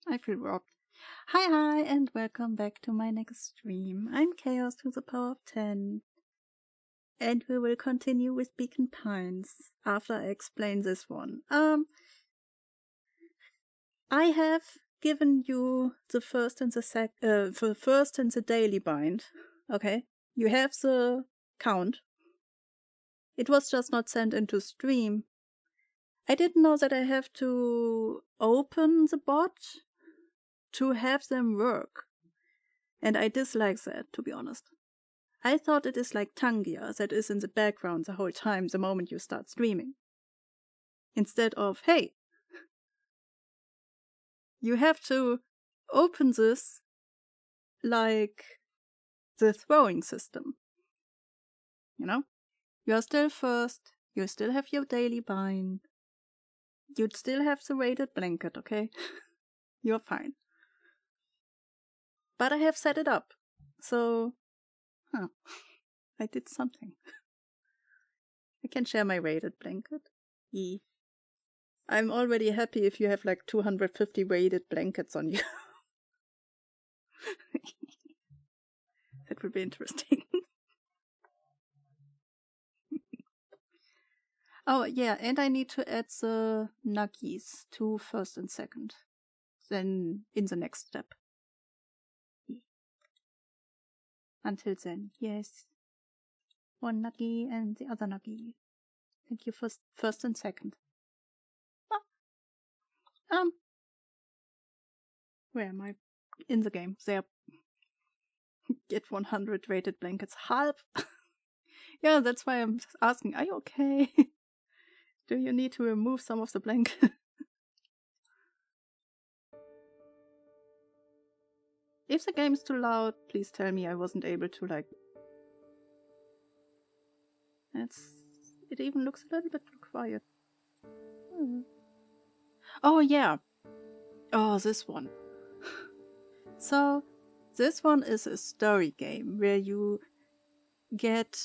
I feel robbed. Hi, and welcome back to my next stream. I'm Chaos to the power of 10. And we will continue with Beacon Pines after I explain this one. I have given you the first and the daily bind. Okay? You have the count. It was just not sent into stream. I didn't know that I have to open the bot to have them work. And I dislike that, to be honest. I thought it is like Tangia that is in the background the whole time the moment you start streaming. Instead of, hey, you have to open this like the throwing system. You know? You're still first, you still have your daily bind, you'd still have the weighted blanket, okay? You're fine. But I have set it up, so, I did something. I can share my weighted blanket. I'm already happy if you have like 250 weighted blankets on you. That would be interesting. Oh, yeah, and I need to add the nuggies to first and second. Then in the next step. Until then, yes. One nuggie and the other nuggie. Thank you for first and second. Where am I? In the game. There. Get 100 weighted blankets. Half. Yeah, that's why I'm asking, are you okay? Do you need to remove some of the blanket? If the game is too loud, please tell me. I wasn't able to, like... It even looks a little bit too quiet. Oh, yeah. Oh, this one. So, this one is a story game where you get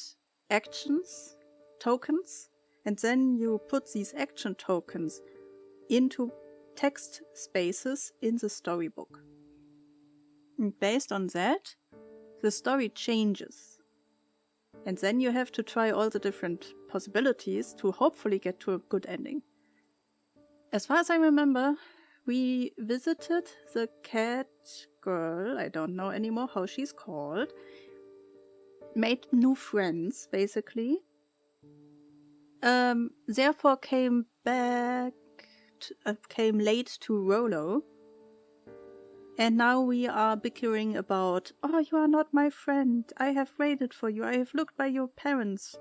actions, tokens, and then you put these action tokens into text spaces in the storybook. And based on that, the story changes. And then you have to try all the different possibilities to hopefully get to a good ending. As far as I remember, we visited the cat girl, I don't know anymore how she's called, made new friends, basically. Therefore came late to Rolo. And now we are bickering about, oh, you are not my friend. I have waited for you. I have looked by your parents'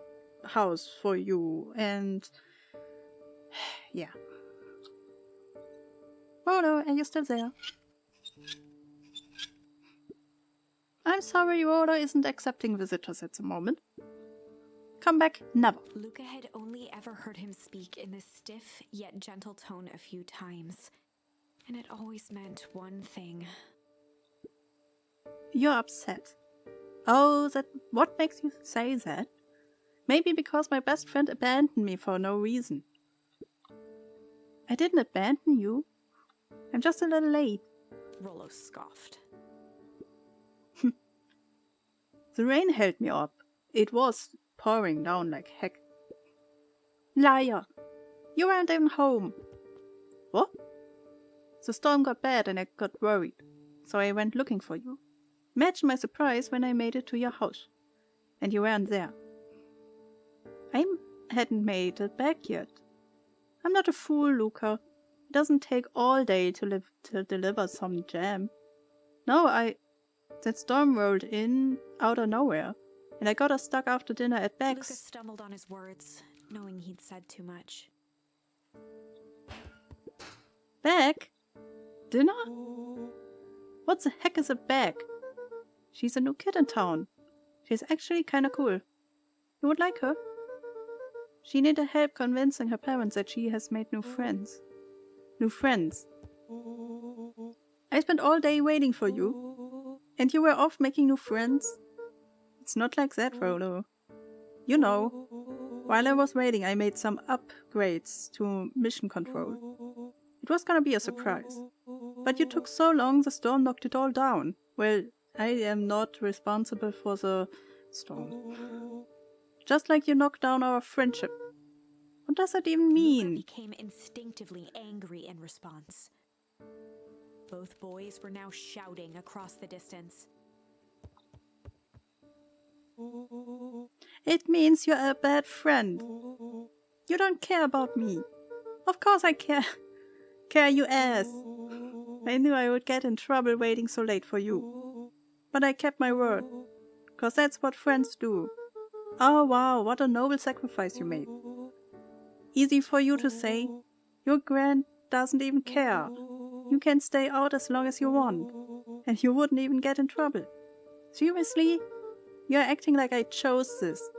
house for you. And yeah. Rolo, are you still there? I'm sorry, Rolo isn't accepting visitors at the moment. Come back, never. Luca had only ever heard him speak in this stiff yet gentle tone a few times. And it always meant one thing. You're upset. Oh, what makes you say that? Maybe because my best friend abandoned me for no reason. I didn't abandon you. I'm just a little late. Rolo scoffed. The rain held me up. It was pouring down like heck. Liar! You weren't even home. What? The storm got bad and I got worried, so I went looking for you. Imagine my surprise when I made it to your house. And you weren't there. I hadn't made it back yet. I'm not a fool, Luca. It doesn't take all day to deliver some jam. No, that storm rolled in out of nowhere, and I got us stuck after dinner at Beck's. Lucas stumbled on his words, knowing he'd said too much. Beck? Dinner? What the heck is a Beck? She's a new kid in town. She's actually kinda cool. You would like her? She needed help convincing her parents that she has made new friends. New friends. I spent all day waiting for you. And you were off making new friends? It's not like that, Rolo. You know, while I was waiting I made some upgrades to mission control. It was gonna be a surprise. But you took so long, the storm knocked it all down. Well, I am not responsible for the storm. Just like you knocked down our friendship. What does that even mean? Luca became instinctively angry in response. Both boys were now shouting across the distance. It means you're a bad friend. You don't care about me. Of course I care. Care, you ass. I knew I would get in trouble waiting so late for you. But I kept my word. 'Cause that's what friends do. Oh wow, what a noble sacrifice you made. Easy for you to say. Your grand doesn't even care. You can stay out as long as you want. And you wouldn't even get in trouble. Seriously? You're acting like I chose this.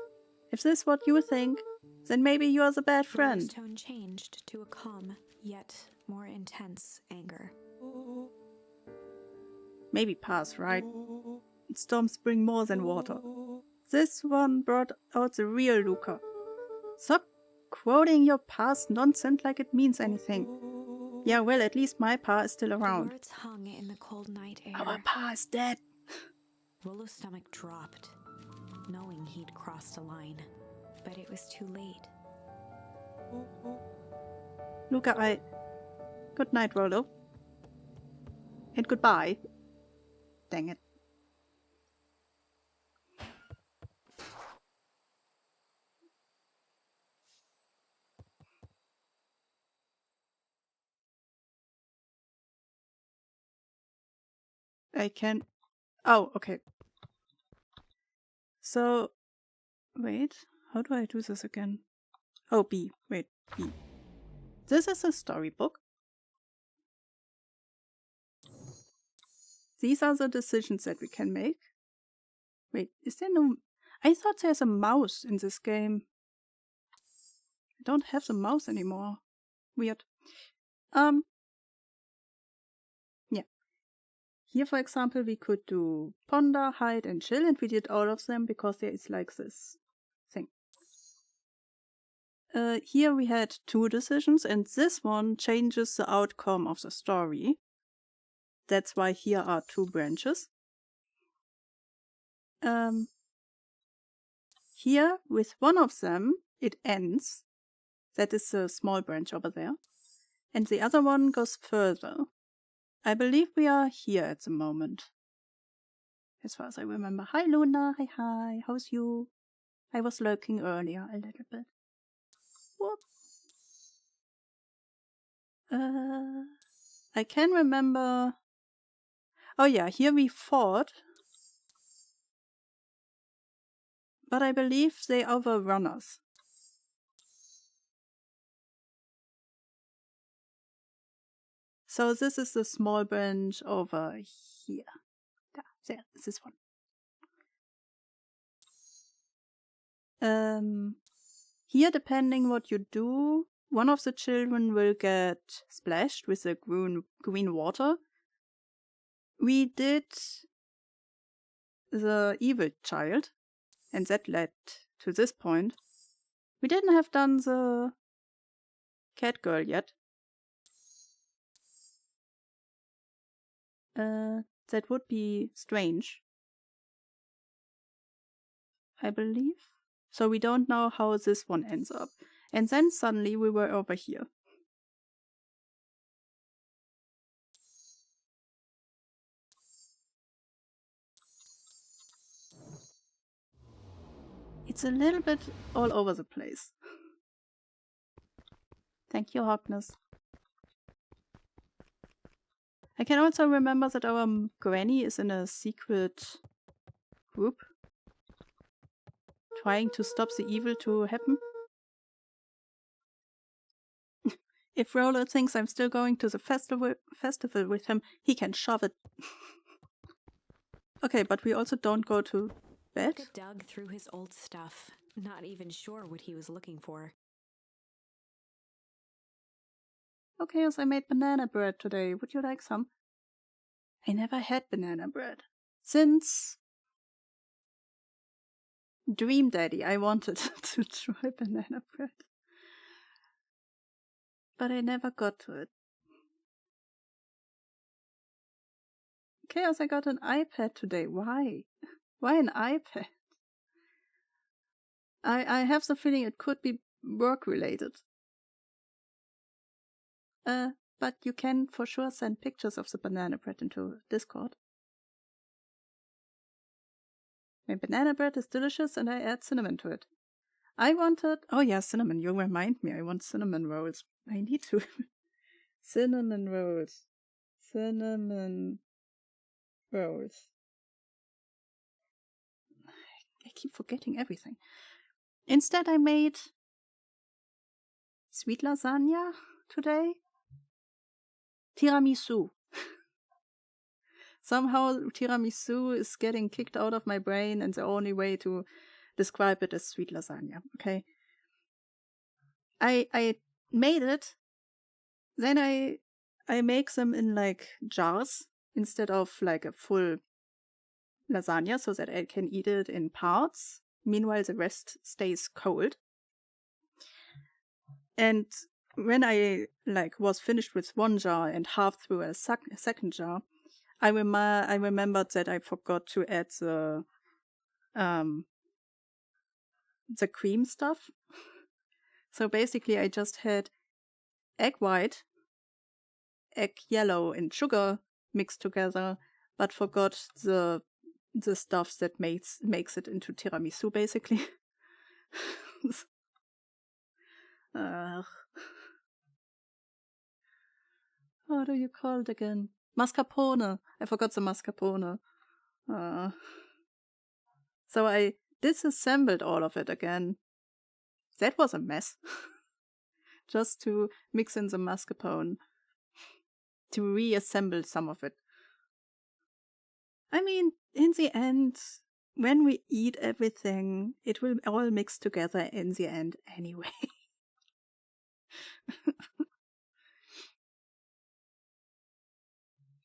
If this is what you think, then maybe you're the bad friend. His tone changed to a calm, yet more intense anger. Maybe pass, right? Storms bring more than water. This one brought out the real Luca. Stop quoting your past nonsense like it means anything. Yeah, well, at least my pa is still around. The words hung in the cold night air. Our pa is dead. Rolo's stomach dropped, knowing he'd crossed a line. But it was too late. Luca, Good night, Rolo. And goodbye. Dang it. I can... Oh, okay. So... Wait, how do I do this again? Oh, B. Wait, B. This is a storybook. These are the decisions that we can make. Wait, is there no... I thought there's a mouse in this game. I don't have the mouse anymore. Weird. Yeah. Here, for example, we could do ponder, hide, and chill, and we did all of them because there is like this thing. Here we had 2 decisions, and this one changes the outcome of the story. That's why here are 2 branches. Here, with one of them, it ends. That is the small branch over there. And the other one goes further. I believe we are here at the moment. As far as I remember. Hi, Luna. Hi. How's you? I was lurking earlier a little bit. Whoop. I can remember... Oh yeah, here we fought. But I believe they overrun us. So this is the small branch over here. There, this one. Here, depending what you do, one of the children will get splashed with the green water. We did the evil child, and that led to this point. We didn't have done the cat girl yet. That would be strange, I believe. So we don't know how this one ends up. And then suddenly we were over here. It's a little bit all over the place. Thank you, Harkness. I can also remember that our granny is in a secret group trying to stop the evil to happen. If Rolo thinks I'm still going to the festival with him, he can shove it. Okay, but we also don't go to bed. Luca dug through his old stuff, not even sure what he was looking for. Okay, yes, I made banana bread today. Would you like some? I never had banana bread. Since Dream Daddy, I wanted to try banana bread. But I never got to it. Chaos, I got an iPad today. Why? Why an iPad? I have the feeling it could be work related. But you can for sure send pictures of the banana bread into Discord. My banana bread is delicious and I add cinnamon to it. I wanted... Oh yeah, cinnamon. You remind me. I want cinnamon rolls. I need to... Cinnamon rolls. Cinnamon rolls. I keep forgetting everything. Instead, I made sweet lasagna today. Tiramisu. Somehow tiramisu is getting kicked out of my brain and the only way to describe it is sweet lasagna. Okay. I made it. Then I make them in like jars instead of like a full lasagna so that I can eat it in parts. Meanwhile, the rest stays cold. And when I like was finished with one jar and half through a second jar, I remembered that I forgot to add the cream stuff. So basically, I just had egg white, egg yellow, and sugar mixed together, but forgot the stuff that makes it into tiramisu, basically. How do you call it again? Mascarpone. I forgot the mascarpone. So I disassembled all of it again. That was a mess. Just to mix in the mascarpone. To reassemble some of it. I mean, in the end, when we eat everything, it will all mix together in the end anyway.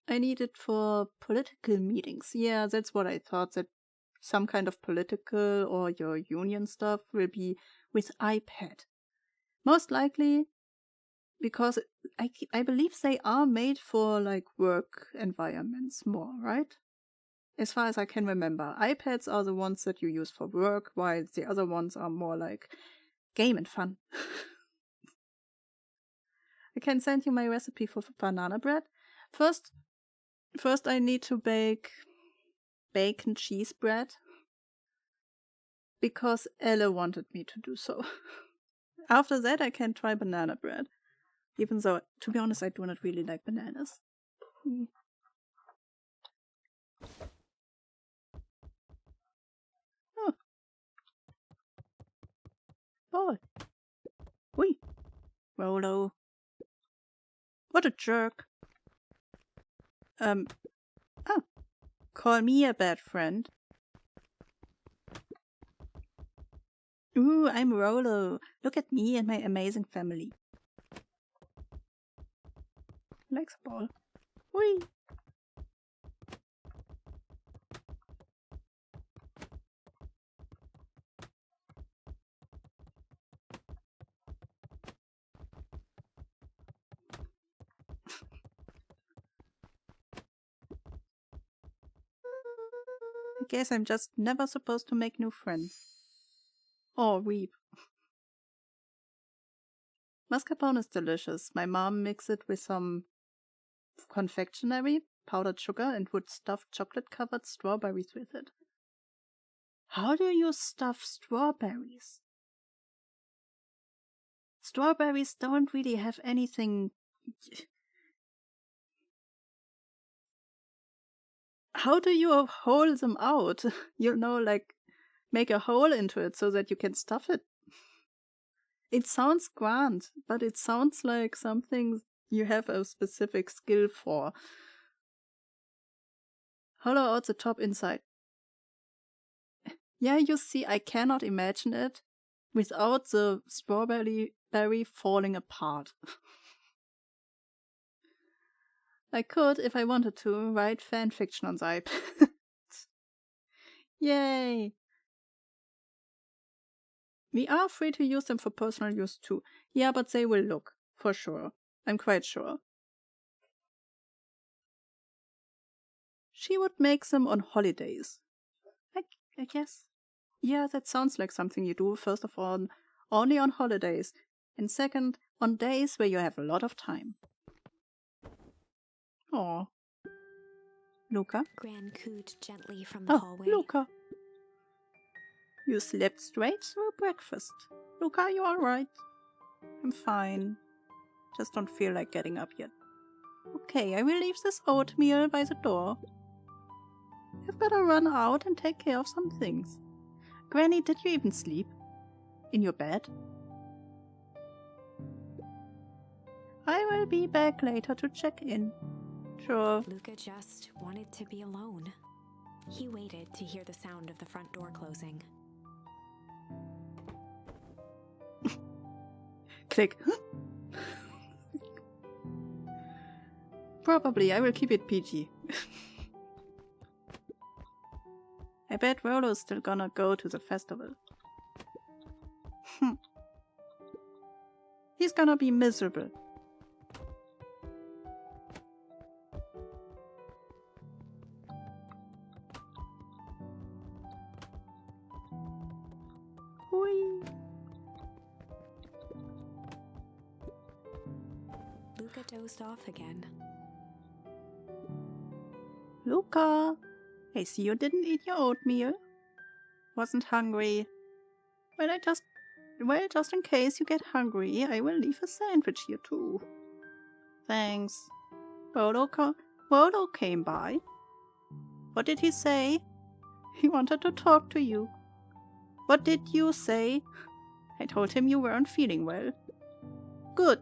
I need it for political meetings. Yeah, that's what I thought, that some kind of political or your union stuff will be with iPad. Most likely because I believe they are made for like work environments more, right? As far as I can remember. iPads are the ones that you use for work, while the other ones are more like game and fun. I can send you my recipe for banana bread. First I need to bake bacon cheese bread because Elle wanted me to do so. After that, I can try banana bread. Even though, to be honest, I do not really like bananas. Oh. Ball. Oi. Rolo. What a jerk. Oh. Call me a bad friend. Ooh, I'm Rolo. Look at me and my amazing family. Likes a ball. Whee! I guess I'm just never supposed to make new friends. Or weep. Mascarpone is delicious. My mom mixed it with some confectionery, powdered sugar, and would stuff chocolate-covered strawberries with it. How do you stuff strawberries? Strawberries don't really have anything... How do you hole them out? Like, make a hole into it so that you can stuff it. It sounds grand, but it sounds like something you have a specific skill for. Hollow out the top inside. Yeah, you see, I cannot imagine it without the strawberry falling apart. I could, if I wanted to, write fan fiction on the iPad. Yay! We are free to use them for personal use too. Yeah, but they will look, for sure. I'm quite sure. she would make them on holidays. I guess. Yeah, that sounds like something you do, first of all, only on holidays, and second, on days where you have a lot of time. Oh, Luca? Gran cooed gently from the Oh, hallway. Luca. You slept straight through breakfast. Luca, are you alright? I'm fine. Just don't feel like getting up yet. Okay, I will leave this oatmeal by the door. I've gotta run out and take care of some things. Granny, did you even sleep? In your bed? I will be back later to check in. Sure. Luca just wanted to be alone. He waited to hear the sound of the front door closing. Click. Probably, I will keep it PG. I bet Rollo's still gonna go to the festival. He's gonna be miserable. Whee! Luca dozed off again. Luca! I see you didn't eat your oatmeal. Wasn't hungry. Well, just in case you get hungry, I will leave a sandwich here too. Thanks. Rollo came by. What did he say? He wanted to talk to you. What did you say? I told him you weren't feeling well. Good.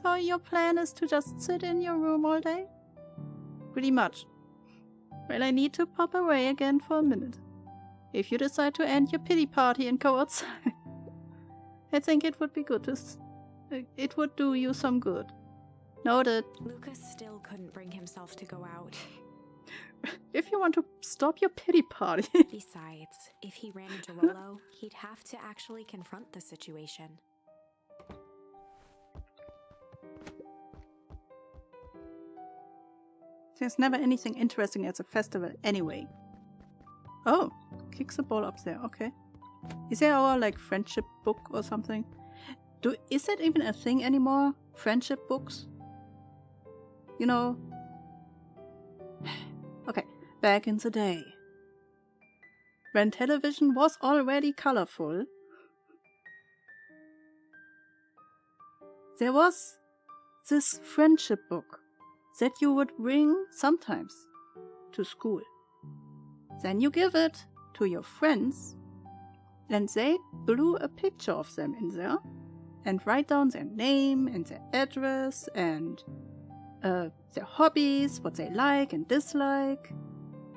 So your plan is to just sit in your room all day? Pretty much. Well, I need to pop away again for a minute. If you decide to end your pity party and go outside, I think it would be good to... it would do you some good. Noted. Luca still couldn't bring himself to go out. If you want to stop your pity party... Besides, if he ran into Rollo, he'd have to actually confront the situation. There's never anything interesting at a festival anyway. Oh, kick the ball up there, okay. Is there our, friendship book or something? Is that even a thing anymore? Friendship books? You know? Okay, back in the day. When television was already colorful, there was this friendship book that you would bring sometimes to school. Then you give it to your friends, and they blew a picture of them in there and write down their name and their address and their hobbies, what they like and dislike,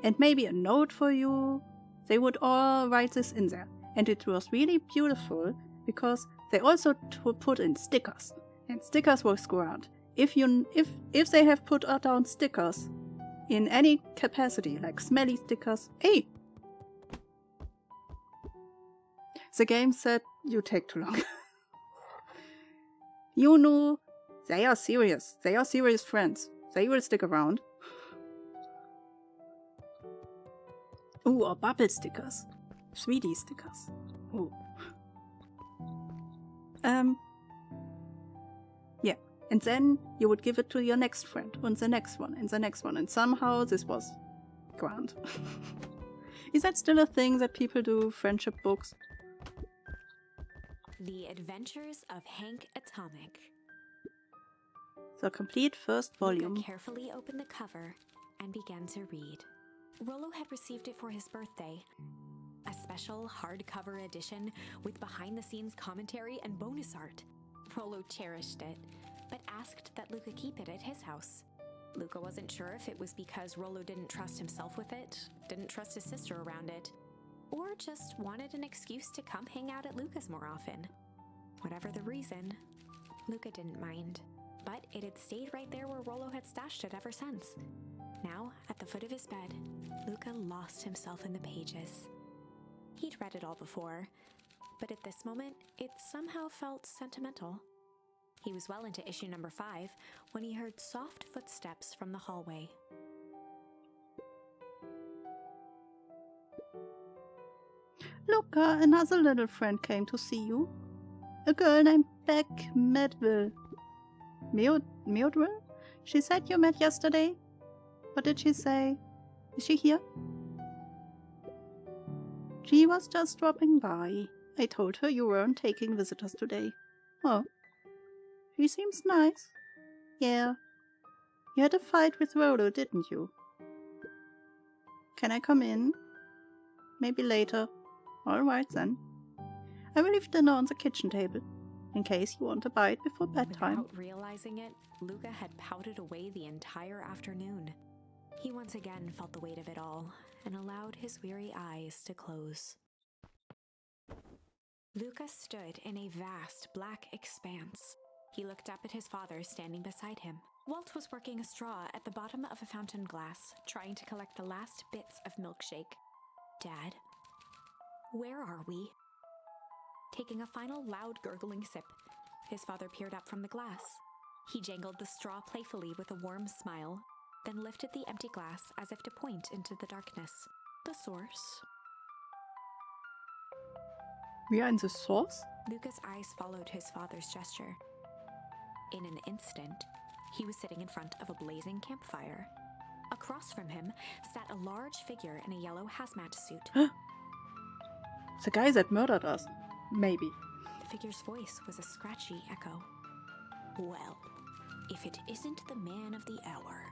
and maybe a note for you. They would all write this in there, and it was really beautiful because they also put in stickers, and stickers was grand. If they have put down stickers in any capacity, like smelly stickers, hey! The game said you take too long. You knew they are serious. They are serious friends. They will stick around. Ooh, or bubble stickers. 3D stickers. Ooh. Yeah. And then you would give it to your next friend, and the next one, and the next one, and somehow this was grand. Is that still a thing that people do, friendship books? The Adventures of Hank Atomic. The complete first volume. Luca carefully opened the cover and began to read. Rollo had received it for his birthday. A special hardcover edition with behind-the-scenes commentary and bonus art. Rollo cherished it, but asked that Luca keep it at his house. Luca wasn't sure if it was because Rollo didn't trust himself with it, didn't trust his sister around it, or just wanted an excuse to come hang out at Luca's more often. Whatever the reason, Luca didn't mind, but it had stayed right there where Rollo had stashed it ever since. Now, at the foot of his bed, Luca lost himself in the pages. He'd read it all before, but at this moment, it somehow felt sentimental. He was well into issue number 5 when he heard soft footsteps from the hallway. Luca, another little friend came to see you. A girl named Beck Medville. Meodville? She said you met yesterday. What did she say? Is she here? She was just dropping by. I told her you weren't taking visitors today. Oh. She seems nice. Yeah. You had a fight with Rolo, didn't you? Can I come in? Maybe later. Alright then. I will leave dinner on the kitchen table, in case you want a bite before bedtime. Without realizing it, Luca had pouted away the entire afternoon. He once again felt the weight of it all, and allowed his weary eyes to close. Luca stood in a vast black expanse. He looked up at his father standing beside him. Walt was working a straw at the bottom of a fountain glass, trying to collect the last bits of milkshake. Dad, where are we? Taking a final loud gurgling sip, his father peered up from the glass. He jangled the straw playfully with a warm smile, then lifted the empty glass as if to point into the darkness. The source. We are in the source? Luca's eyes followed his father's gesture. In an instant, he was sitting in front of a blazing campfire. Across from him sat a large figure in a yellow hazmat suit. The guy that murdered us. Maybe. The figure's voice was a scratchy echo. Well, if it isn't the man of the hour,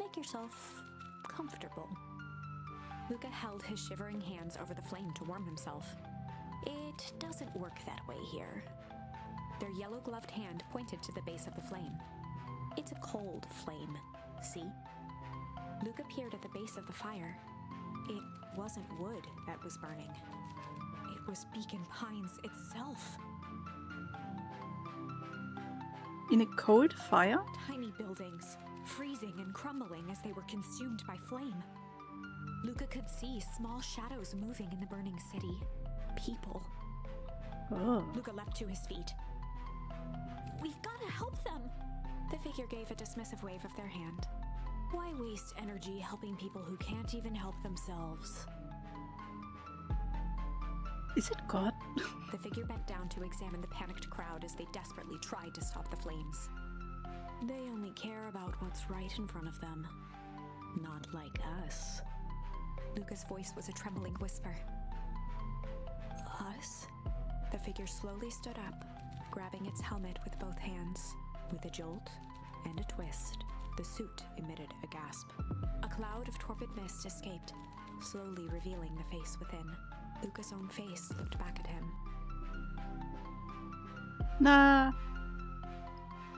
make yourself comfortable. Luca held his shivering hands over the flame to warm himself. It doesn't work that way here. Their yellow-gloved hand pointed to the base of the flame. It's a cold flame, see? Luca peered at the base of the fire. It wasn't wood that was burning. It was Beacon Pines itself. In a cold fire? Tiny buildings, freezing and crumbling as they were consumed by flame. Luca could see small shadows moving in the burning city. People. Oh. Luca leapt to his feet. We've got to help them! The figure gave a dismissive wave of their hand. Why waste energy helping people who can't even help themselves? Is it God? The figure bent down to examine the panicked crowd as they desperately tried to stop the flames. They only care about what's right in front of them. Not like us. Luca's voice was a trembling whisper. Us? The figure slowly stood up, grabbing its helmet with both hands. With a jolt and a twist, the suit emitted a gasp. A cloud of torpid mist escaped, slowly revealing the face within. Luca's own face looked back at him. Nah.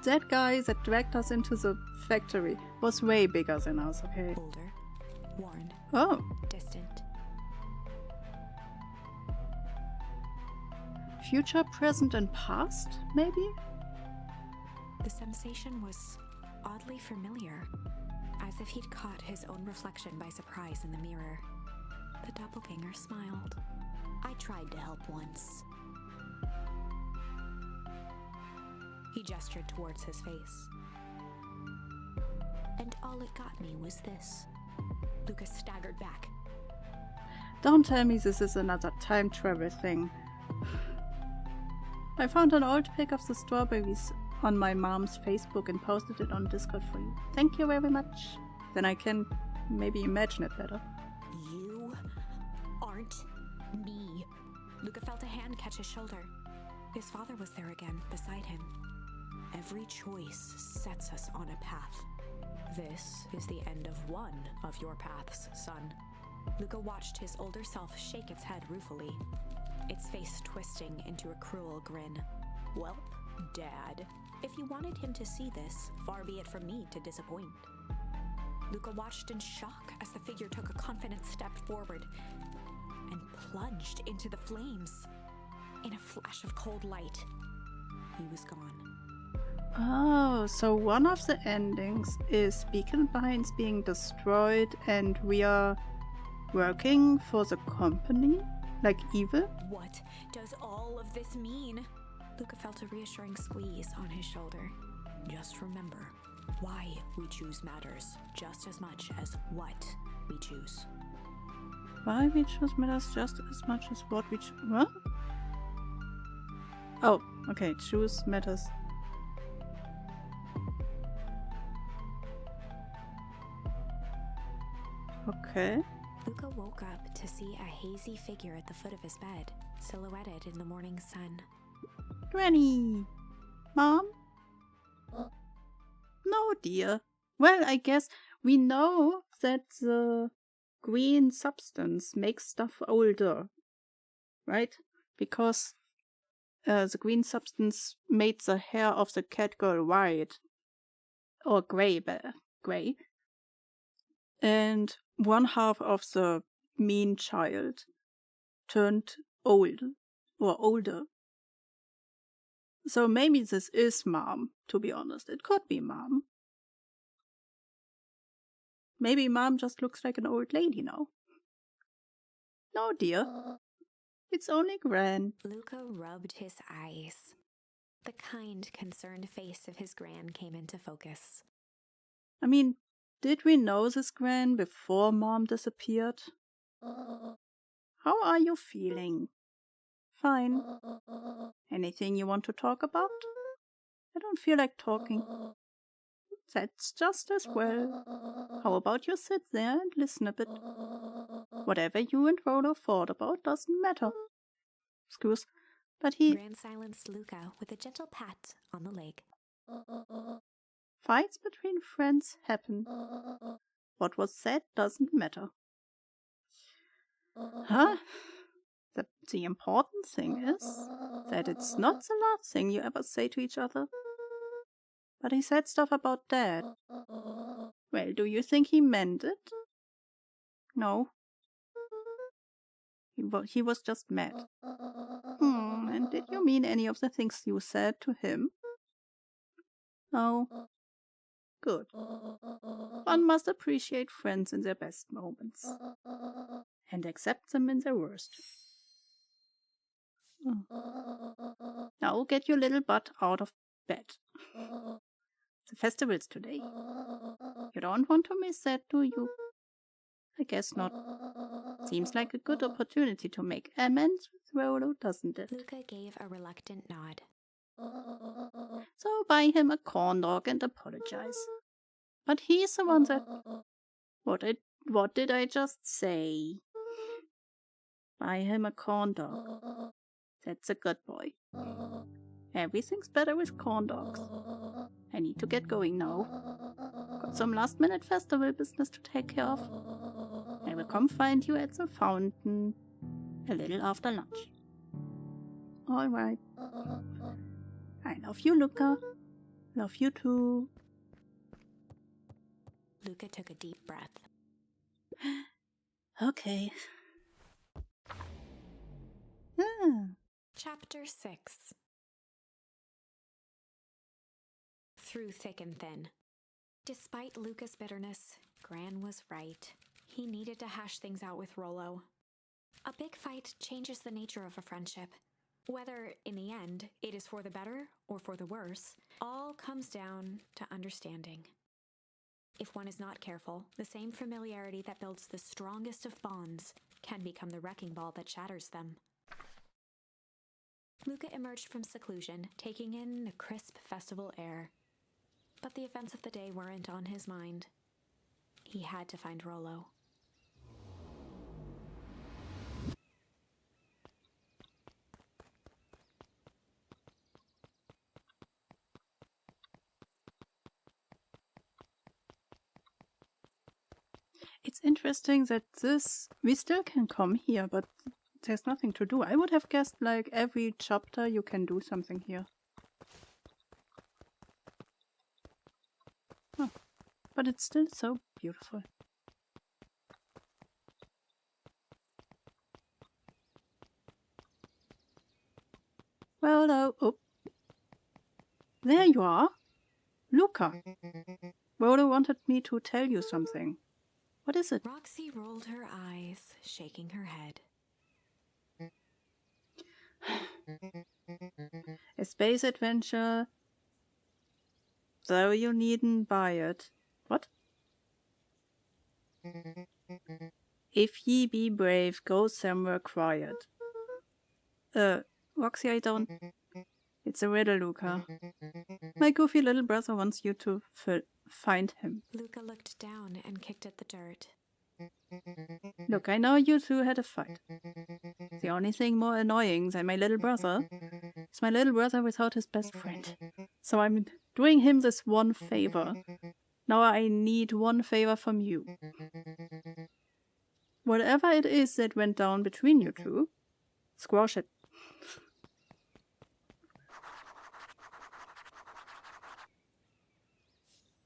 That guy that dragged us into the factory was way bigger than us, okay? Older, worn, Oh. distant. Future, present, and past, maybe? The sensation was oddly familiar, as if he'd caught his own reflection by surprise in the mirror. The doppelganger smiled. I tried to help once. He gestured towards his face. And all it got me was this. Lucas staggered back. Don't tell me this is another time travel thing. I found an old pic of the strawberries on my mom's Facebook and posted it on Discord for you. Thank you very much. Then I can maybe imagine it better. You aren't me. Luca felt a hand catch his shoulder. His father was there again, beside him. Every choice sets us on a path. This is the end of one of your paths, son. Luca watched his older self shake its head ruefully, its face twisting into a cruel grin. Welp, Dad, if you wanted him to see this, far be it from me to disappoint. Luca watched in shock as the figure took a confident step forward and plunged into the flames. In a flash of cold light, he was gone. Oh, so one of the endings is Beacon Pines being destroyed and we are working for the company? Like evil? What does all of this mean? Luca felt a reassuring squeeze on his shoulder. Just remember, why we choose matters just as much as what we choose. Why we choose matters just as much as what we choose. What? Oh, okay. Choose matters. Okay. Luca woke up to see a hazy figure at the foot of his bed, silhouetted in the morning sun. Granny! Mom? No, dear. Well, I guess we know that the green substance makes stuff older, right? Because the green substance made the hair of the cat girl white. Or grey, grey. And one half of the mean child turned old or older. So maybe this is Mom, to be honest. It could be Mom. Maybe Mom just looks like an old lady now. No, dear. It's only Gran. Luca rubbed his eyes. The kind, concerned face of his Gran came into focus. I mean, did we know this Gran before Mom disappeared? How are you feeling? Fine. Anything you want to talk about? I don't feel like talking. That's just as well. How about you sit there and listen a bit? Whatever you and Rolo thought about doesn't matter. Excuse, but he... Gran silenced Luca with a gentle pat on the leg. Fights between friends happen. What was said doesn't matter. Huh? The important thing is that it's not the last thing you ever say to each other. But he said stuff about Dad. Well, do you think he meant it? No. He was just mad. And did you mean any of the things you said to him? No. Good. One must appreciate friends in their best moments. And accept them in their worst. Now get your little butt out of bed. The festival's today. You don't want to miss that, do you? I guess not. Seems like a good opportunity to make amends with Rolo, doesn't it? Luca gave a reluctant nod. So buy him a corn dog and apologize. But he's the one that... What did I just say? Buy him a corn dog. That's a good boy. Everything's better with corn dogs. I need to get going now. Got some last-minute festival business to take care of. I will come find you at the fountain a little after lunch. All right. I love you, Luca. Love you too. Luca took a deep breath. Okay. Chapter 6. Through thick and thin. Despite Luca's bitterness, Gran was right. He needed to hash things out with Rolo. A big fight changes the nature of a friendship. Whether, in the end, it is for the better or for the worse, all comes down to understanding. If one is not careful, the same familiarity that builds the strongest of bonds can become the wrecking ball that shatters them. Luca emerged from seclusion, taking in the crisp festival air. But the events of the day weren't on his mind. He had to find Rolo. It's interesting that we still can come here, but there's nothing to do. I would have guessed like every chapter you can do something here. Huh. But it's still so beautiful. Well, oh. There you are. Luca. Rolo wanted me to tell you something. What is it? Roxy rolled her eyes, shaking her head. A space adventure, though you needn't buy it. What? If ye be brave, go somewhere quiet. Roxy, I don't... It's a riddle, Luca. My goofy little brother wants you to find him. Luca looked down and kicked at the dirt. Look, I know you two had a fight. The only thing more annoying than my little brother is my little brother without his best friend. So I'm doing him this one favor. Now I need one favor from you. Whatever it is that went down between you two, squash it.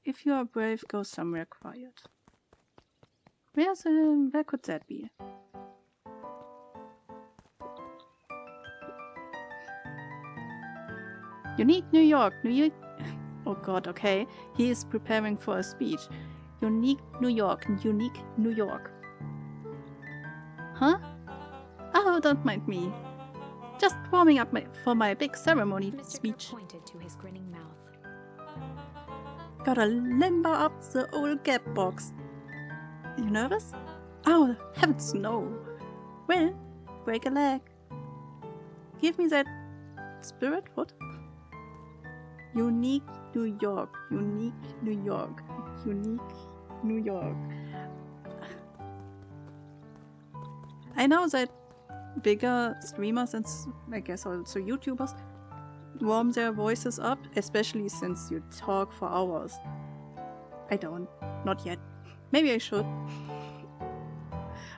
If you are brave, go somewhere quiet. Where could that be? Unique New York. Oh god, okay. He is preparing for a speech. Unique New York. Unique New York. Huh? Oh, don't mind me. Just warming up for my big ceremony Mr. speech. Kerr pointed to his grinning mouth. Gotta limber up the old gap box. You nervous? Oh, heavens no. Well, break a leg. Give me that spirit foot. Unique New York. Unique New York. Unique New York. I know that bigger streamers and I guess also YouTubers warm their voices up, especially since you talk for hours. I don't. Not yet. Maybe I should.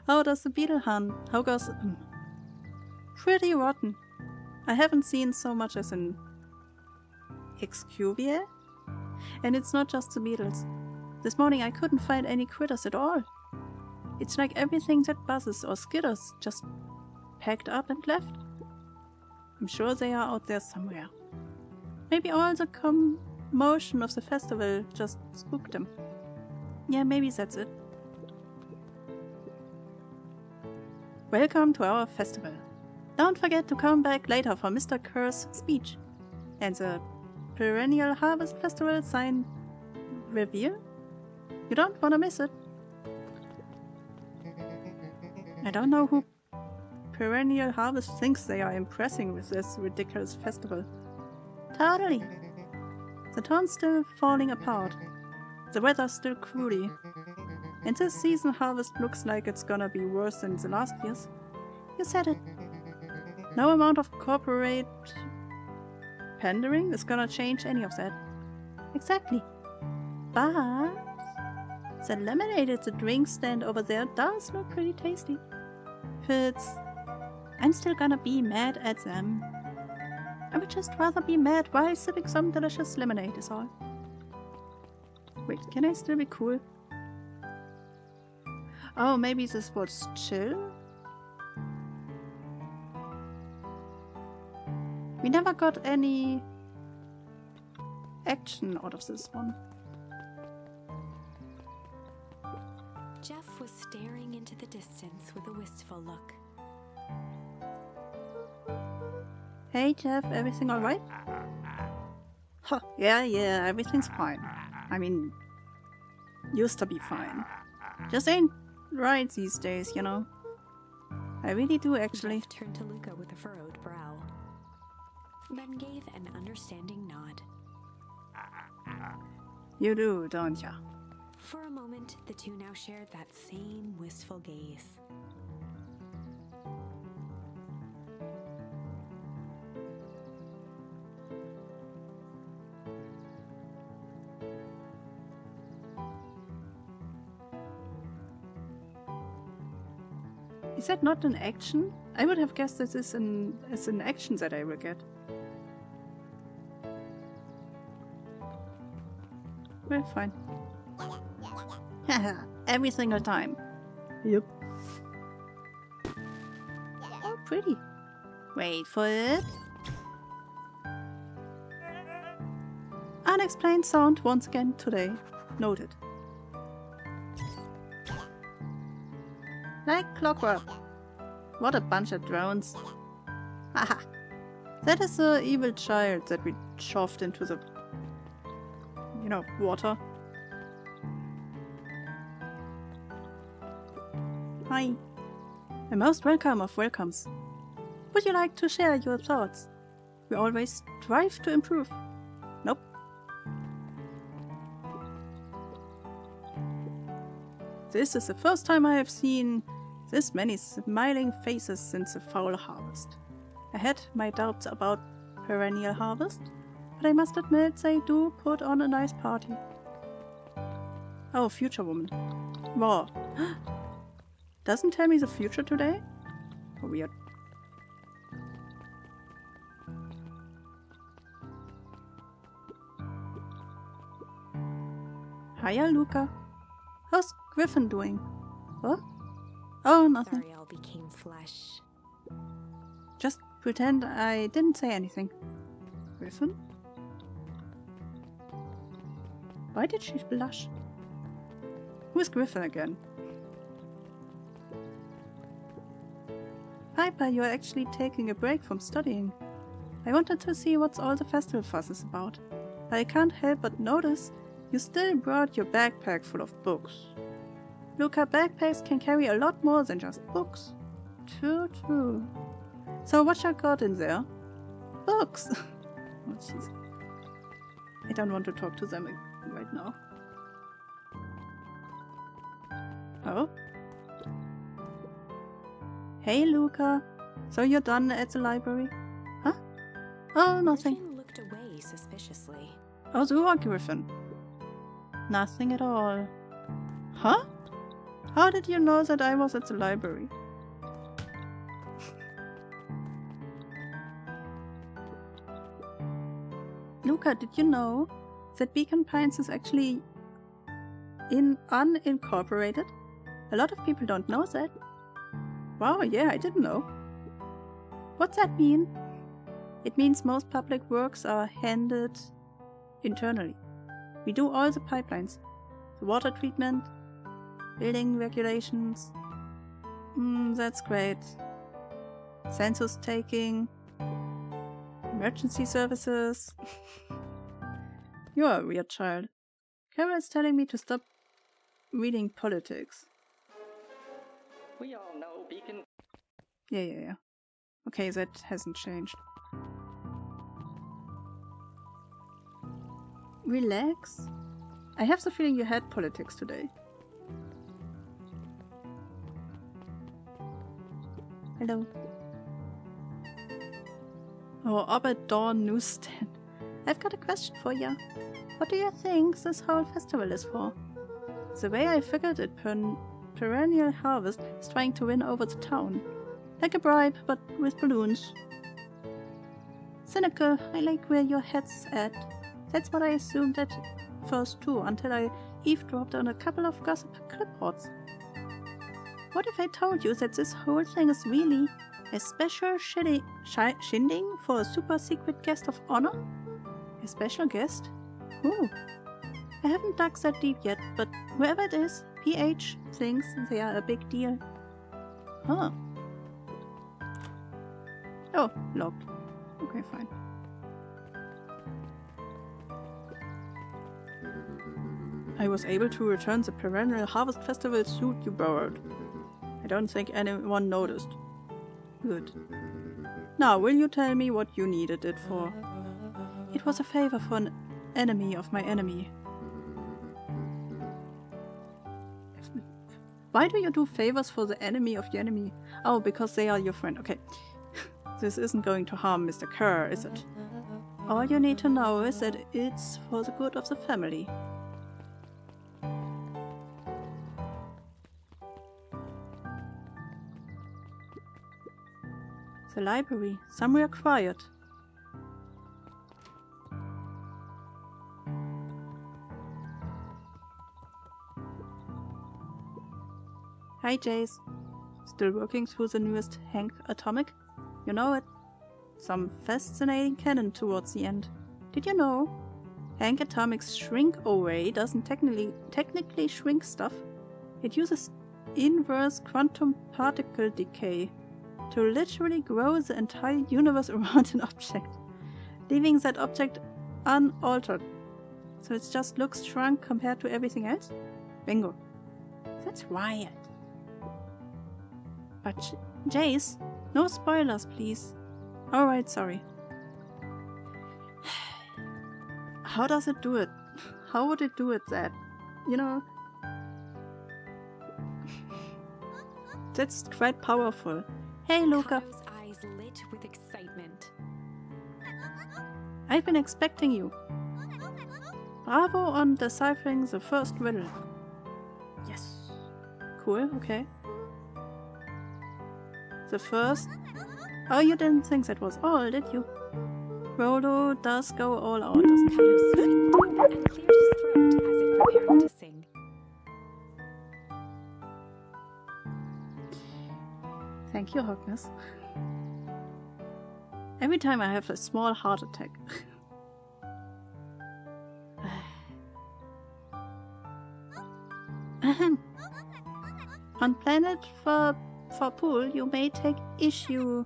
How does the beetle hunt? How goes... Pretty rotten. I haven't seen so much as an excuvier. And it's not just the beetles. This morning I couldn't find any critters at all. It's like everything that buzzes or skitters just packed up and left. I'm sure they are out there somewhere. Maybe all the commotion of the festival just spooked them. Yeah, maybe that's it. Welcome to our festival. Don't forget to come back later for Mr. Kerr's speech. And the Perennial Harvest Festival sign reveal? You don't want to miss it. I don't know who Perennial Harvest thinks they are impressing with this ridiculous festival. Totally. The town's still falling apart. The weather's still crudy. And this season harvest looks like it's gonna be worse than the last year's. You said it. No amount of corporate pandering is gonna change any of that. Exactly. But the lemonade at the drink stand over there does look pretty tasty. Fits. I'm still gonna be mad at them. I would just rather be mad while sipping some delicious lemonade is all. Wait, can I still be cool? Oh, maybe this was chill? We never got any action out of this one. Jeff was staring into the distance with a wistful look. Hey Jeff, everything alright? Huh, yeah, everything's fine. I mean, used to be fine. Just ain't right these days, you know. I really do actually. Jeff turned to Luca with a furrowed brow, then gave an understanding nod. You do, don't ya? For a moment, the two now shared that same wistful gaze. Is that not an action? I would have guessed this is an action that I will get. Well, fine. Haha, every single time. Yep. Oh, pretty. Wait for it. Unexplained sound once again today. Noted. Like clockwork. What a bunch of drones. Haha. That is the evil child that we shoved into the, water. Hi. A most welcome of welcomes. Would you like to share your thoughts? We always strive to improve. Nope. This is the first time I have seen this many smiling faces since the foul harvest. I had my doubts about perennial harvest, but I must admit they do put on a nice party. Oh, future woman. Wow. Doesn't tell me the future today? Oh, weird. Hiya, Luca. How's Griffin doing? What? Oh, nothing. Sorry, all became flesh. Just pretend I didn't say anything. Griffin? Why did she blush? Who's Griffin again? Piper, you're actually taking a break from studying. I wanted to see what's all the festival fuss is about. But I can't help but notice you still brought your backpack full of books. Luca, backpacks can carry a lot more than just books. True. So what you got in there? Books! Oh, jeez. I don't want to talk to them right now. Oh? Hey, Luca. So you're done at the library? Huh? Oh, nothing. Griffin looked away suspiciously. Oh, so you are Griffin. Nothing at all. Huh? How did you know that I was at the library? Luca, did you know that Beacon Pines is actually unincorporated? A lot of people don't know that. Wow, yeah, I didn't know. What's that mean? It means most public works are handled internally. We do all the pipelines. The water treatment, building regulations. That's great. Census taking, emergency services. You're a weird child. Carol is telling me to stop reading politics. We all know Beacon. Yeah. Okay, that hasn't changed. Relax. I have the feeling you had politics today. Hello. Oh, Albert Dawn newsstand. I've got a question for you. What do you think this whole festival is for? The way I figured it, perennial harvest is trying to win over the town. Like a bribe, but with balloons. Cynical, I like where your head's at. That's what I assumed at first too, until I eavesdropped on a couple of gossip clipboards. What if I told you that this whole thing is really a special shindig for a super secret guest of honor? A special guest? Who? I haven't dug that deep yet, but whoever it is, PH thinks they are a big deal. Huh. Oh, locked. Okay, fine. I was able to return the perennial harvest festival suit you borrowed. I don't think anyone noticed. Good. Now, will you tell me what you needed it for? It was a favor for an enemy of my enemy. Why do you do favors for the enemy of your enemy? Oh, because they are your friend. Okay. This isn't going to harm Mr. Kerr, is it? All you need to know is that it's for the good of the family. The library, somewhere quiet. Hi, Jace. Still working through the newest Hank Atomic? You know it. Some fascinating canon towards the end. Did you know? Hank Atomic's shrink array doesn't technically shrink stuff. It uses inverse quantum particle decay to literally grow the entire universe around an object, leaving that object unaltered. So it just looks shrunk compared to everything else? Bingo. That's wild. But Jace, no spoilers, please. Alright, sorry. How does it do it? How would it do it that? You know? That's quite powerful. Hey, Luca. Kato's eyes lit with excitement. I've been expecting you. Bravo on deciphering the first riddle. Yes. Cool, okay. The first... Oh, you didn't think that was all, did you? Rolo does go all out, doesn't he? Kato straightened up and cleared his throat as if preparing to sing. Thank you, Hogness. Every time I have a small heart attack. On planet for pool, you may take issue.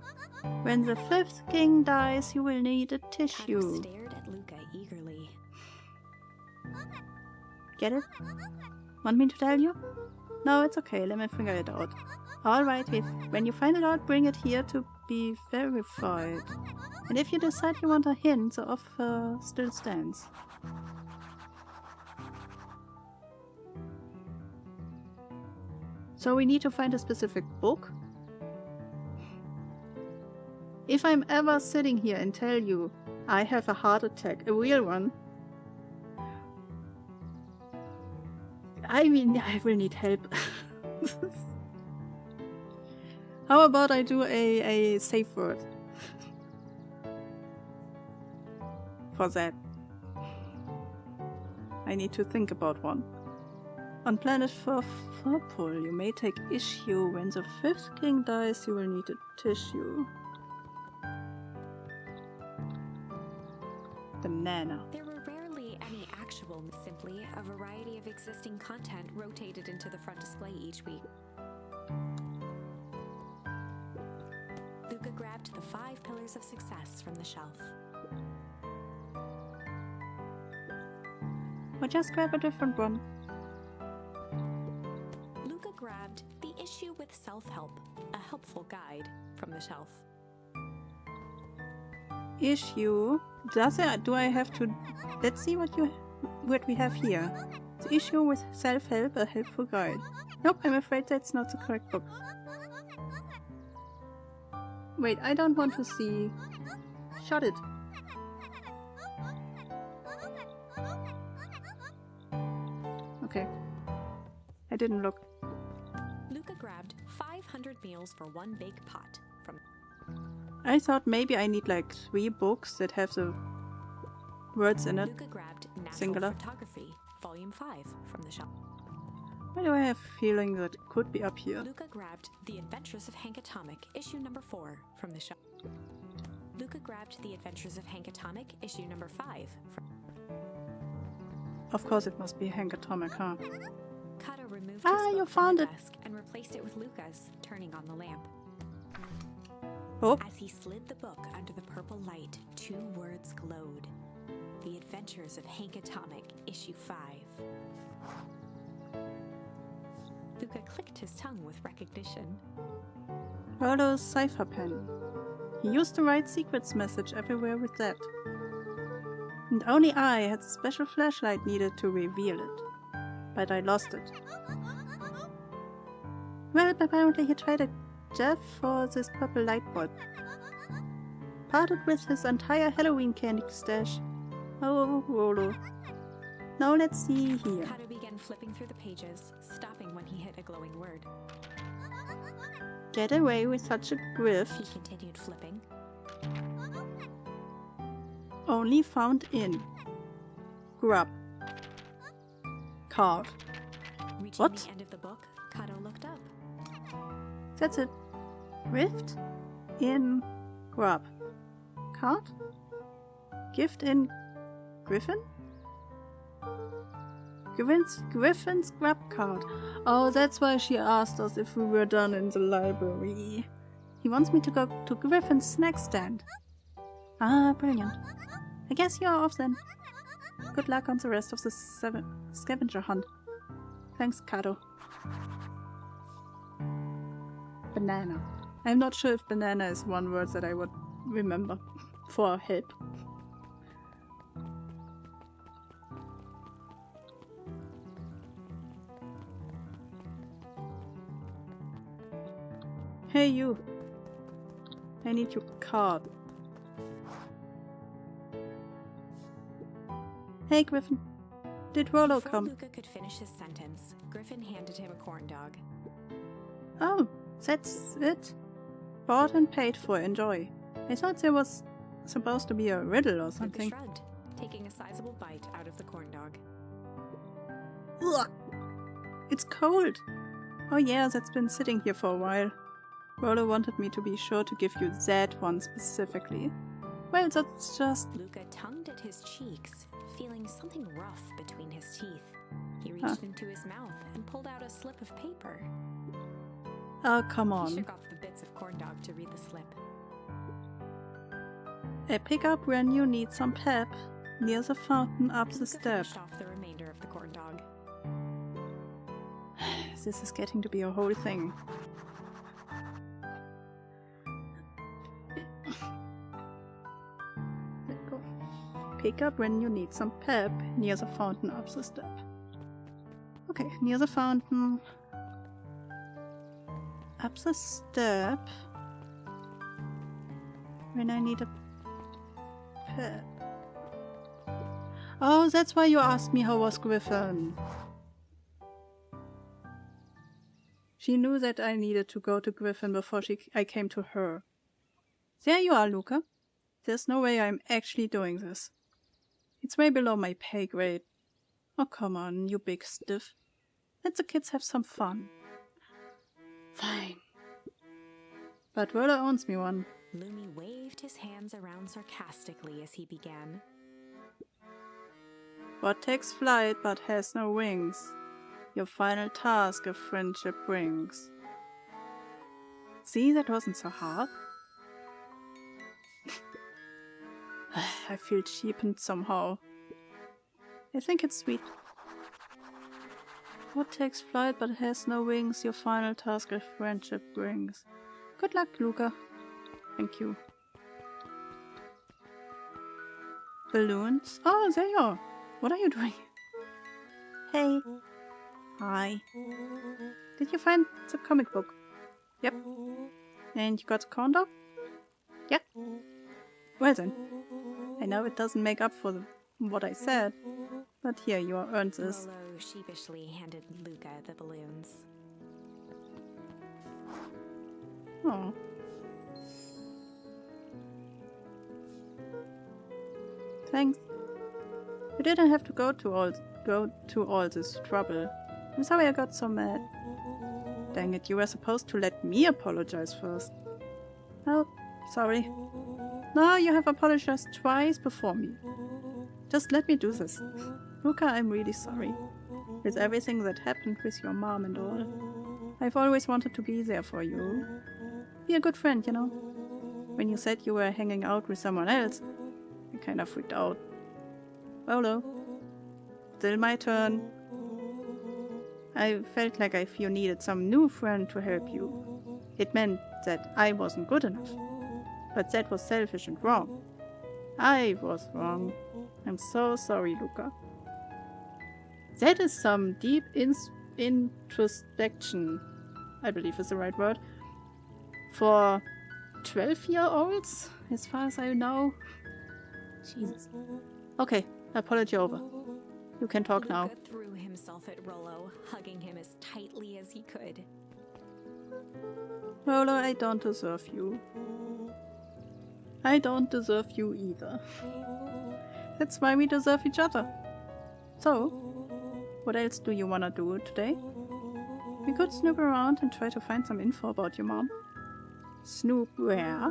When the fifth king dies, you will need a Kato tissue. stared at Luca eagerly. Get it? Want me to tell you? No, it's okay. Let me figure it out. Alright, when you find it out, bring it here to be verified. And if you decide you want a hint, the offer still stands. So we need to find a specific book? If I'm ever sitting here and tell you I have a heart attack, a real one, I mean, I will need help. How about I do a safe word for that? I need to think about one. On planet Purple, you may take issue. When the fifth king dies, you will need a tissue. Banana. There were rarely any actual, simply a variety of existing content rotated into the front display each week. Luca grabbed the 5 pillars of success from the shelf. Or just grab a different one. Luca grabbed The Issue with Self-Help, a helpful guide, from the shelf. Issue. Do I have to? Let's see what we have here. The issue with self-help, a helpful guide. Nope, I'm afraid that's not the correct book. Wait, I don't want to see. Shut it. Okay. I didn't look. Luca grabbed 500 meals for one big pot from. I thought maybe I need like 3 books that have the words in it. Luca grabbed Natural Singular. Photography, Volume 5, from the shelf. Why do I have a feeling that it could be up here? Luca grabbed The Adventures of Hank Atomic, issue number 4, from the shelf. Luca grabbed The Adventures of Hank Atomic, issue number 5, from. Of course it must be Hank Atomic, huh? Kato removed his You book from found the it. desk and replaced it with Luca's, turning on the lamp. Oh, As he slid the book under the purple light, 2 words glowed. The Adventures of Hank Atomic, issue 5. Luca clicked his tongue with recognition. Rolo's cipher pen. He used to write secrets message everywhere with that. And only I had the special flashlight needed to reveal it. But I lost it. Well, apparently he traded Jeff for this purple light bulb. Parted with his entire Halloween candy stash. Oh, Rolo. Now let's see here. Kato began flipping through the pages, stopping when he hit a glowing word. Get away with such a He grift. continued flipping. Only found in Grub. Card. Reaching What? the end of the book, Kato looked up. That's it. Rift in Grub. Card? Gift in Griffin? Griffin's grub card. Oh, that's why she asked us if we were done in the library. He wants me to go to Griffin's snack stand. Ah, brilliant. I guess you're off then. Good luck on the rest of the scavenger hunt. Thanks, Kato. banana. I'm not sure if banana is one word that I would remember for help. Hey you! I need your card. Hey Griffin! Did Rollo Before come? Luca could finish his sentence, Griffin handed him a corn dog. Oh, that's it? Bought and paid for, enjoy. I thought there was supposed to be a riddle or something. Luca shrugged, taking a sizable bite out of the corn dog. Ugh! It's cold! Oh yeah, that's been sitting here for a while. Rollo wanted me to be sure to give you that one specifically. Well, that's just... Luca tongued at his cheeks, feeling something rough between his teeth. He reached into his mouth and pulled out a slip of paper. Oh, come He on. shook off the bits of corn dog to read the slip. A pickup when you need some pep. Near the fountain up the Luca step. finished off the remainder of the corn dog. This is getting to be a whole thing. Let go. Pick up when you need some pep. Near the fountain up the step. Okay, near the fountain. Up the step. When I need a pep. Oh, that's why you asked me how was Griffin. She knew that I needed to go to Griffin before I came to her. There you are, Luca. There's no way I'm actually doing this. It's way below my pay grade. Oh, come on, you big stiff. Let the kids have some fun. Fine. But Rollo owns me one. Lumi waved his hands around sarcastically as he began. What takes flight but has no wings? Your final task a friendship brings. See, that wasn't so hard. I feel cheapened somehow. I think it's sweet. What takes flight but has no wings? Your final task a friendship brings. Good luck, Luca. Thank you. Balloons? Oh, there you are. What are you doing? Hey. Hi. Did you find the comic book? Yep. And you got the corn dog? Yep. Well then. I know it doesn't make up for what I said, but here, you earned this. Rollo sheepishly handed Luca the balloons. Oh. Thanks. You didn't have to go to all this trouble. I'm sorry I got so mad. Dang it, you were supposed to let me apologize first. Oh, sorry. No, you have apologized twice before me. Just let me do this. Luca, I'm really sorry. With everything that happened with your mom and all. I've always wanted to be there for you. Be a good friend, you know. When you said you were hanging out with someone else, I kind of freaked out. Rollo. Still my turn. I felt like if you needed some new friend to help you, it meant that I wasn't good enough. But that was selfish and wrong. I was wrong. I'm so sorry, Luca. That is some deep introspection, I believe is the right word, for 12-year-olds, as far as I know. Jesus. Okay, apology over. You can talk now. Luca threw himself at Rollo, hugging him as tightly as he could. Rollo, I don't deserve you. I don't deserve you either. That's why we deserve each other. So, what else do you wanna do today? We could snoop around and try to find some info about your mom. Snoop where?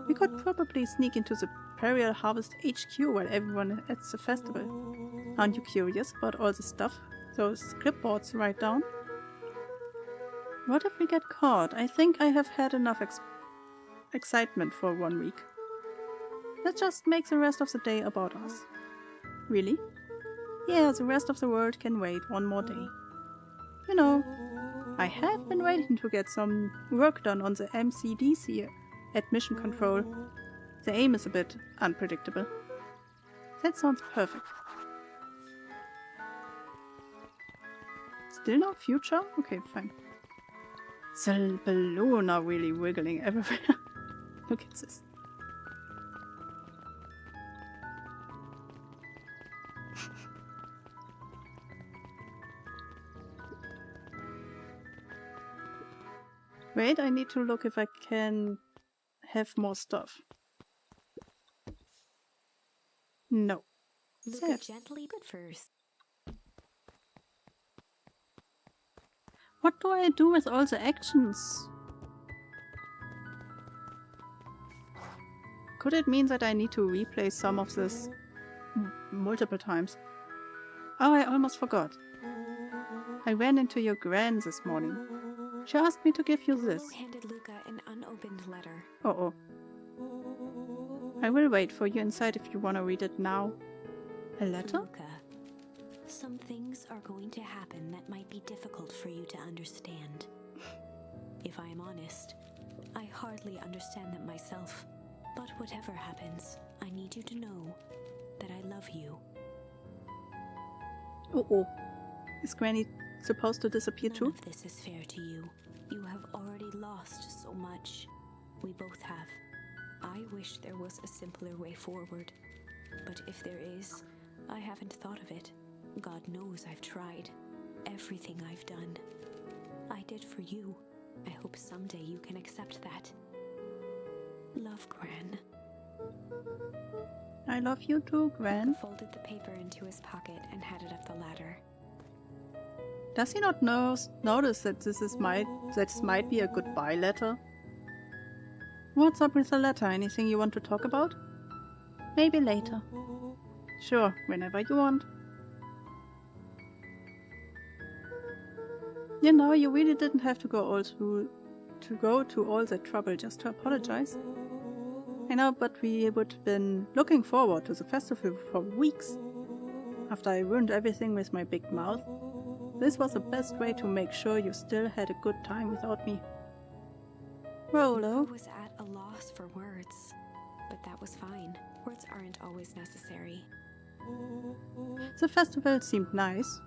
We could probably sneak into the Imperial Harvest HQ while everyone is at the festival. Aren't you curious about all the stuff those clipboards write down? What if we get caught? I think I have had enough excitement for 1 week. Let's just make the rest of the day about us. Really? Yeah, the rest of the world can wait one more day. You know, I have been waiting to get some work done on the MCDC at Mission Control. The aim is a bit unpredictable. That sounds perfect. Still no future? Okay, fine. The balloon are really wiggling everywhere. Look at this. Wait, I need to look if I can have more stuff. No. Luca Sad. gently but first. What do I do with all the actions? Could it mean that I need to replay some of this multiple times? Oh, I almost forgot. I ran into your gran this morning. She asked me to give you this. Rolo handed Luca an unopened letter. Uh-oh. I will wait for you inside if you want to read it now. A letter? Luca, some things are going to happen that might be difficult for you to understand. If I am honest, I hardly understand them myself. But whatever happens, I need you to know that I love you. Uh-oh. Is Granny supposed to disappear None too? of this is fair to you. You have already lost so much. We both have. I wish there was a simpler way forward. But if there is, I haven't thought of it. God knows I've tried. Everything I've done, I did for you. I hope someday you can accept that. Love, Gran. I love you too, Gran. Luca folded the paper into his pocket and headed up the ladder. Does he not notice that this might be a goodbye letter? What's up with the letter? Anything you want to talk about? Maybe later. Sure, whenever you want. You know, you really didn't have to go to all that trouble just to apologize. I know, but we would have been looking forward to the festival for weeks. After I ruined everything with my big mouth, this was the best way to make sure you still had a good time without me. Rolo. Luca was at a loss for words, but that was fine. Words aren't always necessary. The festival seemed nice.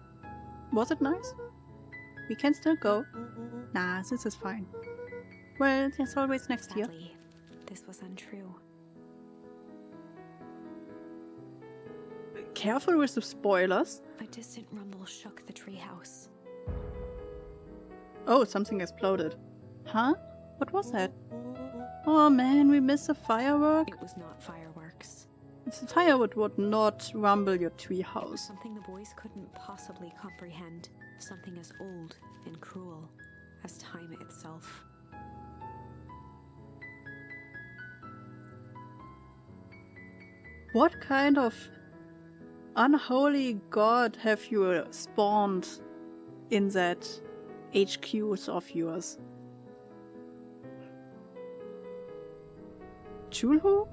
Was it nice? We can still go. Nah, this is fine. Well, there's always next year. Sadly, this was untrue. Careful with the spoilers. A distant rumble shook the treehouse. Oh, something exploded. Huh? What was that? Oh man, we missed a firework. It was not fireworks. The firewood would not rumble your It was treehouse. something the boys couldn't possibly comprehend. Something as old and cruel as time itself. What kind of unholy god have you spawned in that HQs of yours? Chulhu?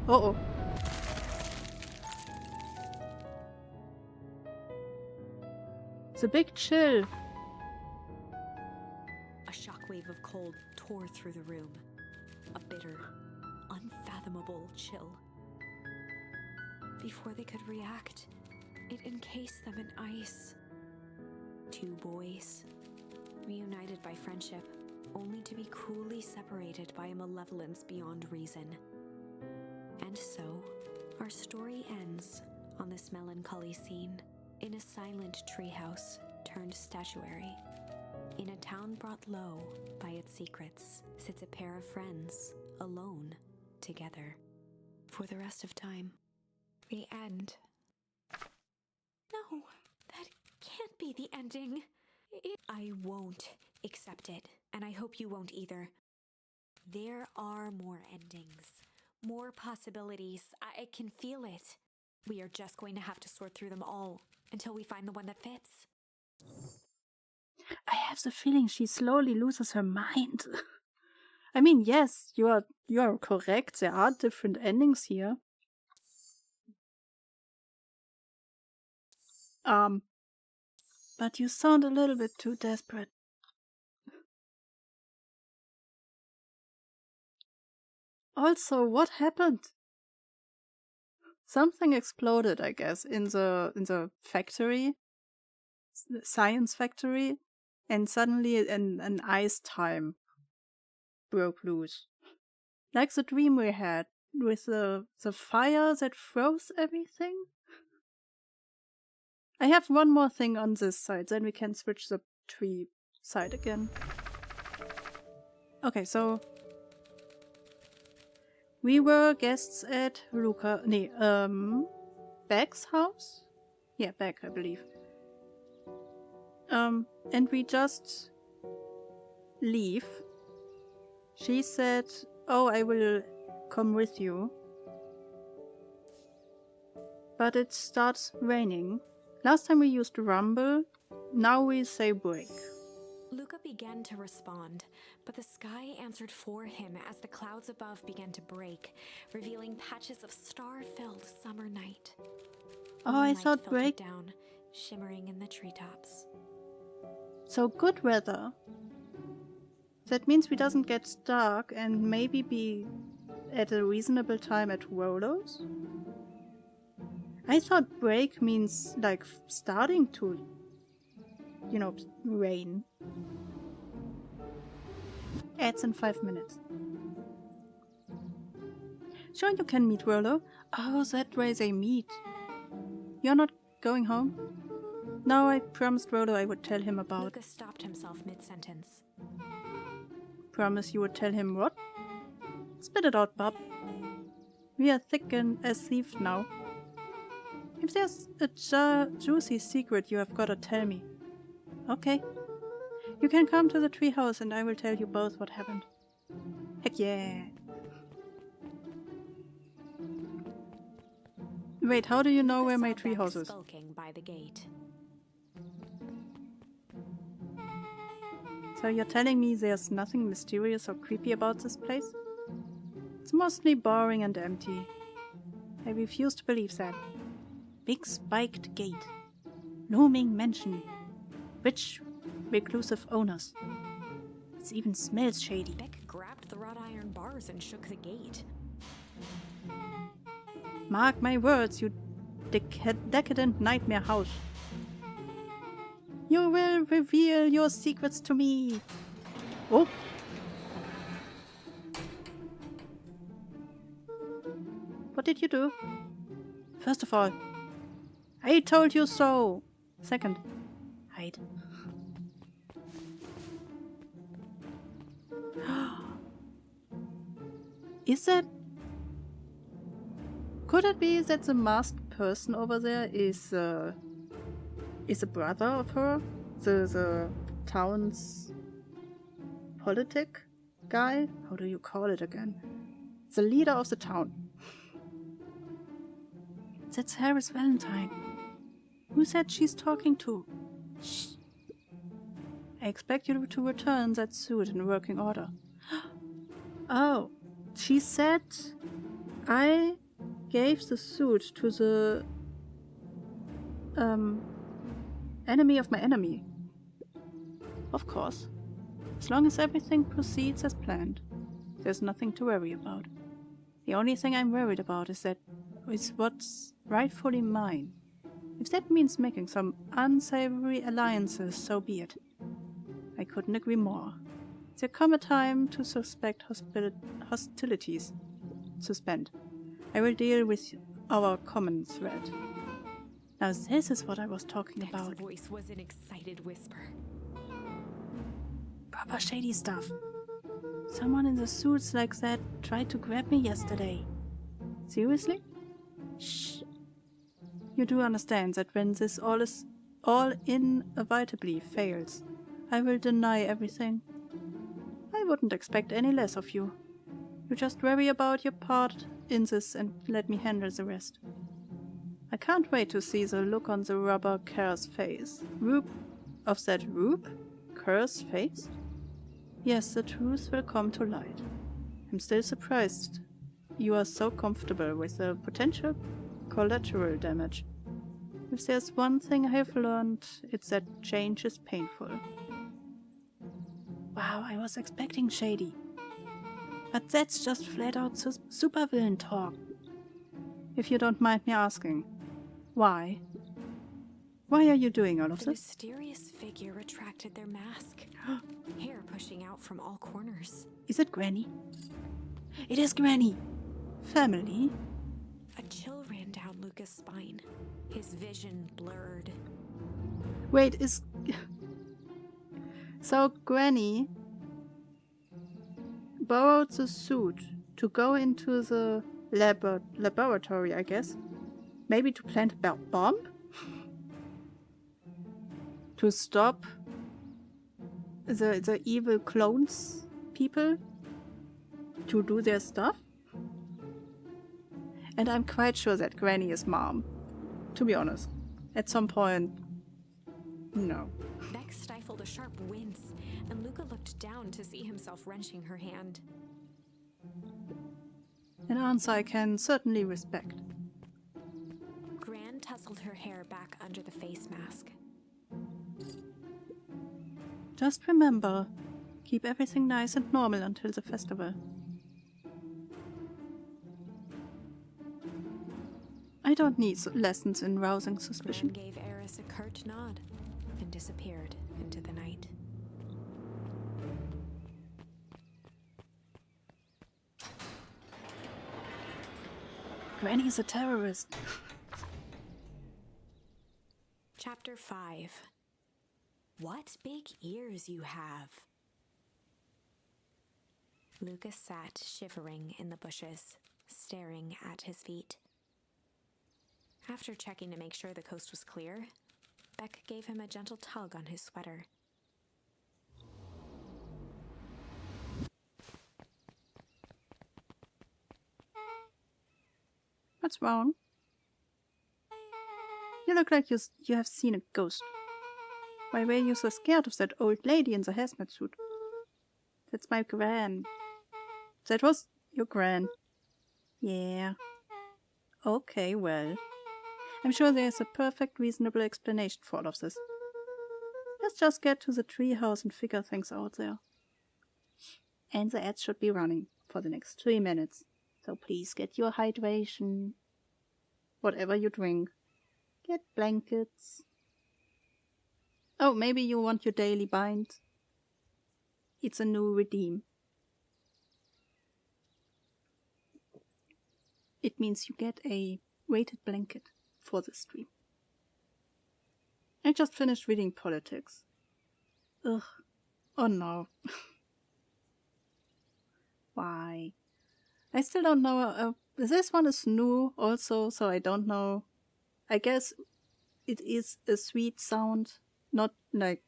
Uh-oh. The big chill. A shockwave of cold tore through the room. A bitter, unfathomable chill. Before they could react, it encased them in ice. Two boys, reunited by friendship, only to be cruelly separated by a malevolence beyond reason. And so, our story ends on this melancholy scene, in a silent treehouse turned statuary. In a town brought low by its secrets, sits a pair of friends, alone, together, for the rest of time. The end. No, that can't be the ending. I won't accept it, and I hope you won't either. There are more endings, more possibilities. I can feel it. We are just going to have to sort through them all until we find the one that fits. I have the feeling she slowly loses her mind. I mean, yes, you are correct. There are different endings here. But you sound a little bit too desperate. Also, what happened? Something exploded, I guess, in the factory, the science factory, and suddenly an ice time broke loose. Like the dream we had with the fire that froze everything. I have one more thing on this side, then we can switch the tree side again. Okay, so we were guests at Beck's house? Yeah, Beck, I believe. And we just leave. She said, "Oh, I will come with you." But it starts raining. Last time we used rumble, now we say break. Luca began to respond, but the sky answered for him as the clouds above began to break, revealing patches of star-filled summer night. Oh, I Moonlight thought filtered break. down, shimmering in the treetops. So good weather. That means we doesn't get stuck and maybe be at a reasonable time at Rolo's? I thought break means like starting to, rain. Ads in 5 minutes. Sure, you can meet Rolo. Oh, that way they meet. You're not going home? No, I promised Rolo I would tell him about. Luca stopped himself mid-sentence. Promise you would tell him what? Spit it out, Bob. We are thick and as thieves now. If there's a juicy secret you have got to tell me. Okay. You can come to the treehouse and I will tell you both what happened. Heck yeah. Wait, how do you know where my treehouse is? Skulking by the gate. So you're telling me there's nothing mysterious or creepy about this place? It's mostly boring and empty. I refuse to believe that. Big spiked gate. Looming mansion. Rich, reclusive owners. It even smells shady. Beck grabbed the wrought iron bars and shook the gate. Mark my words, you decadent nightmare house. You will reveal your secrets to me. Oh. What did you do? First of all, I told you so. Second, hide. Is that... Could it be that the masked person over there is a brother of her? The town's politic guy? How do you call it again? The leader of the town. That's Harris Valentine. Who said she's talking to? Shh. I expect you to return that suit in working order. Oh, she said I gave the suit to the enemy of my enemy. Of course. As long as everything proceeds as planned, there's nothing to worry about. The only thing I'm worried about is what's rightfully mine. If that means making some unsavory alliances, so be it. I couldn't agree more. There come a time to suspect hostilities. Suspend. I will deal with our common threat. Now this is what I was talking Beck's about. voice was an excited whisper. Proper shady stuff. Someone in the suits like that tried to grab me yesterday. Seriously? Shh. You do understand that when this all inevitably fails, I will deny everything. I wouldn't expect any less of you. You just worry about your part in this and let me handle the rest. I can't wait to see the look on the rubber Kerr's face. Rube? Kerr's face? Yes, the truth will come to light. I'm still surprised you are so comfortable with the potential collateral damage. If there's one thing I have learned, it's that change is painful. Wow, I was expecting shady. But that's just flat out supervillain talk. If you don't mind me asking, why? Why are you doing all of The this? mysterious figure retracted their mask, hair pushing out from all corners. Is it Granny? It is Granny! Family? A chill ran down Luca's spine, his vision blurred. Wait, is... So Granny borrowed the suit to go into the laboratory, I guess. Maybe to plant a bomb? To stop the evil clones people to do their stuff? And I'm quite sure that Granny is Mom. To be honest. At some point, no. Beck stifled a sharp wince, and Luca looked down to see himself wrenching her hand. An answer I can certainly respect. Gran tousled her hair back under the face mask. Just remember, keep everything nice and normal until the festival. I don't need lessons in rousing suspicion. Gran gave Eris a curt nod and disappeared into the night. Granny's a terrorist. Chapter 5. What big ears you have. Lucas sat shivering in the bushes, staring at his feet. After checking to make sure the coast was clear, Beck gave him a gentle tug on his sweater. What's wrong? You look like you have seen a ghost. Why were you so scared of that old lady in the hazmat suit? That's my gran. That was your gran. Yeah. Okay, well. I'm sure there's a perfect reasonable explanation for all of this. Let's just get to the treehouse and figure things out there. And the ads should be running for the next 3 minutes. So please get your hydration. Whatever you drink. Get blankets. Oh, maybe you want your daily bind. It's a new redeem. It means you get a weighted blanket for the stream. I just finished reading Politics. Ugh. Oh no. Why? I still don't know. This one is new also, so I don't know. I guess it is a sweet sound. Not like...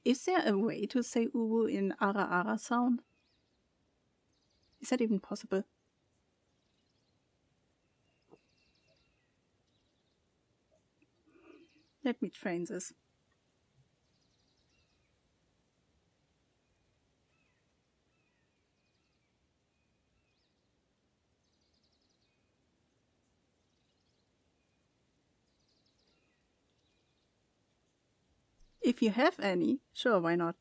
Is there a way to say uwu in ara ara sound? Is that even possible? Let me train this. If you have any, sure, why not?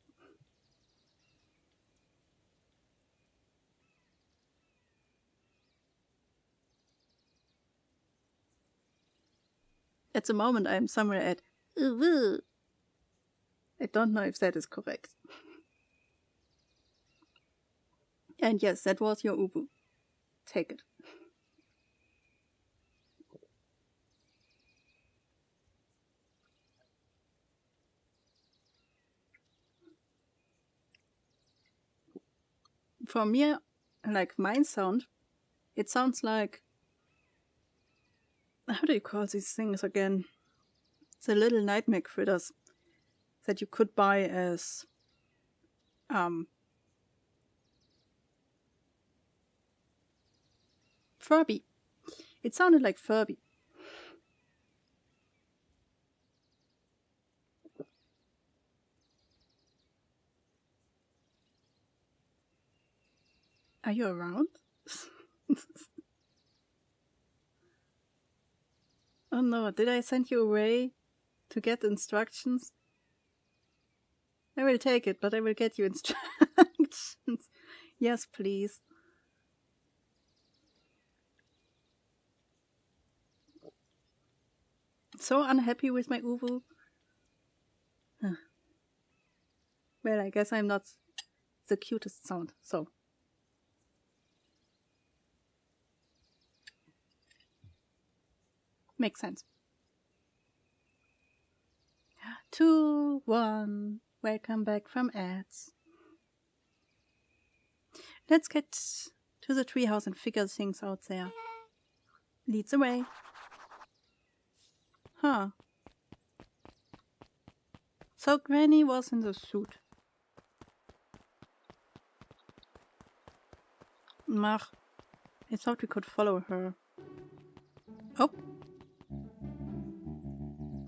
At the moment, I am somewhere at uwu. I don't know if that is correct. And yes, that was your uwu. Take it. For me, like mine sound, it sounds like... How do you call these things again? The little nightmare critters that you could buy as... Furby. It sounded like Furby. Are you around? Oh no, did I send you away to get instructions? I will take it, but I will get you instructions. Yes, please. So unhappy with my uwu. Well, I guess I'm not the cutest sound, so. Makes sense. 2, 1. Welcome back from ads. Let's get to the treehouse and figure things out there. Leads the way. Huh. So Granny was in the suit. Ach, I thought we could follow her. Oh.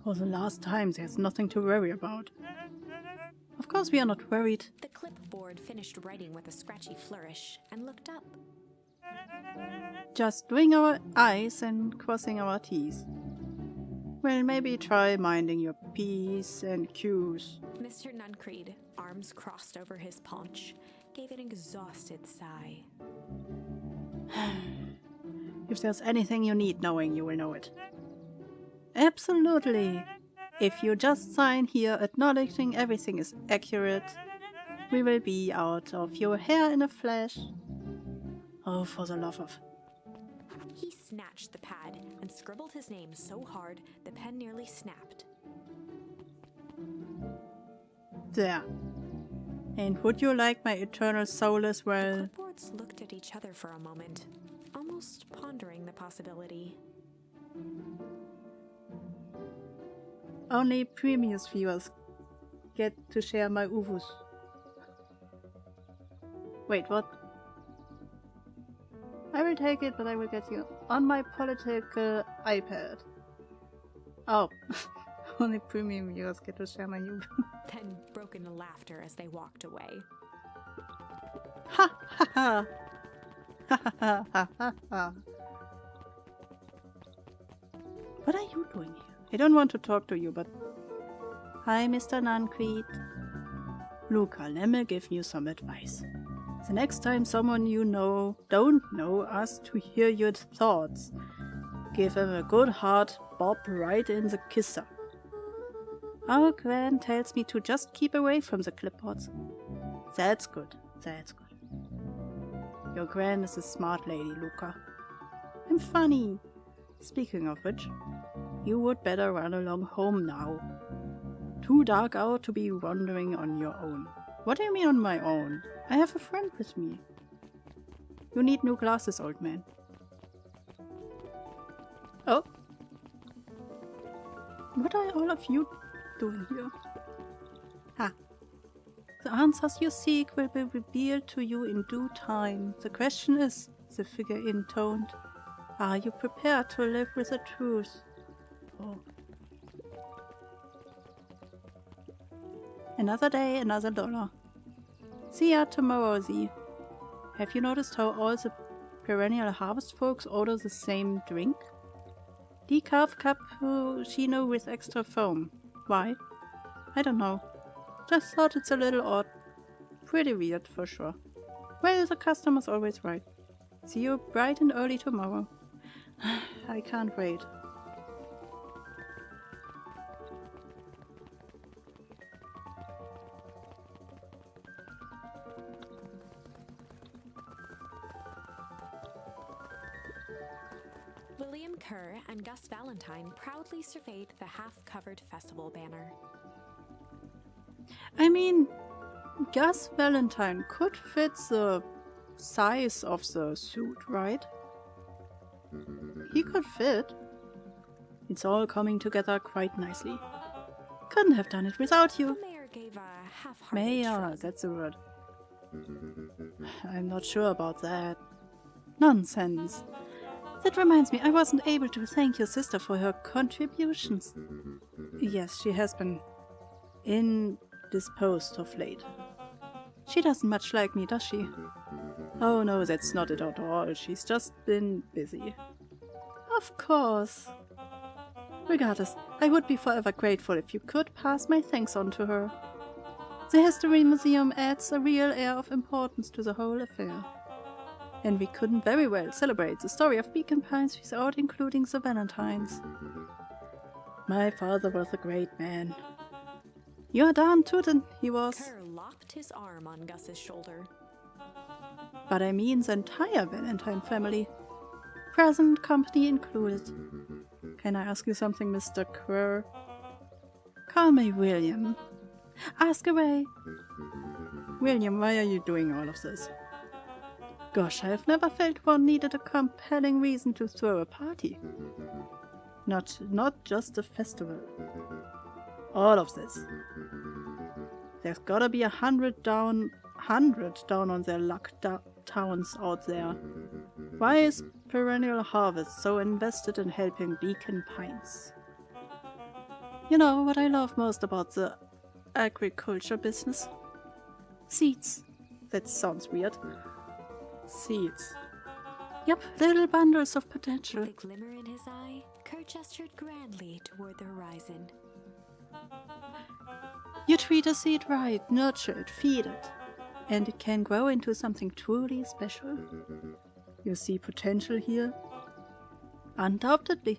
For the last time, there's nothing to worry about. Of course we are not worried. The clipboard finished writing with a scratchy flourish and looked up. Just doing our I's and crossing our T's. Well, maybe try minding your P's and Q's. Mr. Nuncreed, arms crossed over his paunch, gave an exhausted sigh. If there's anything you need knowing, you will know it. Absolutely. If you just sign here acknowledging everything is accurate, we will be out of your hair in a flash. Oh, for the love of... He snatched the pad and scribbled his name so hard the pen nearly snapped. There. And would you like my eternal soul as The well? clipboards looked at each other for a moment, almost pondering the possibility. Only previous viewers get to share my uwus. Wait, what? I will take it, but I will get you on my political iPad. Oh, only premium viewers get to share my uwu. Then broke into laughter as they walked away. Ha ha ha! Ha ha ha ha ha! What are you doing here? I don't want to talk to you, but... Hi, Mr. Nuncreed. Luca, let me give you some advice. The next time someone you don't know asks to hear your thoughts, give him a good hard bob right in the kisser. Our Gran tells me to just keep away from the clipboards. That's good, that's good. Your Gran is a smart lady, Luca. I'm funny. Speaking of which, you would better run along home now. Too dark out to be wandering on your own. What do you mean on my own? I have a friend with me. You need new glasses, old man. Oh. What are all of you doing here? Ha. The answers you seek will be revealed to you in due time. The question is, the figure intoned, are you prepared to live with the truth? Oh. Another day, another dollar. See ya tomorrow, Z. Have you noticed how all the perennial harvest folks order the same drink? Decaf cappuccino with extra foam. Why? I don't know. Just thought it's a little odd. Pretty weird, for sure. Well, the customer's always right. See you bright and early tomorrow. I can't wait. William Kerr and Gus Valentine proudly surveyed the half-covered festival banner. I mean, Gus Valentine could fit the size of the suit, right? He could fit. It's all coming together quite nicely. Couldn't have done it without you. The mayor gave a half-hearted Mayor, shrug. that's the word. I'm not sure about that. Nonsense. That reminds me, I wasn't able to thank your sister for her contributions. Yes, she has been indisposed of late. She doesn't much like me, does she? Oh no, that's not it at all. She's just been busy. Of course. Regardless, I would be forever grateful if you could pass my thanks on to her. The History Museum adds a real air of importance to the whole affair. And we couldn't very well celebrate the story of Beacon Pines without including the Valentines. My father was a great man. You're darn tootin', he was. Kerr locked his arm on Gus's shoulder. But I mean the entire Valentine family. Present company included. Can I ask you something, Mr. Kerr? Call me William. Ask away. William, why are you doing all of this? Gosh, I've never felt one needed a compelling reason to throw a party. Not just a festival. All of this. There's gotta be 100 down on their luck towns out there. Why is Perennial Harvest so invested in helping Beacon Pines? You know what I love most about the agriculture business? Seeds. That sounds weird. Seeds. Yep, little bundles of potential. With a glimmer in his eye, Kerr gestured grandly toward the horizon. You treat a seed right, nurture it, feed it, and it can grow into something truly special. You see potential here? Undoubtedly.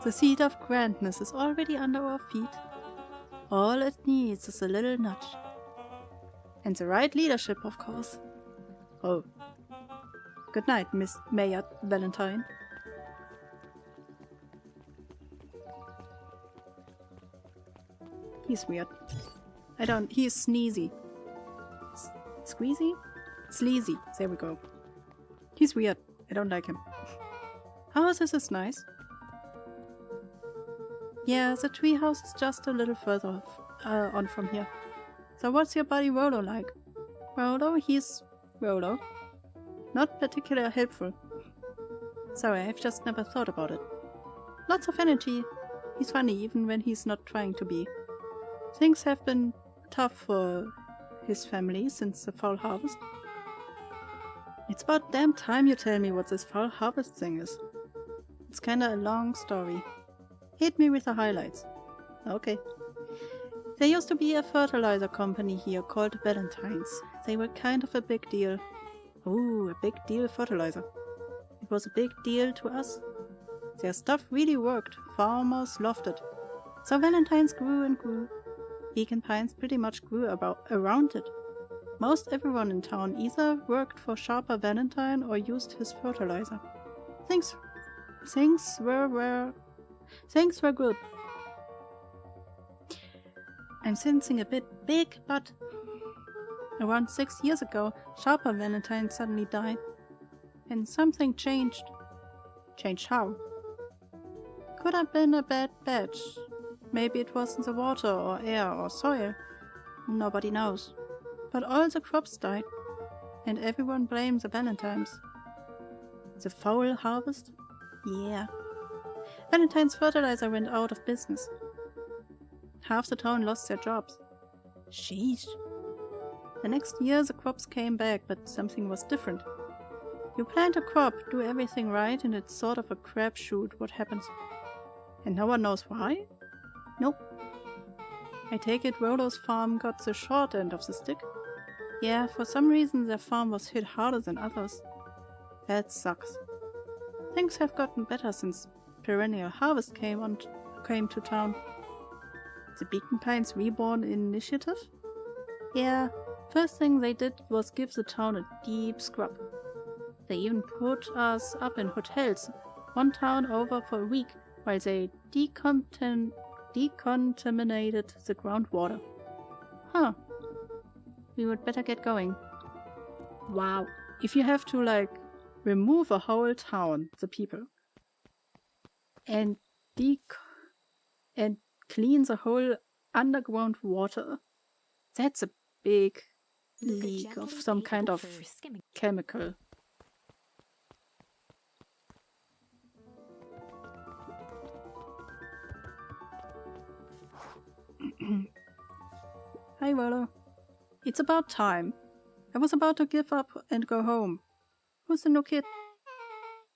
The seed of grandness is already under our feet. All it needs is a little nudge. And the right leadership, of course. Oh. Good night, Miss Mayor Valentine. He's weird. He's sneezy. Squeezy? Sleazy. There we go. He's weird. I don't like him. Oh, this is nice. Yeah, the treehouse is just a little further on from here. So what's your buddy Rolo like? Rolo? He's Rolo. Not particularly helpful. Sorry, I've just never thought about it. Lots of energy. He's funny even when he's not trying to be. Things have been tough for his family since the fall harvest. It's about damn time you tell me what this fall harvest thing is. It's kinda a long story. Hit me with the highlights. Okay. There used to be a fertilizer company here called Valentine's. They were kind of a big deal. Ooh, a big deal fertilizer. It was a big deal to us. Their stuff really worked. Farmers loved it. So Valentine's grew and grew. Beacon Pines pretty much grew around it. Most everyone in town either worked for Sharper Valentine or used his fertilizer. Things were good. I'm sensing a bit big, but around 6 years ago, Sharper Valentine suddenly died. And something changed. Changed how? Could have been a bad batch. Maybe it was in the water or air or soil. Nobody knows. But all the crops died. And everyone blames the Valentines. The foul harvest? Yeah. Valentine's fertilizer went out of business. Half the town lost their jobs. Sheesh. The next year the crops came back, but something was different. You plant a crop, do everything right, and it's sort of a crapshoot what happens. And no one knows why? Nope. I take it Rolo's farm got the short end of the stick. Yeah, for some reason their farm was hit harder than others. That sucks. Things have gotten better since Perennial Harvest came to town. The Beacon Pines Reborn Initiative? Yeah, first thing they did was give the town a deep scrub. They even put us up in hotels, one town over for a week, while they decontaminated the groundwater. Huh. We would better get going. Wow. If you have to, remove a whole town, the people, and clean the whole underground water, that's a big leak of some kind of chemical. Hi, Rolo. It's about time. I was about to give up and go home. Who's the new kid?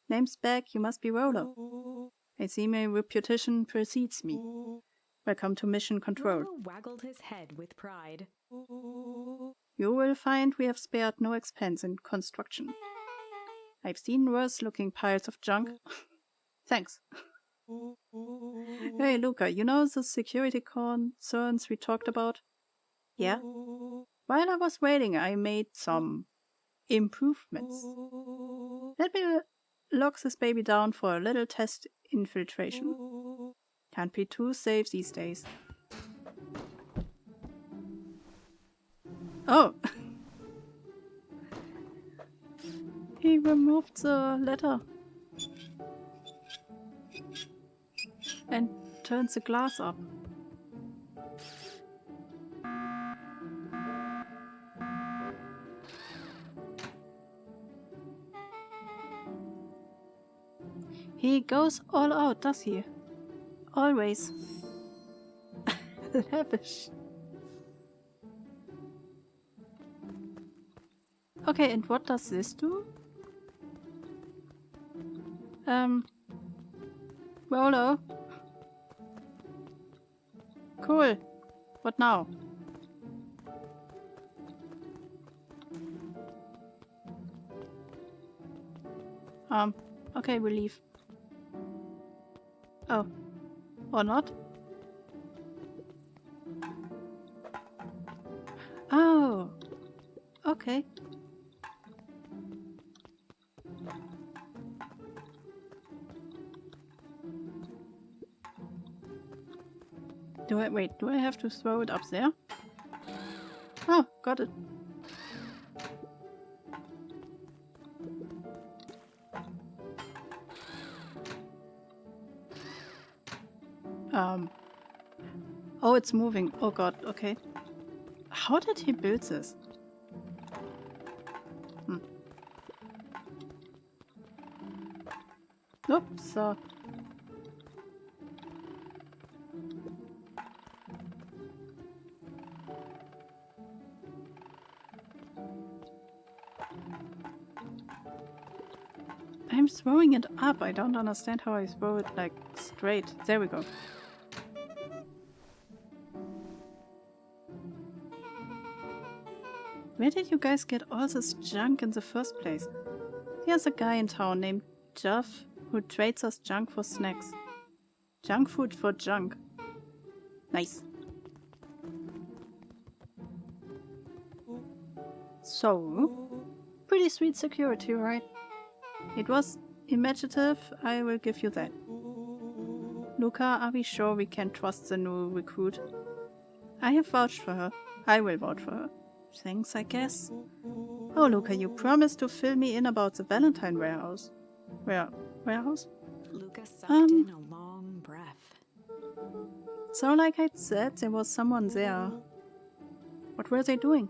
Name's back, you must be Rolo. I see my reputation precedes me. Welcome to Mission Control. Rollo waggled his head with pride. You will find we have spared no expense in construction. I've seen worse-looking piles of junk. Thanks. Hey, Luca, you know the security concerns we talked about? Yeah? While I was waiting, I made some improvements. Let me lock this baby down for a little test infiltration. Can't be too safe these days. Oh! He removed the letter. And turned the glass up. He goes all out, does he? Always. Lavish. Okay, and what does this do? Rollo. Cool. What now? Okay, we leave. Oh. Or not? Oh. Okay. Do I have to throw it up there? Oh, got it. Oh, it's moving. Oh god, okay. How did he build this? Oops. I'm throwing it up. I don't understand how I throw it like straight. There we go. Where did you guys get all this junk in the first place? There's a guy in town named Jeff who trades us junk for snacks. Junk food for junk. Nice. So, pretty sweet security, right? It was imaginative, I will give you that. Luca, are we sure we can trust the new recruit? I have vouched for her. I will vouch for her. Thanks, I guess. Oh, Luca, you promised to fill me in about the Valentine warehouse. Warehouse? Luca sucked in a long breath. So, like I said, there was someone there. What were they doing?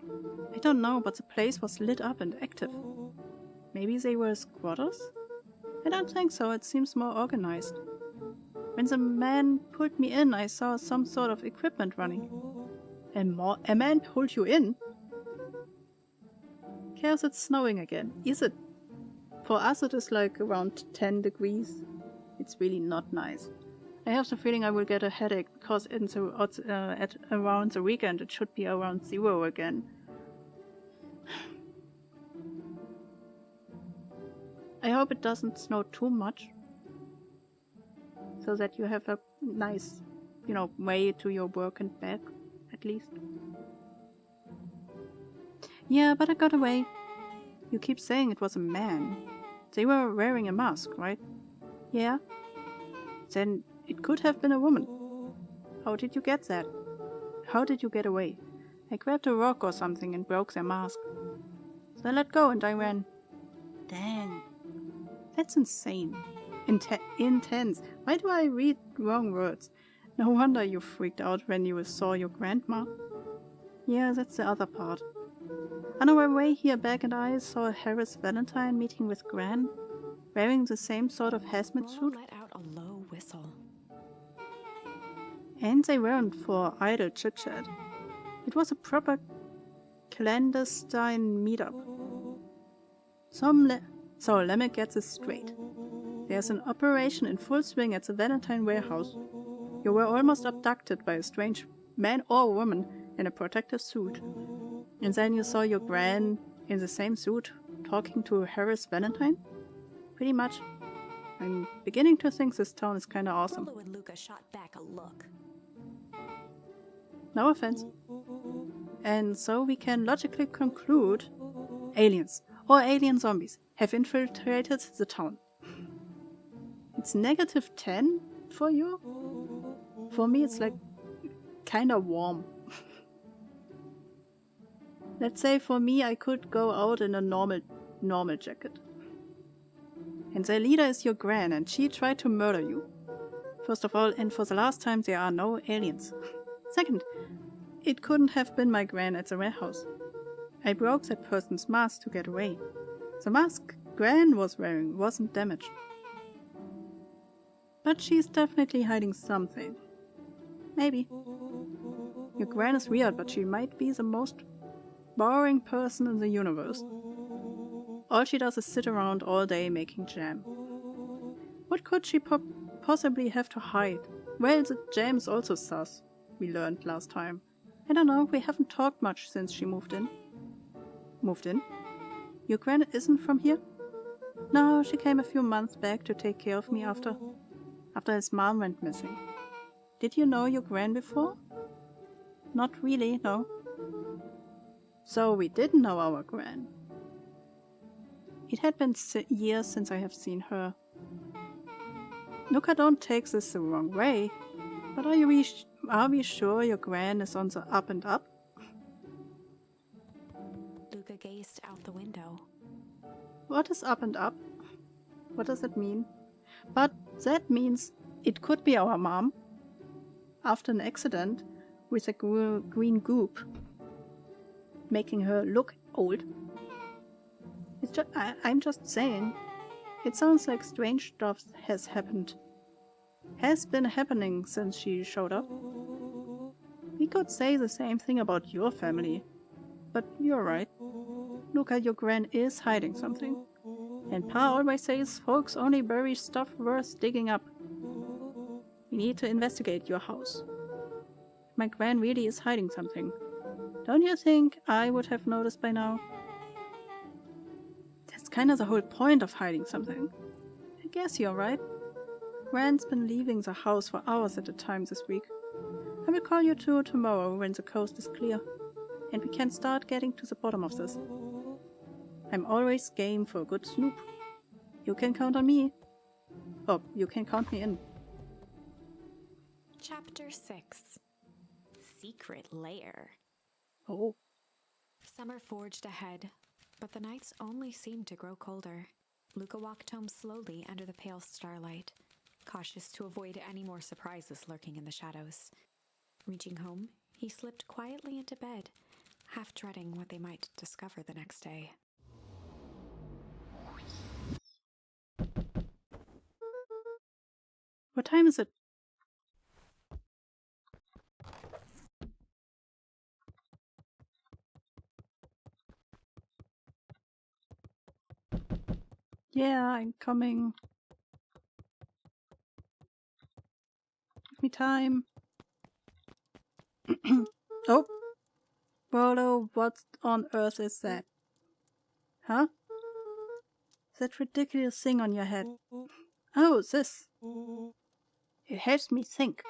I don't know, but the place was lit up and active. Maybe they were squatters? I don't think so, it seems more organized. When the man pulled me in, I saw some sort of equipment running. A man pulled you in? Chaos, it's snowing again. Is it? For us it is like around 10 degrees. It's really not nice. I have the feeling I will get a headache because at around the weekend it should be around 0 again. I hope it doesn't snow too much. So that you have a nice, way to your work and back, at least. Yeah, but I got away. You keep saying it was a man. They were wearing a mask, right? Yeah? Then it could have been a woman. How did you get that? How did you get away? I grabbed a rock or something and broke their mask. So I let go and I ran. Dang. That's insane. Intense. Why do I read wrong words? No wonder you freaked out when you saw your grandma. Yeah, that's the other part. On our way here back and I saw Harris Valentine meeting with Gran, wearing the same sort of hazmat suit. Let out a low whistle. And they weren't for idle chit-chat. It was a proper clandestine meetup. So let me get this straight. There's an operation in full swing at the Valentine warehouse. You were almost abducted by a strange man or woman in a protective suit. And then you saw your gran in the same suit talking to Harris Valentine? Pretty much. I'm beginning to think this town is kinda awesome. Rollo and Luca shot back a look. No offense. And so we can logically conclude aliens or alien zombies have infiltrated the town. It's -10 for you? For me it's like kinda warm. Let's say for me I could go out in a normal jacket. And their leader is your gran and she tried to murder you. First of all, and for the last time, there are no aliens. Second, it couldn't have been my gran at the warehouse. I broke that person's mask to get away. The mask Gran was wearing wasn't damaged. But she's definitely hiding something. Maybe. Your Gran is weird, but she might be the most boring person in the universe. All she does is sit around all day making jam. What could she possibly have to hide? Well, the jam's also sus, we learned last time. I don't know, we haven't talked much since she moved in. Moved in? Your Gran isn't from here? No, she came a few months back to take care of me after his mom went missing. Did you know your Gran before? Not really, no. So we didn't know our Gran. It had been years since I have seen her. Luca, don't take this the wrong way, but are we sure your Gran is on the up and up? Luca gazed out the window. What is up and up? What does it mean? But that means it could be our mom. After an accident with a green goop, making her look old. I'm just saying. It sounds like strange stuff has been happening since she showed up. We could say the same thing about your family. But you're right. Luca, your Gran is hiding something. And Pa always says folks only bury stuff worth digging up. We need to investigate your house. My Gran really is hiding something. Don't you think I would have noticed by now? That's kind of the whole point of hiding something. I guess you're right. Gran's been leaving the house for hours at a time this week. I will call you two tomorrow when the coast is clear, and we can start getting to the bottom of this. I'm always game for a good snoop. You can count on me. Oh, you can count me in. Chapter 6. Secret Lair. Oh. Summer forged ahead, but the nights only seemed to grow colder. Luca walked home slowly under the pale starlight, cautious to avoid any more surprises lurking in the shadows. Reaching home, he slipped quietly into bed, half dreading what they might discover the next day. What time is it? Yeah, I'm coming. Give me time. Oh. Rollo, what on earth is that? Huh? That ridiculous thing on your head. Oh, this. It helps me think.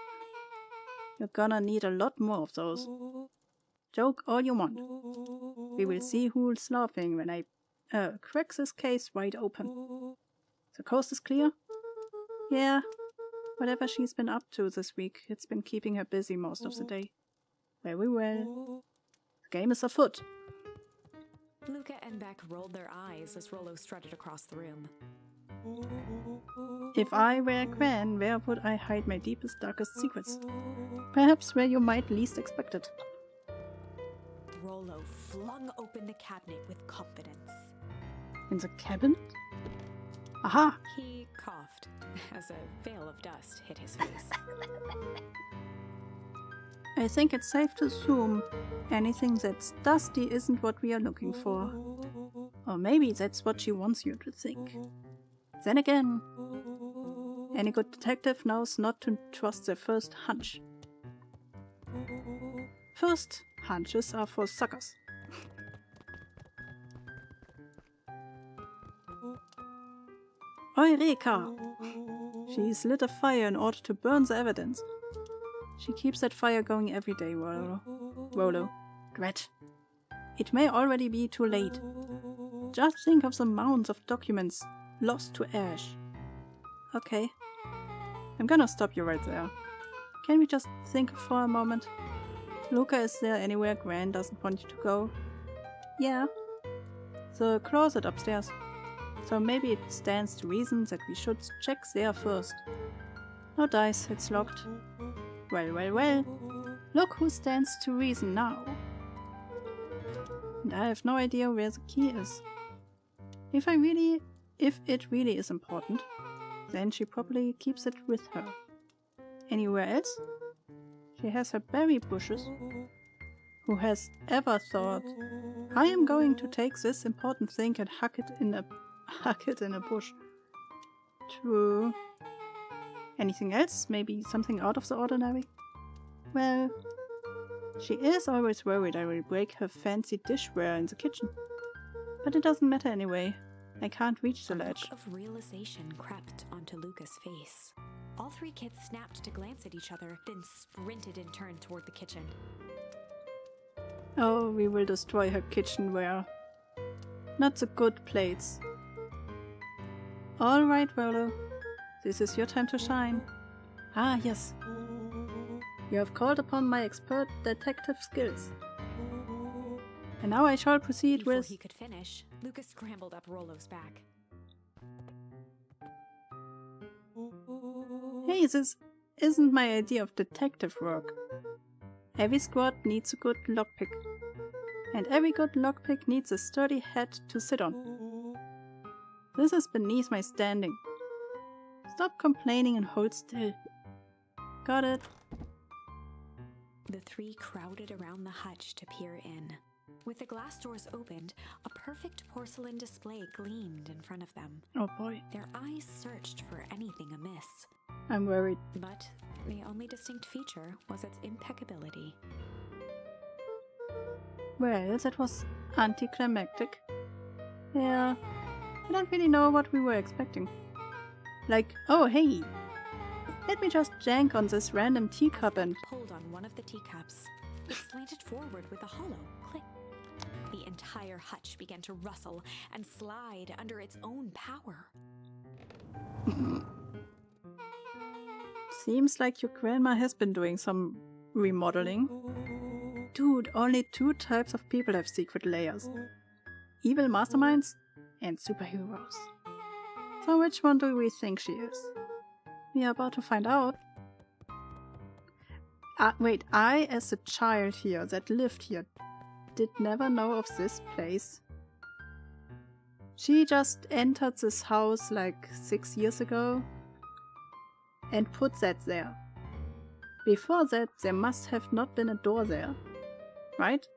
You're gonna need a lot more of those. Joke all you want. We will see who's laughing when I crack this case wide open. The coast is clear? Yeah. Whatever she's been up to this week, it's been keeping her busy most of the day. Very well. The game is afoot. Luca and Beck rolled their eyes as Rollo strutted across the room. If I were Gran, where would I hide my deepest, darkest secrets? Perhaps where you might least expect it. Rollo flung open the cabinet with confidence. In the cabinet? Aha! He coughed as a veil of dust hit his face. I think it's safe to assume anything that's dusty isn't what we are looking for. Or maybe that's what she wants you to think. Then again, Any good detective knows not to trust their first hunch. First hunches are for suckers. Eureka! She's lit a fire in order to burn the evidence. She keeps that fire going every day, Rollo. Drat. It may already be too late. Just think of the mounds of documents lost to ash. Okay. I'm gonna stop you right there. Can we just think for a moment? Luca, is there anywhere Gran doesn't want you to go? Yeah. The closet upstairs. So maybe it stands to reason that we should check there first. No dice, it's locked. Well. Look who stands to reason now. And I have no idea where the key is. If it really is important, then she probably keeps it with her. Anywhere else? She has her berry bushes. Who has ever thought, I am going to take this important thing and huck it in a bush? True. Anything else? Maybe something out of the ordinary? Well, she is always worried I will break her fancy dishware in the kitchen. But it doesn't matter anyway. I can't reach the ledge. A look of realization crept onto Luca's face. All three kids snapped to glance at each other, then sprinted in turn toward the kitchen. Oh, we will destroy her kitchenware. Not the good plates. All right, Rollo. This is your time to shine. Ah, yes. You have called upon my expert detective skills. And now I shall proceed Before with... he could finish, Luca scrambled up Rollo's back. Hey, this isn't my idea of detective work. Every squad needs a good lockpick. And every good lockpick needs a sturdy head to sit on. This is beneath my standing. Stop complaining and hold still. Got it. The three crowded around the hutch to peer in. With the glass doors opened, a perfect porcelain display gleamed in front of them. Oh boy. Their eyes searched for anything amiss. I'm worried. But the only distinct feature was its impeccability. Well, that was anticlimactic. Yeah, I don't really know what we were expecting. Like, oh hey, let me just jank on this random teacup and... Pulled on one of the teacups. It slanted forward with a hollow click. The entire hutch began to rustle and slide under its own power. Seems like your grandma has been doing some remodeling. Dude, only 2 types of people have secret layers. Evil masterminds and superheroes. So which one do we think she is? We are about to find out. Wait, I as a child here that lived here did never know of this place. She just entered this house like 6 years ago and put that there. Before that, there must have not been a door there, right?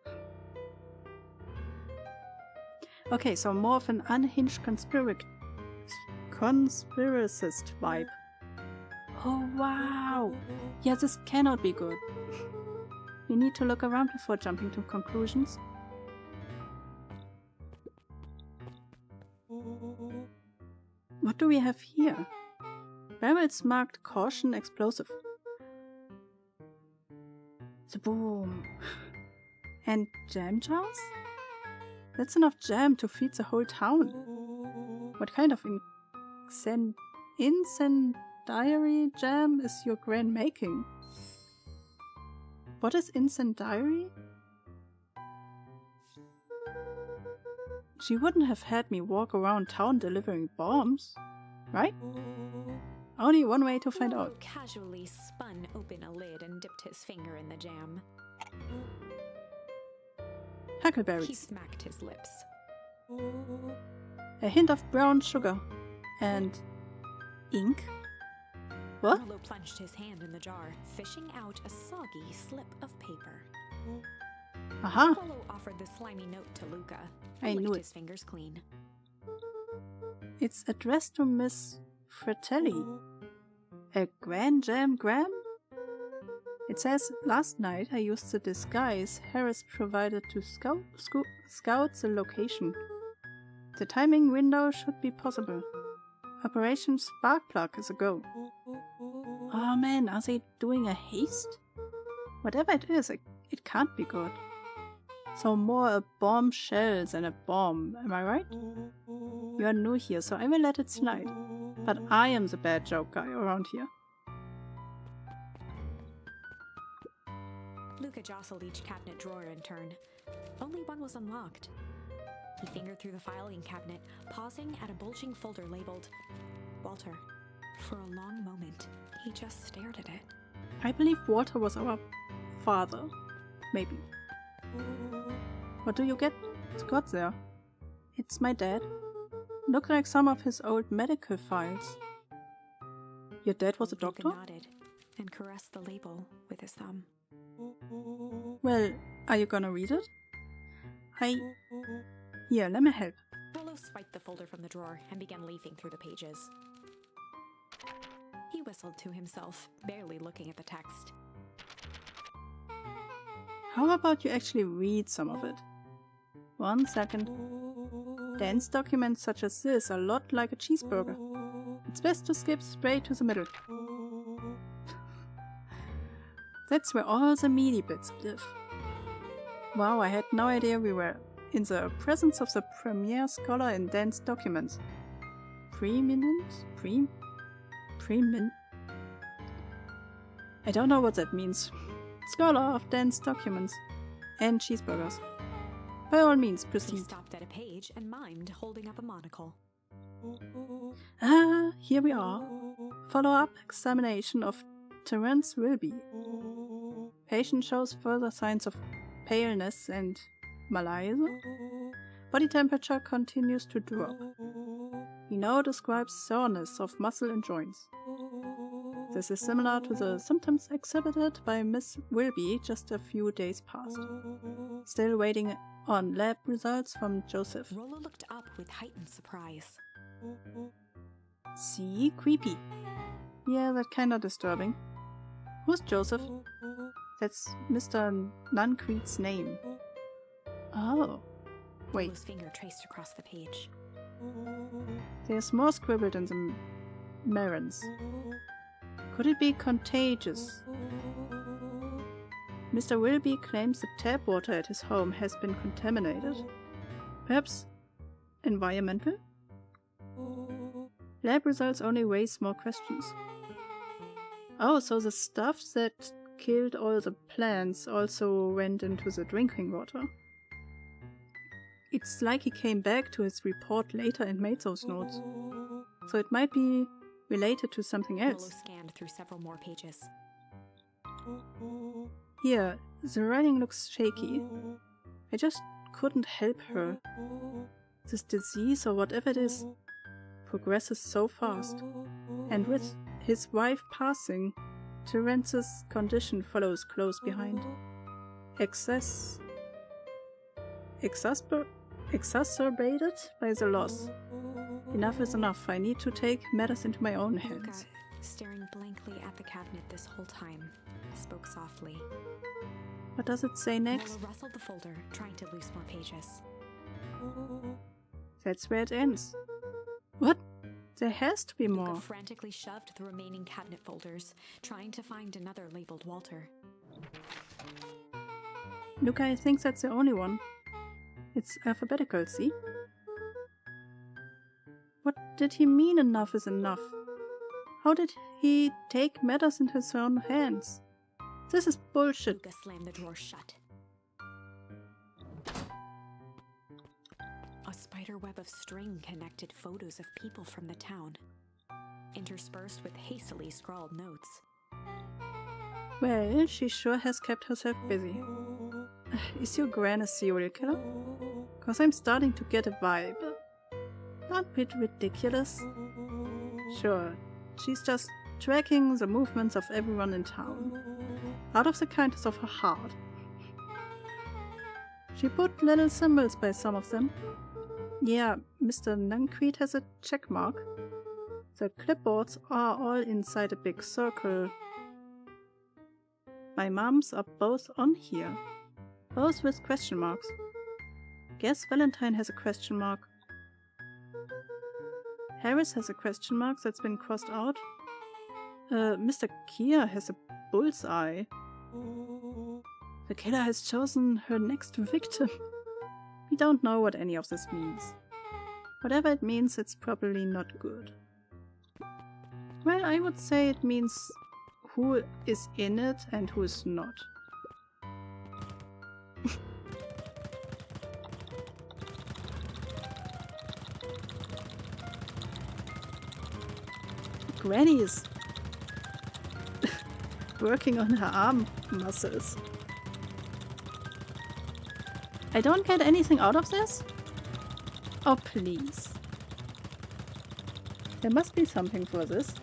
Okay, so more of an unhinged conspiracist vibe. Oh wow! Yeah, this cannot be good. We need to look around before jumping to conclusions. What do we have here? Barrels marked caution explosive. The boom. And jam jars? That's enough jam to feed the whole town. What kind of incendiary jam is your gran making? What is incendiary? She wouldn't have had me walk around town delivering bombs, right? Only one way to find out. Casually spun open a lid and dipped his finger in the jam. Huckleberries. He smacked his lips. A hint of brown sugar. And ink? What? Arlo plunged his hand in the jar, fishing out a soggy slip of paper. Aha! Apollo offered the slimy note to Luca. I knew licked it. his fingers clean. It's addressed to Miss Fratelli. A Grand Jam Gram? It says, last night I used the disguise Harris provided to scout the location. The timing window should be possible. Operation Sparkplug is a go. Oh man, are they doing a haste? Whatever it is, it can't be good. So more a bombshell than a bomb, am I right? You are new here, so I will let it slide. But I am the bad joke guy around here. Luca jostled each cabinet drawer in turn. Only one was unlocked. He fingered through the filing cabinet, pausing at a bulging folder labeled Walter. For a long moment, he just stared at it. I believe Walter was our father. Maybe. What do you got there? It's my dad. Look like some of his old medical files. Your dad was a doctor? Luca nodded and caressed the label with his thumb. Well, are you gonna read it? Here, let me help. Rollo swiped the folder from the drawer and began leafing through the pages. He whistled to himself, barely looking at the text. How about you actually read some of it? 1 second. Dense documents such as this are a lot like a cheeseburger. It's best to skip straight to the middle. That's where all the meaty bits live. Wow, I had no idea we were in the presence of the premier scholar in dense documents. Preeminent? I don't know what that means. Scholar of dense documents. And cheeseburgers. By all means, He proceed. stopped at a page and mimed, holding up a monocle. Ah, here we are. Follow-up examination of Terence Wilby. Patient shows further signs of paleness and malaise. Body temperature continues to drop. He now describes soreness of muscle and joints. This is similar to the symptoms exhibited by Miss Wilby just a few days past. Still waiting on lab results from Joseph. Rollo looked up with heightened surprise. See? Creepy. Yeah, that kinda disturbing. Who's Joseph? That's Mr. Nuncrete's name. Oh. Wait, Rollo's finger traced across the page. there's more scribbled in the Marans. Could it be contagious? Mr. Wilby claims the tap water at his home has been contaminated. Perhaps environmental? Lab results only raise more questions. Oh, so the stuff that killed all the plants also went into the drinking water. It's like he came back to his report later and made those notes. So it might be related to something Rollo else. scanned through several more pages. Here, the writing looks shaky. I just couldn't help her. This disease, or whatever it is, progresses so fast. And with his wife passing, Terence's condition follows close behind. Exacerbated by the loss. Enough is enough. I need to take matters into my own Luca, hands. staring blankly at the cabinet this whole time, spoke softly. What does it say next? Rollo rustled the folder, trying to loose more pages. That's where it ends. What? There has to be more. Luca frantically shoved the remaining cabinet folders, trying to find another labeled Walter. Luca, I think that's the only one. It's alphabetical, see? What did he mean enough is enough? How did he take matters into his own hands? This is bullshit. Luca slammed the drawer shut. A spider web of string connected photos of people from the town, interspersed with hastily scrawled notes. Well, she sure has kept herself busy. Is your gran a serial killer? 'Cause I'm starting to get a vibe. Not a bit ridiculous? Sure, she's just tracking the movements of everyone in town. Out of the kindness of her heart. She put little symbols by some of them. Yeah, Mr. Nuncrete has a check mark. The clipboards are all inside a big circle. My mums are both on here. Both with question marks. Guess Valentine has a question mark. Harris has a question mark that's been crossed out. Mr. Keir has a bullseye. The killer has chosen her next victim. We don't know what any of this means. Whatever it means, it's probably not good. Well, I would say it means who is in it and who is not. Granny is working on her arm muscles. I don't get anything out of this? Oh, please. There must be something for this.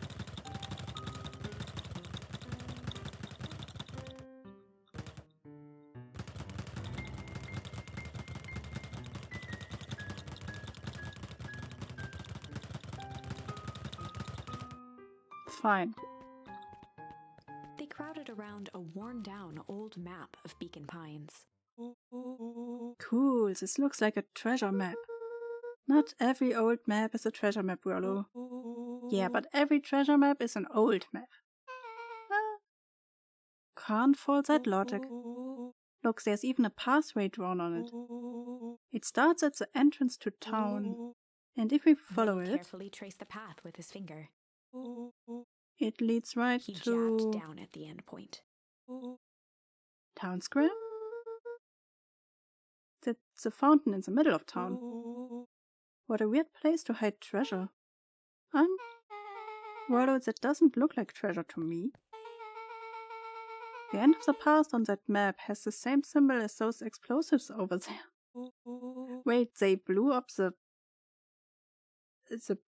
Fine. They crowded around a worn-down old map of Beacon Pines. Cool, this looks like a treasure map. Not every old map is a treasure map, Rollo. Yeah, but every treasure map is an old map. Can't fault that logic. Look, there's even a pathway drawn on it. It starts at the entrance to town, and if we follow Rollo it, carefully traced the path with his finger. it leads right He jabbed to down at the end point. Town Square? That's a fountain in the middle of town. What a weird place to hide treasure. Rollo, that doesn't look like treasure to me. The end of the path on that map has the same symbol as those explosives over there. Wait, they blew up the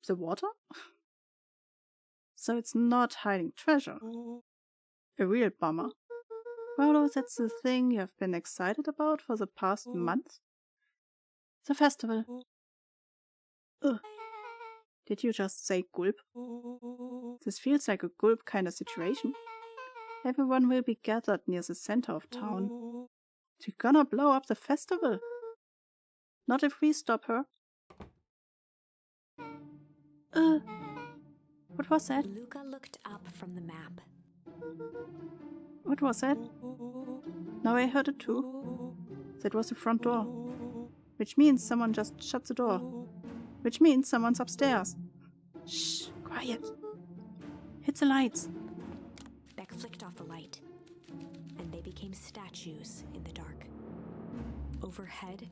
water? So it's not hiding treasure. A real bummer. Rollo, that's the thing you have been excited about for the past month? The festival. Ugh. Did you just say gulp? This feels like a gulp kind of situation. Everyone will be gathered near the center of town. She's gonna blow up the festival. Not if we stop her. What was that? Luca looked up from the map. What was that? Now I heard it too. That was the front door. Which means someone just shut the door. Which means someone's upstairs. Shh, quiet. Hit the lights. Beck flicked off the light, and they became statues in the dark. Overhead,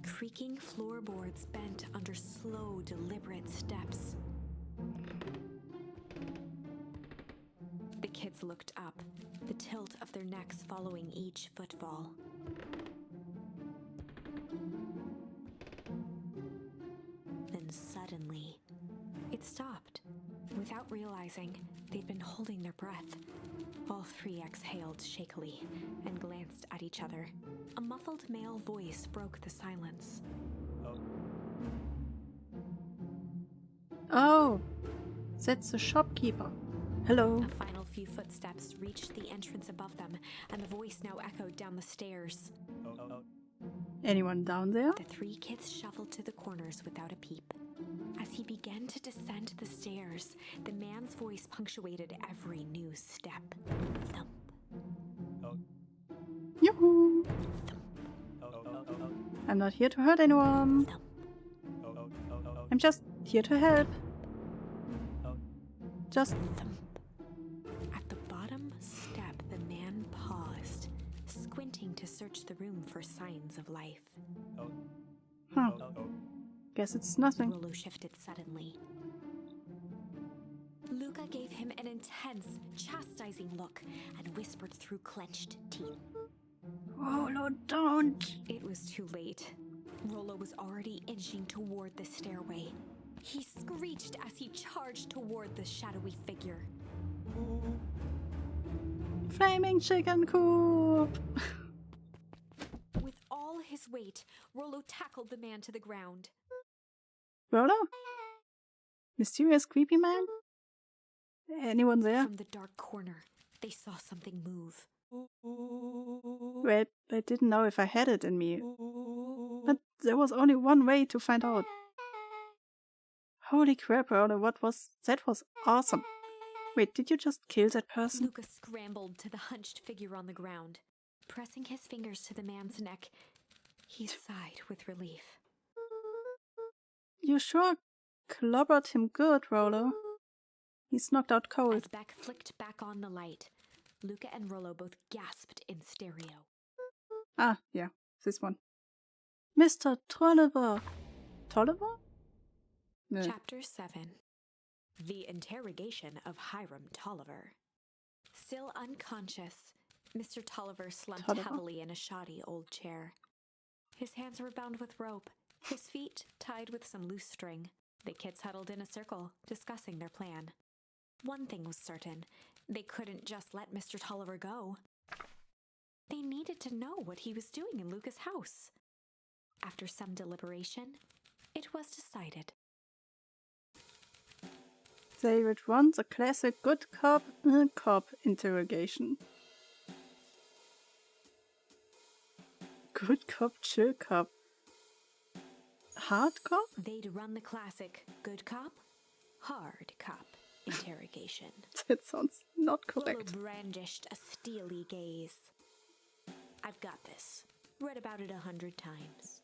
creaking floorboards bent under slow, deliberate steps. The kids looked up, the tilt of their necks following each footfall. Then suddenly, it stopped. Without realizing, they'd been holding their breath. All three exhaled shakily and glanced at each other. A muffled male voice broke the silence. Oh, that's the shopkeeper. Hello. A final few footsteps reached the entrance above them, and the voice now echoed down the stairs. Anyone down there? The three kids shuffled to the corners without a peep. As he began to descend the stairs, the man's voice punctuated every new step. Thump. Yoo-hoo. Thump. I'm not here to hurt anyone. Thump. I'm just here to help. Just Thump. At the bottom step, the man paused, squinting to search the room for signs of life. huh. Guess it's nothing. Rollo shifted suddenly. Luca gave him an intense, chastising look and whispered through clenched teeth. Rollo, don't. It was too late. Rollo was already inching toward the stairway. He screeched as he charged toward the shadowy figure. Flaming chicken coop. With all his weight, Rollo tackled the man to the ground. Rollo? Mysterious creepy man? Anyone there? From the dark corner, they saw something move. Well, I didn't know if I had it in me. But there was only one way to find out. Holy crap, Rhoda, that was awesome. Wait, did you just kill that person? Luca scrambled to the hunched figure on the ground. Pressing his fingers to the man's neck, he sighed with relief. You sure clobbered him good, Rolo. He's knocked out cold. As Beck flicked back on the light, Luca and Rollo both gasped in stereo. Ah, yeah, this one. Mr. Tolliver. Tolliver? No. Chapter 7. The Interrogation of Hiram Tolliver. Still unconscious, Mr. Tolliver slumped heavily in a shoddy old chair. His hands were bound with rope, his feet tied with some loose string. The kids huddled in a circle, discussing their plan. One thing was certain, they couldn't just let Mr. Tolliver go. They needed to know what he was doing in Luca's house. After some deliberation, it was decided. They would run the classic good cop, cop interrogation. Good cop, chill cop. Hard cop? They'd run the classic good cop, hard cop interrogation. That sounds not Rollo correct. brandished a steely gaze. I've got this. Read about it 100 times.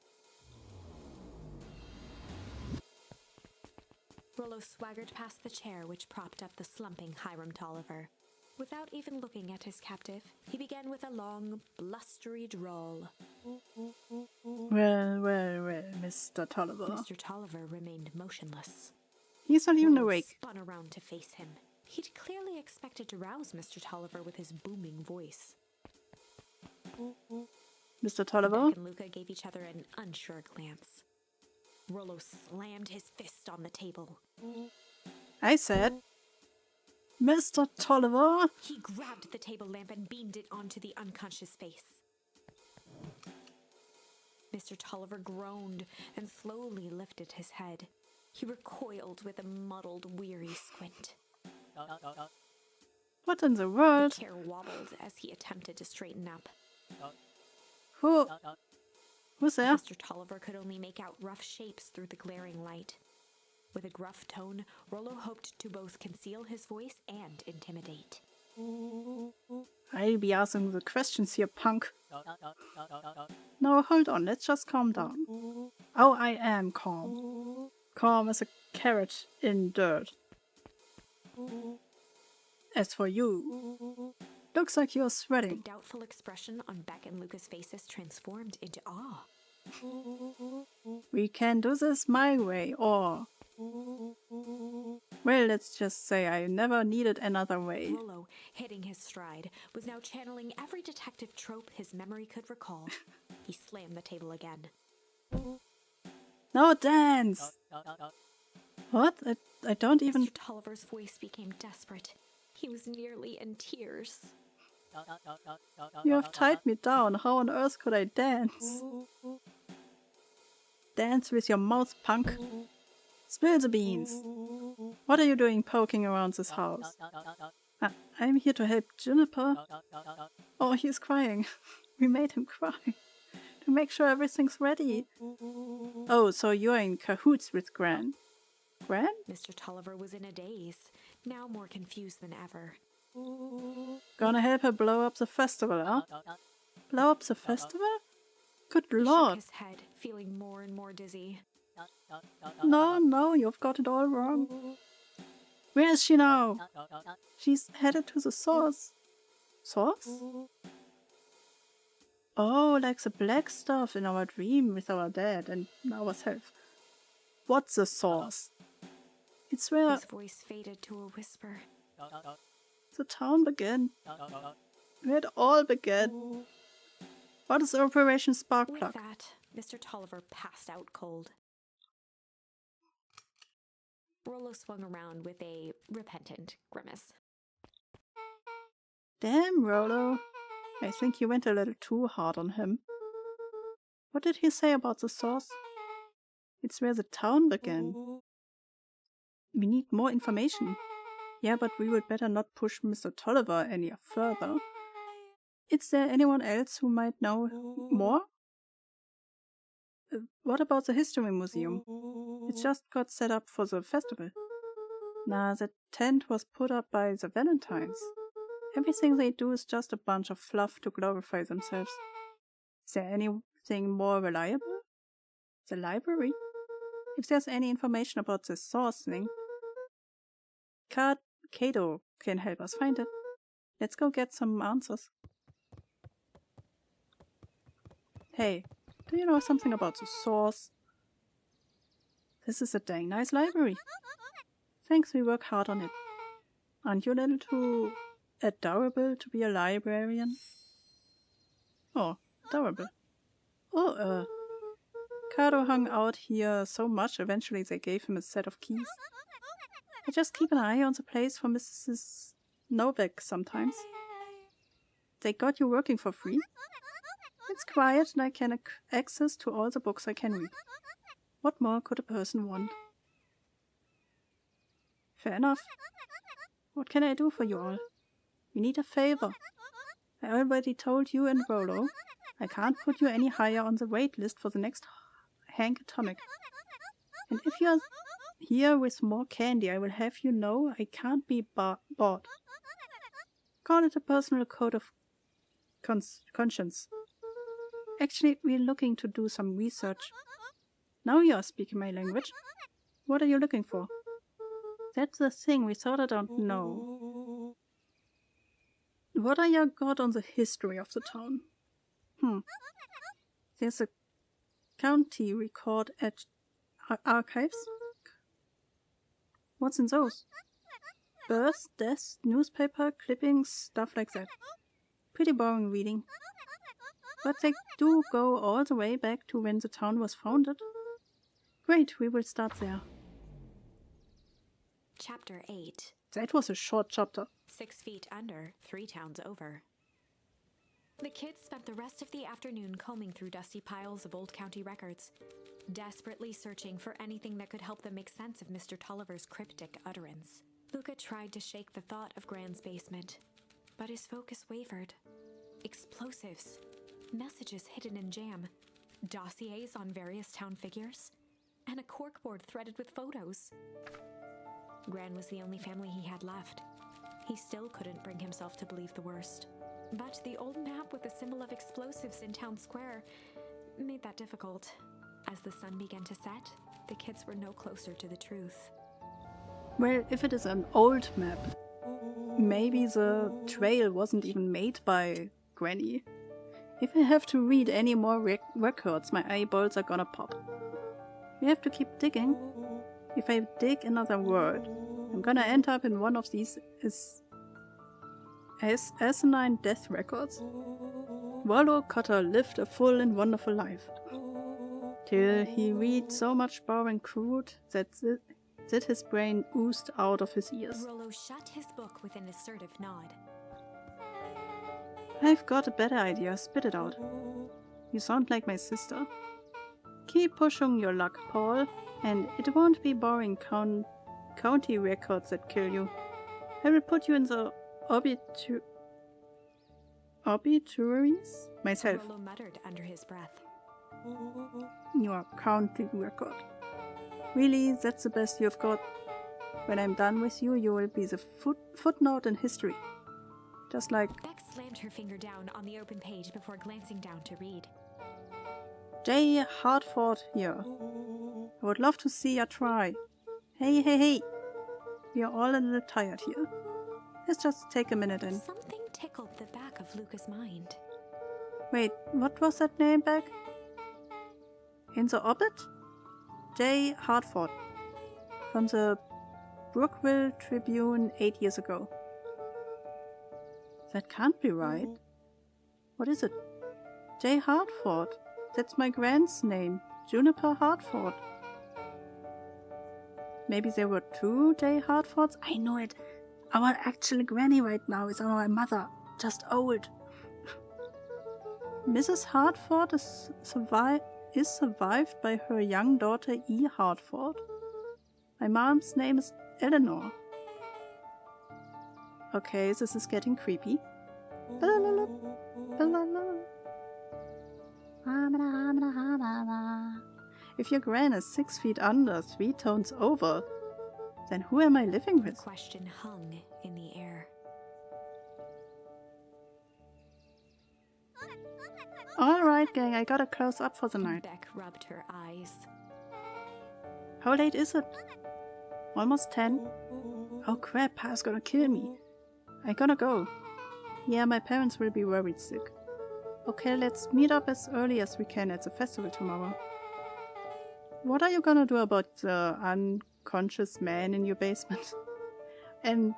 Rollo swaggered past the chair which propped up the slumping Hiram Tolliver. Without even looking at his captive, he began with a long, blustery drawl. Well, Mr. Tolliver. Mr. Tolliver remained motionless. He's not even Rollo awake. spun around to face him. He'd clearly expected to rouse Mr. Tolliver with his booming voice. Mr. Tolliver? Beck and Luca gave each other an unsure glance. Rollo slammed his fist on the table. I said, Mr. Tolliver? He grabbed the table lamp and beamed it onto the unconscious face. Mr. Tolliver groaned and slowly lifted his head. He recoiled with a muddled, weary squint. What in the The world? chair wobbled as he attempted to straighten up. Who's there? Mr. Tolliver could only make out rough shapes through the glaring light. With a gruff tone, Rollo hoped to both conceal his voice and intimidate. I'll be asking the questions here, punk. No, hold on, let's just calm down. Oh, I am calm. Calm as a carrot in dirt. As for you, looks like you're The sweating. doubtful expression on Beck and Luca's faces transformed into awe. We can do this my way, or... Well, let's just say I never needed another way. Rollo, hitting his stride, was now channeling every detective trope his memory could recall. He slammed the table again. No dance! What? I don't even... Mr. Tolliver's voice became desperate. He was nearly in tears. You have tied me down. How on earth could I dance? Dance with your mouth, punk. Spill the beans. What are you doing poking around this house? I'm here to help Juniper. Oh, he's crying. We made him cry. To make sure everything's ready. Oh, so you're in cahoots with Gran. Gran? Mr. Tolliver was in a daze, now more confused than ever. Gonna help her blow up the festival, huh? Blow up the festival? Good He shook lord. his head, feeling more and more dizzy. No, you've got it all wrong. Where is she now? She's headed to the source. Source? Oh, like the black stuff in our dream with our dad and ourselves. What's the source? It's where His voice faded to a whisper. the town began. Where it all began. What is Operation With Sparkplug? that, Mr. Tolliver passed out cold. Rollo swung around with a repentant grimace. Damn, Rolo. I think you went a little too hard on him. What did he say about the source? It's where the town began. We need more information. Yeah, but we would better not push Mr. Tolliver any further. Is there anyone else who might know more? What about the History Museum? It just got set up for the festival. Nah, that tent was put up by the Valentines. Everything they do is just a bunch of fluff to glorify themselves. Is there anything more reliable? The library? If there's any information about this source thing, Kato can help us find it. Let's go get some answers. Hey, do you know something about the source? This is a dang nice library. Thanks, we work hard on it. Aren't you a little too adorable to be a librarian? Oh, adorable. Oh, Kato hung out here so much, eventually they gave him a set of keys. I just keep an eye on the place for Mrs. Novak sometimes. They got you working for free? It's quiet and I can access to all the books I can read. What more could a person want? Fair enough. What can I do for you all? We need a favor. I already told you and Rollo I can't put you any higher on the wait list for the next Hank Atomic. And if you're here with more candy, I will have you know I can't be bought. Call it a personal code of conscience. Actually, we're looking to do some research. Now you're speaking my language. What are you looking for? That's the thing, we thought I don't know. What are you got on the history of the town? There's a county record at archives. What's in those? Births, deaths, newspaper clippings, stuff like that. Pretty boring reading. But they do go all the way back to when the town was founded. Great, we will start there. Chapter 8. That was a short chapter. 6 feet under, 3 towns over. The kids spent the rest of the afternoon combing through dusty piles of old county records, desperately searching for anything that could help them make sense of Mr. Tolliver's cryptic utterance. Luca tried to shake the thought of Gran's basement, but his focus wavered. Explosives, messages hidden in jam, dossiers on various town figures, and a corkboard threaded with photos. Gran was the only family he had left. He still couldn't bring himself to believe the worst. But the old map with the symbol of explosives in town square made that difficult. As the sun began to set, the kids were no closer to the truth. Well, if it is an old map, maybe the trail wasn't even made by Granny. If I have to read any more records, my eyeballs are gonna pop. We have to keep digging. If I dig another word, I'm gonna end up in one of these asinine death records. Waldo Cotter lived a full and wonderful life, till he read so much boring crude that his brain oozed out of his ears. Rollo shut his book with an assertive nod. I've got a better idea, spit it out. You sound like my sister. Keep pushing your luck, Paul, and it won't be boring county records that kill you. I will put you in the obituaries myself. Rollo muttered under his breath. Your county record. Really, that's the best you've got? When I'm done with you, you will be the footnote in history. Just like... Beck slammed her finger down on the open page before glancing down to read. J. Hartford here. I would love to see you try. Hey. We are all a little tired here. Let's just take a minute and... Something tickled the back of Luca's mind. Wait, what was that name back? In the obit? J. Hartford. From the Brookville Tribune 8 years ago. That can't be right. What is it? J. Hartford. That's my grand's name. Juniper Hartford. Maybe there were 2 J. Hartfords? I know it. Our actual granny right now is our mother. Just old. Mrs. Hartford is survived by her young daughter E. Hartford. My mom's name is Eleanor. Okay, this is getting creepy. If your gran is 6 feet under, 3 tones over, then who am I living The with? question hung in the air. Alright, gang, I gotta close up for the night. Beck rubbed her eyes. How late is it? Almost 10? Oh crap, Pa's gonna kill me. I gotta go. Yeah, my parents will be worried sick. Okay, let's meet up as early as we can at the festival tomorrow. What are you gonna do about the unconscious man in your basement? And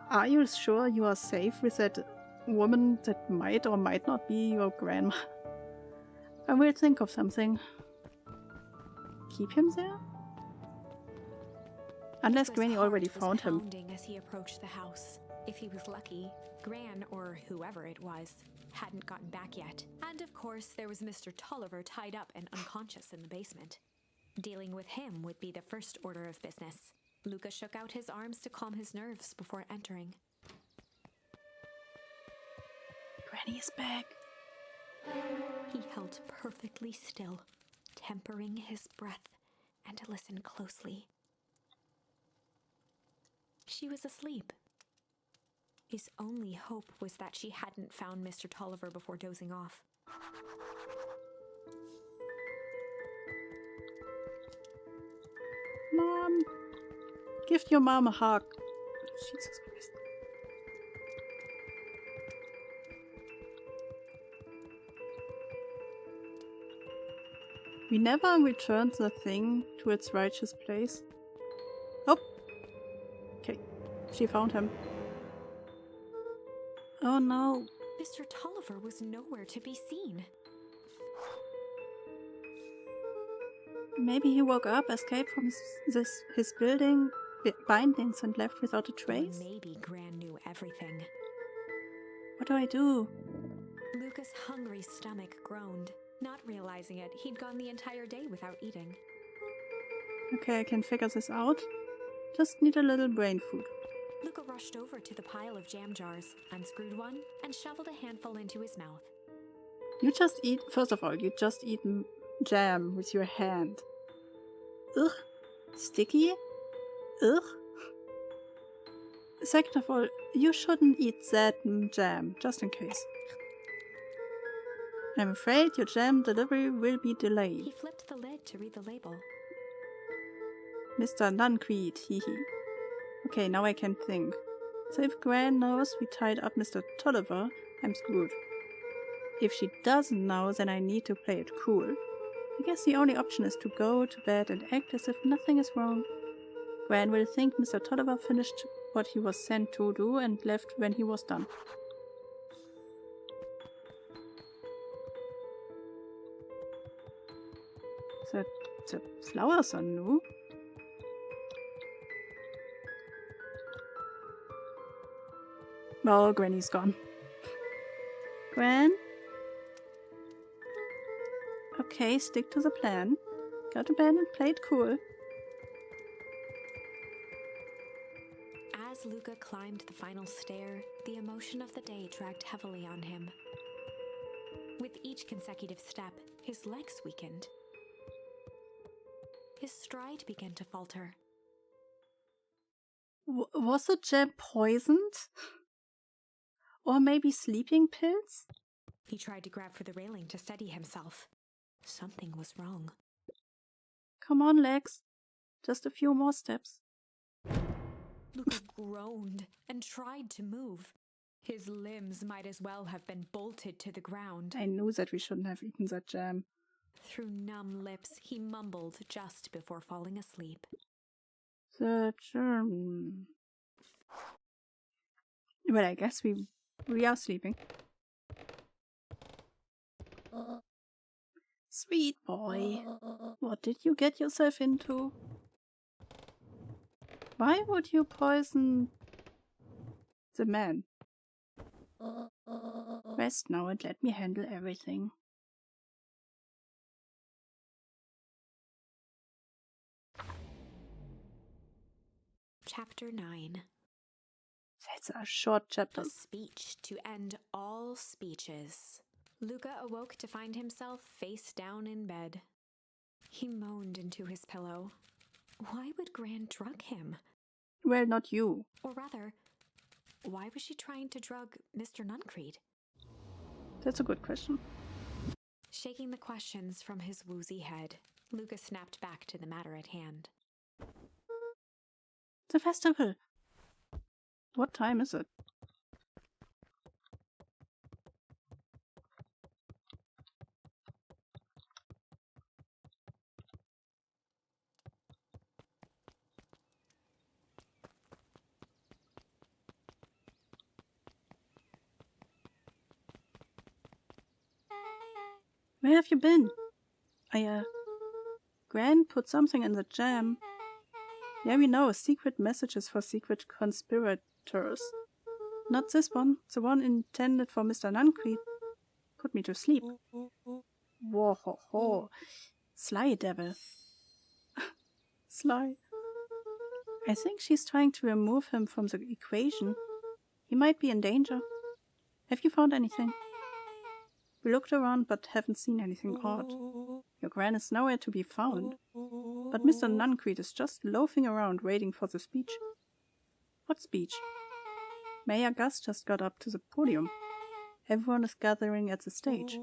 are you sure you are safe with that woman that might or might not be your grandma? I will think of something. Keep him there? Unless Luca's Granny already heart was found him. pounding as he approached the house. If he was lucky, Gran, or whoever it was, hadn't gotten back yet. And of course, there was Mr. Tolliver tied up and unconscious in the basement. Dealing with him would be the first order of business. Luca shook out his arms to calm his nerves before entering. Granny is back. He held perfectly still, tempering his breath, and listened closely. She was asleep. His only hope was that she hadn't found Mr. Tolliver before dozing off. Mom! Give your mom a hug. Jesus Christ. We never returned the thing to its righteous place. Oh! Okay, she found him. Oh no. Mr. Tolliver was nowhere to be seen. Maybe he woke up, escaped from his building bindings and left without a Or trace? maybe Gran knew everything. What do I do? Luca's hungry stomach groaned. Not realizing it, he'd gone the entire day without eating. Okay, I can figure this out. Just need a little brain food. Luca rushed over to the pile of jam jars, unscrewed one, and shoveled a handful into his mouth. You just eat, first of all, you just eat jam with your hand. Ugh. Sticky? Ugh. Second of all, you shouldn't eat that jam, just in case. I'm afraid your jam delivery will be delayed. He flipped the lid to read the label. Mr. Nuncreed, hee hee. Okay, now I can think. So if Gran knows we tied up Mr. Tolliver, I'm screwed. If she doesn't know, then I need to play it cool. I guess the only option is to go to bed and act as if nothing is wrong. Gran will think Mr. Tolliver finished what he was sent to do and left when he was done. The flowers are new. Oh, Granny's gone. Gran? Okay, stick to the plan. Go to bed and play it cool. As Luca climbed the final stair, the emotion of the day dragged heavily on him. With each consecutive step, his legs weakened. His stride began to falter. Was the jam poisoned? Or maybe sleeping pills? He tried to grab for the railing to steady himself. Something was wrong. Come on, legs. Just a few more steps. Luca groaned and tried to move. His limbs might as well have been bolted to the ground. I knew that we shouldn't have eaten that jam. Through numb lips, he mumbled just before falling asleep. The germ. Well, I guess we are sleeping. Sweet boy. What did you get yourself into? Why would you poison the man? Rest now and let me handle everything. Chapter 9. That's a short chapter. A speech to end all speeches. Luca awoke to find himself face down in bed. He moaned into his pillow. Why would Gran drug him? Well, not you. Or rather, why was she trying to drug Mr. Nuncreed? That's a good question. Shaking the questions from his woozy head, Luca snapped back to the matter at hand. The festival. What time is it? Where have you been? Gran put something in the jam. Yeah, we know. Secret messages for secret conspirators. Not this one. The one intended for Mr. Nuncreed. Put me to sleep. Whoa ho ho. Sly devil. Sly. I think she's trying to remove him from the equation. He might be in danger. Have you found anything? We looked around but haven't seen anything odd. Your Gran is nowhere to be found. But Mr. Nuncreed is just loafing around waiting for the speech. What speech? Mayor Gus just got up to the podium. Everyone is gathering at the stage.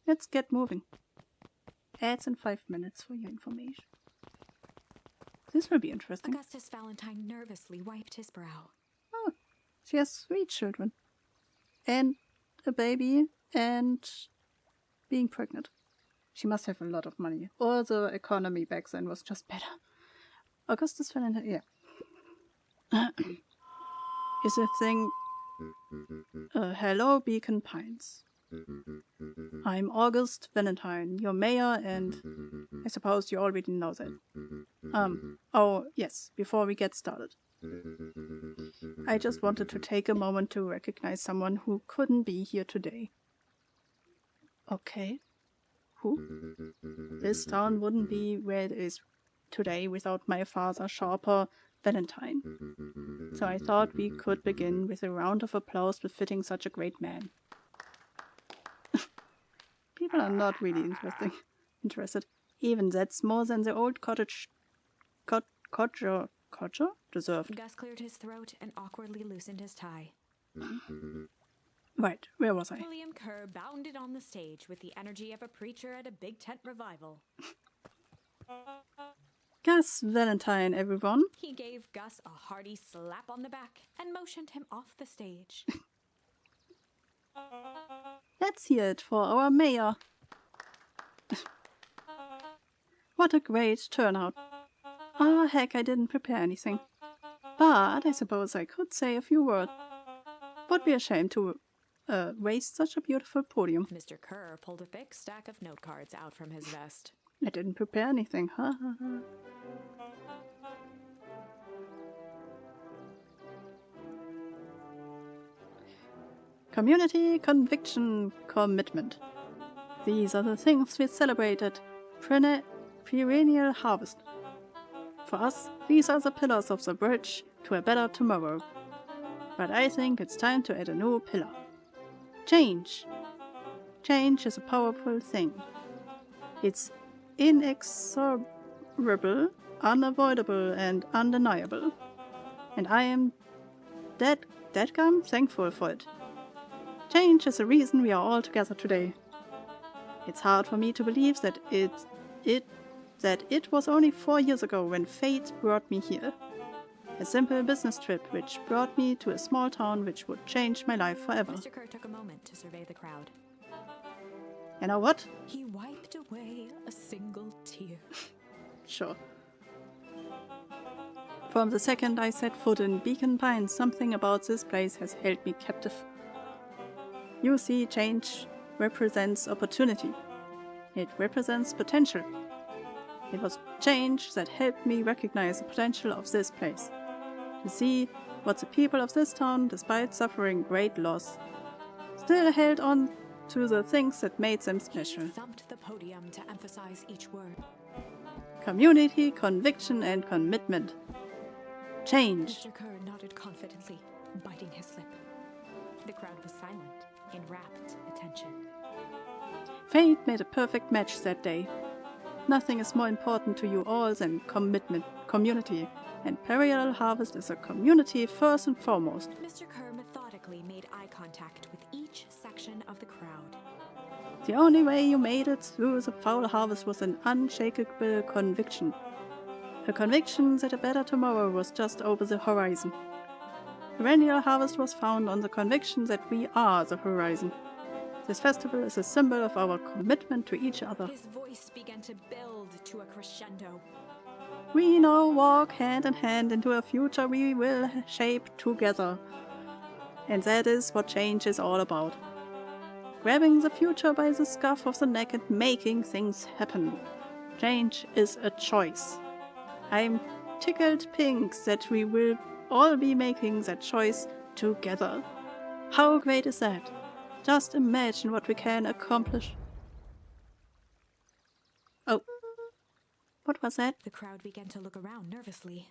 Let's get moving. Ads in 5 minutes for your information. This will be interesting. Augustus Valentine nervously wiped his brow. Oh, she has 3 children. And a baby and being pregnant. She must have a lot of money. Or the economy back then was just better. Augustus Valentine, yeah. Is a thing... hello, Beacon Pines. I'm August Valentine, your mayor, and I suppose you already know that. Oh, yes, before we get started. I just wanted to take a moment to recognize someone who couldn't be here today. Okay. Who? This town wouldn't be where it is today without my father, Sharper Valentine. So I thought we could begin with a round of applause befitting such a great man. People are not really interested. Even that's more than the old codger deserved. Gus cleared his throat and awkwardly loosened his tie. Right, where was I? William Kerr bounded on the stage with the energy of a preacher at a big tent revival. Gus Valentine, everyone. He gave Gus a hearty slap on the back and motioned him off the stage. Let's hear it for our mayor. What a great turnout. Ah, heck, I didn't prepare anything. But I suppose I could say a few words. Would be a shame to waste such a beautiful podium. Mr. Kerr pulled a thick stack of note cards out from his vest. I didn't prepare anything. Ha ha ha. Community, conviction, commitment. These are the things we celebrate at perennial harvest. For us, these are the pillars of the bridge to a better tomorrow. But I think it's time to add a new pillar. Change. Change is a powerful thing. It's inexorable, unavoidable, and undeniable. And I am dadgum thankful for it. Change is the reason we are all together today. It's hard for me to believe that it was only 4 years ago when fate brought me here. A simple business trip which brought me to a small town which would change my life forever. Mr. Kerr took a moment to survey the crowd. You know what? He wiped away a single tear. Sure. From the second I set foot in Beacon Pines, something about this place has held me captive. You see, change represents opportunity. It represents potential. It was change that helped me recognize the potential of this place. To see what the people of this town, despite suffering great loss, still held on to the things that made them special. He thumped the podium to emphasize each word. Community, conviction, and commitment. Change. Mr. Kerr nodded confidently, biting his lip. The crowd was silent, in rapt attention. Fate made a perfect match that day. Nothing is more important to you all than community. And Parallel Harvest is a community first and foremost. Mr. Kerr methodically made eye contact with each section of the crowd. The only way you made it through the foul harvest was an unshakable conviction. A conviction that a better tomorrow was just over the horizon. Perennial harvest was found on the conviction that we are the horizon. This festival is a symbol of our commitment to each other. His voice began to build to a crescendo. We now walk hand in hand into a future we will shape together. And that is what change is all about. Grabbing the future by the scruff of the neck and making things happen. Change is a choice. I'm tickled pink that we will all be making that choice together. How great is that? Just imagine what we can accomplish. Oh. What was that? The crowd began to look around nervously.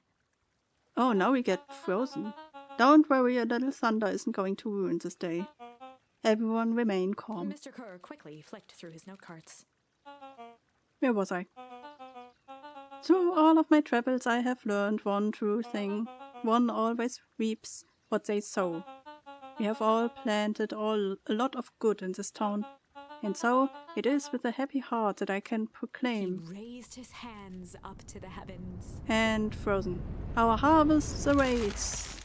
Oh, now we get frozen. Don't worry, a little thunder isn't going to ruin this day. Everyone remain calm. Mr. Kerr quickly flicked through his note cards. Where was I? Through all of my travels I have learned one true thing. One always reaps what they sow. We have all planted a lot of good in this town. And so it is with a happy heart that I can proclaim. He raised his hands up to the heavens. And frozen. Our harvest awaits.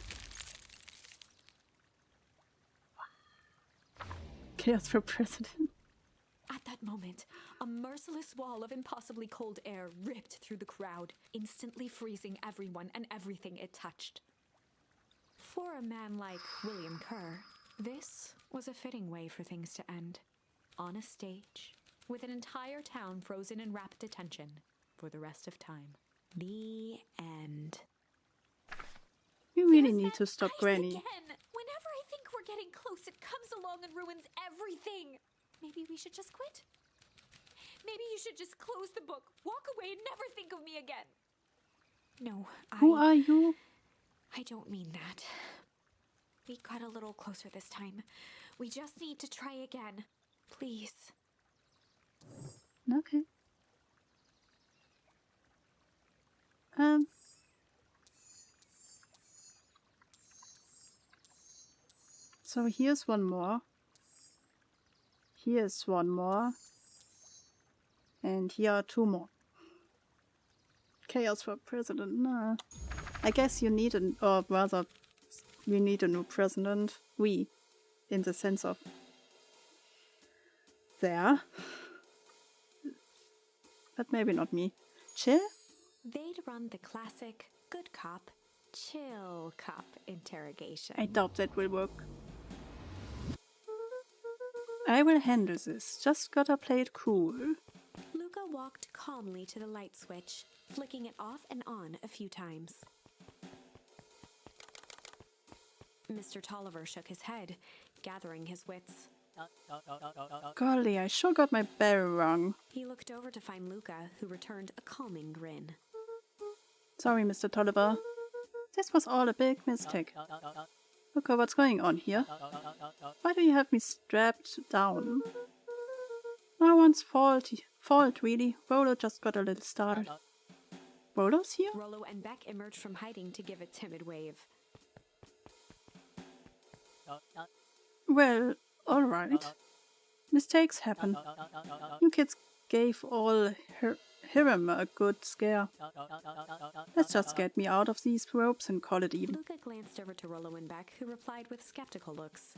Chaos for president. At that moment, a merciless wall of impossibly cold air ripped through the crowd, instantly freezing everyone and everything it touched. For a man like William Kerr, this was a fitting way for things to end. On a stage, with an entire town frozen in rapt attention for the rest of time. The end. We really There's need that to stop ice Granny. Again. Whenever I think we're getting close, it comes along and ruins everything. Maybe we should just quit? Maybe you should just close the book, walk away, and never think of me again. No, Who are you? I don't mean that. We got a little closer this time. We just need to try again. Please. Okay. So here's one more. Here's one more. And here are two more. Chaos for president. Nah. I guess you need or rather, we need a new president. We, in the sense of there. But maybe not me. Chill? They'd run the classic good cop, chill cop interrogation. I doubt that will work. I will handle this. Just gotta play it cool. Luca walked calmly to the light switch, flicking it off and on a few times. Mr. Tolliver shook his head, gathering his wits. Golly, I sure got my bell rung. He looked over to find Luca, who returned a calming grin. Sorry, Mr. Tolliver. This was all a big mistake. Luca, what's going on here? Why do you have me strapped down? No one's fault, really. Rolo just got a little startled. Rolo's here? Rollo and Beck emerged from hiding to give a timid wave. Well, alright. Mistakes happen. You kids gave all Hiram a good scare. Let's just get me out of these ropes and call it even. Luca glanced over to Rollo and Beck, who replied with skeptical looks.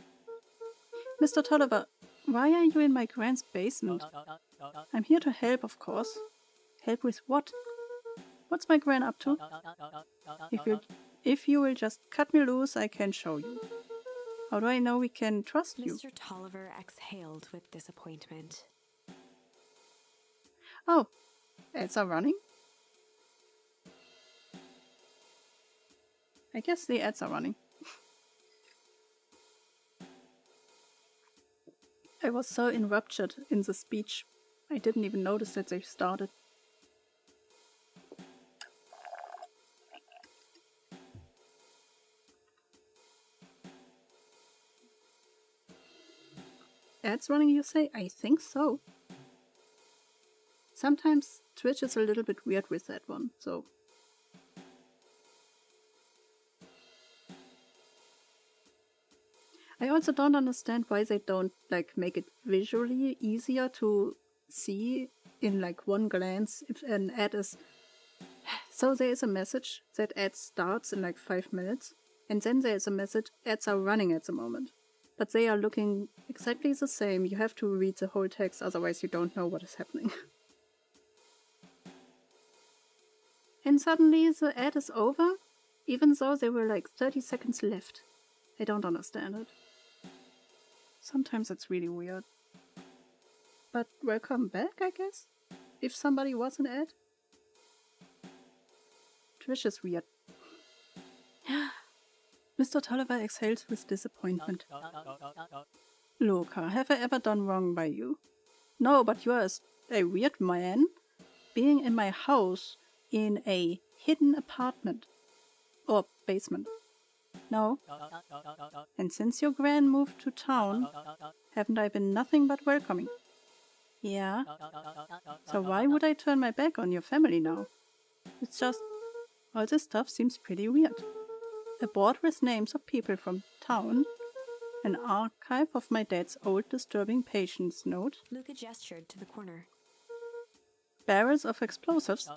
Mr. Tolliver, why are you in my grand's basement? I'm here to help, of course. Help with what? What's my gran up to? If you will just cut me loose, I can show you. How do I know we can trust you? Mr. Tolliver exhaled with disappointment. Oh, ads are running? I guess the ads are running. I was so enraptured in the speech, I didn't even notice that they started. ads running, you say? I think so. Sometimes Twitch is a little bit weird with that one, so... I also don't understand why they don't like make it visually easier to see in like one glance if an ad is... So there is a message that ad starts in like 5 minutes, and then there is a message ads are running at the moment. But they are looking exactly the same. You have to read the whole text, otherwise you don't know what is happening. And suddenly the ad is over, even though there were like 30 seconds left. I don't understand it. Sometimes it's really weird. But welcome back, I guess? If somebody was an ad? Trish is weird. Mr. Tolliver exhales with disappointment. Luca, have I ever done wrong by you? No, but you are a weird man being in my house in a hidden apartment. Or basement. No. And since your gran moved to town, haven't I been nothing but welcoming? Yeah. So why would I turn my back on your family now? It's just, all this stuff seems pretty weird. A board with names of people from town, an archive of my dad's old disturbing patients note, Luca gestured to the corner. barrels of explosives.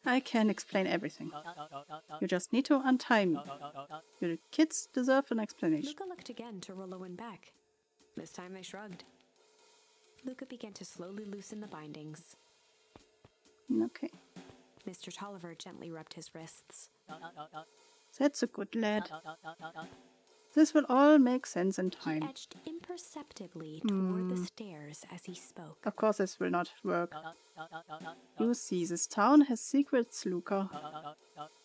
I can explain everything. You just need to untie me. Your kids deserve an explanation. Luca looked again to Rollo and Beck. This time they shrugged. Luca began to slowly loosen the bindings. Okay. Mr. Tolliver gently rubbed his wrists. That's a good lad. This will all make sense in He time. edged imperceptibly toward the stairs as he spoke. Of course this will not work. You see, this town has secrets, Luca.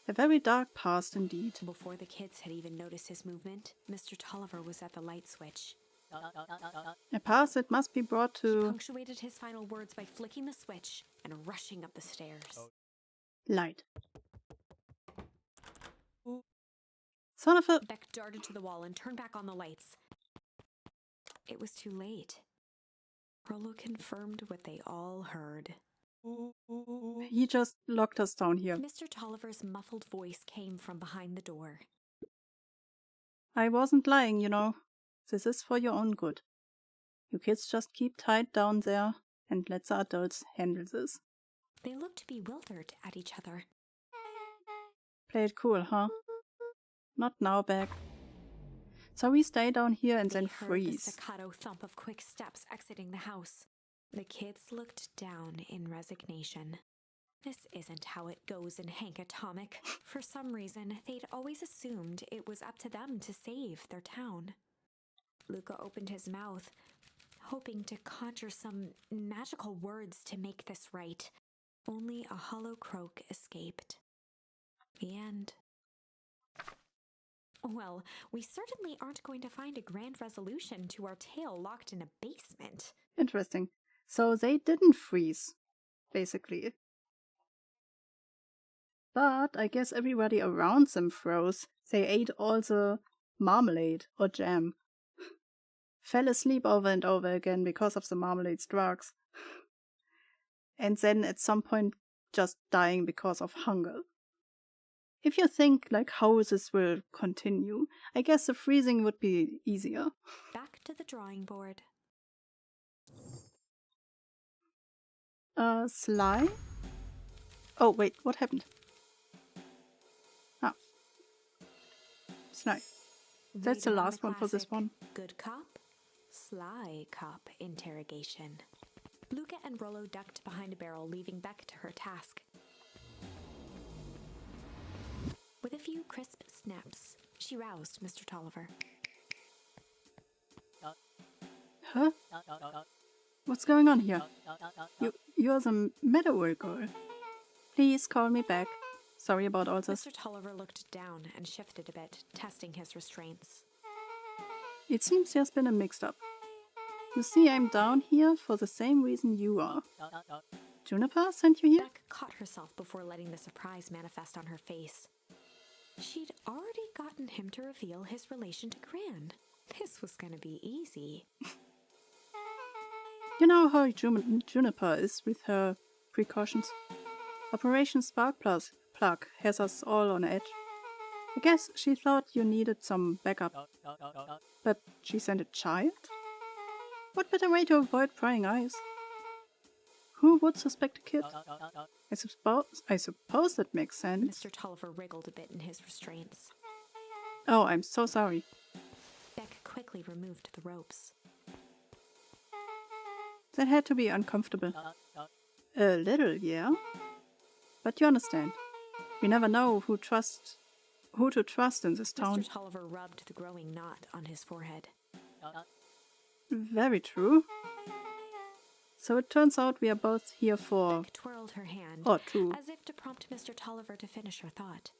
A very dark past indeed. Before the kids had even noticed his movement, Mr. Tolliver was at the light switch. A past that must be brought He to punctuated his final words by flicking the switch and rushing up the stairs. light. Son of a... Beck darted to the wall and turned back on the lights. It was too late. Rollo confirmed what they all heard. He just locked us down here. Mr. Tolliver's muffled voice came from behind the door. I wasn't lying, you know. This is for your own good. You kids just keep tied down there and let the adults handle this. They looked bewildered at each other. Play it cool, huh? Not now, Beck. So we stay down here and then They heard the freeze. staccato thump of quick steps exiting the house. The kids looked down in resignation. This isn't how it goes in Hank Atomic. For some reason, they'd always assumed it was up to them to save their town. Luca opened his mouth, hoping to conjure some magical words to make this right. Only a hollow croak escaped. The end. Well, we certainly aren't going to find a grand resolution to our tale locked in a basement. Interesting. So they didn't freeze, basically. But I guess everybody around them froze. They ate all the marmalade or jam. Fell asleep over and over again because of the marmalade's drugs. And then at some point just dying because of hunger. If you think like how this will continue, I guess the freezing would be easier. Back to the drawing board. Sly? Oh, wait, what happened? Ah. Sly. That's the Rated on last one for this classic one. Good cop, sly cop interrogation. Luca and Rollo ducked behind a barrel, leaving Beck to her task. With a few crisp snaps, she roused Mr. Tolliver. Huh? What's going on here? You're the Meadow girl. Please call me back. Sorry about all this. Mr. Tolliver looked down and shifted a bit, testing his restraints. It seems there's been a mix-up. You see, I'm down here for the same reason you are. Juniper sent you here? Beck caught herself before letting the surprise manifest on her face. She'd already gotten him to reveal his relation to Gran. This was gonna be easy. You know how Juniper is with her precautions. Operation Spark Plug has us all on edge. I guess she thought you needed some backup. But she sent a child? What better way to avoid prying eyes? Who would suspect a kid? I suppose that makes sense. Mr. Tolliver wriggled a bit in his restraints. Oh, I'm so sorry. Beck quickly removed the ropes. That had to be uncomfortable. A little, yeah. But you understand. We never know who to trust in this town. Mr. Tolliver rubbed the growing knot on his forehead. Very true. So it turns out we are both here for... Beck twirled her hand, or two. as if to prompt Mr. Tolliver to finish her thought.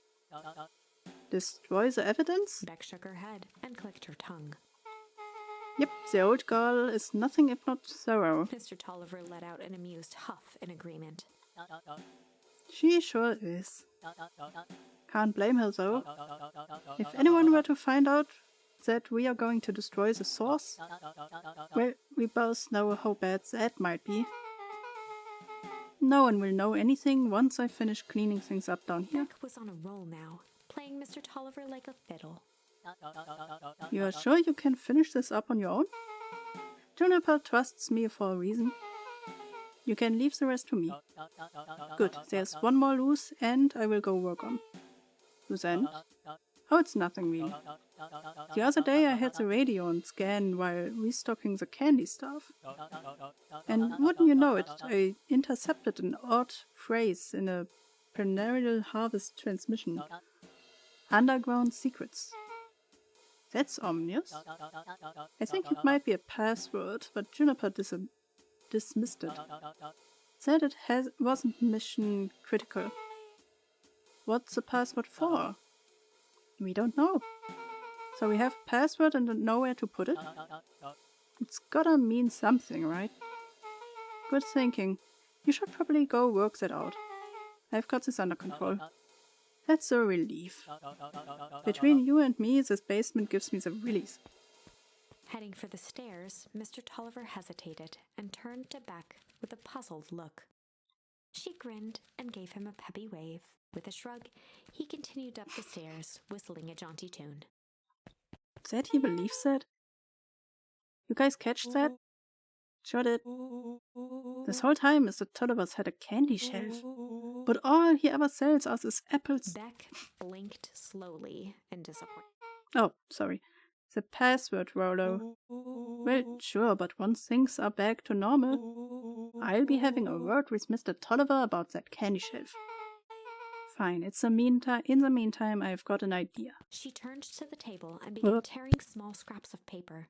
Destroy the evidence? Beck shook her head and clicked her tongue. Yep, the old girl is nothing if not thorough. Mr. Tolliver let out an amused huff in agreement. She sure is. Can't blame her though. If anyone were to find out that we are going to destroy the source, well, we both know how bad that might be. No one will know anything once I finish cleaning things up down here. Beck was on a roll now, playing Mr. Tolliver like a fiddle. You are sure you can finish this up on your own? Juniper trusts me for a reason. You can leave the rest to me. Good, there's one more loose and I will go work on. Loose end? Oh, it's nothing really. The other day I had the radio on scan while restocking the candy stuff. And wouldn't you know it, I intercepted an odd phrase in a perennial harvest transmission. Underground secrets. That's ominous. I think it might be a password, but Juniper dismissed it. Said it wasn't mission critical. What's the password for? We don't know. So we have a password and don't know where to put it? It's gotta mean something, right? Good thinking. You should probably go work that out. I've got this under control. That's a relief. Between you and me, this basement gives me the willies. Heading for the stairs, Mr. Tolliver hesitated and turned to Beck with a puzzled look. She grinned and gave him a peppy wave. With a shrug, he continued up the stairs, whistling a jaunty tune. That he believes that? You guys catch that? Sure did. This whole time Mr. Tolliver's had a candy shelf. But all he ever sells us is apples. Beck blinked slowly in disappointment. Oh, sorry. The password, Rollo. Well, sure, but once things are back to normal, I'll be having a word with Mr. Tolliver about that candy shelf. Fine, in the meantime, I've got an idea. She turned to the table and began tearing small scraps of paper.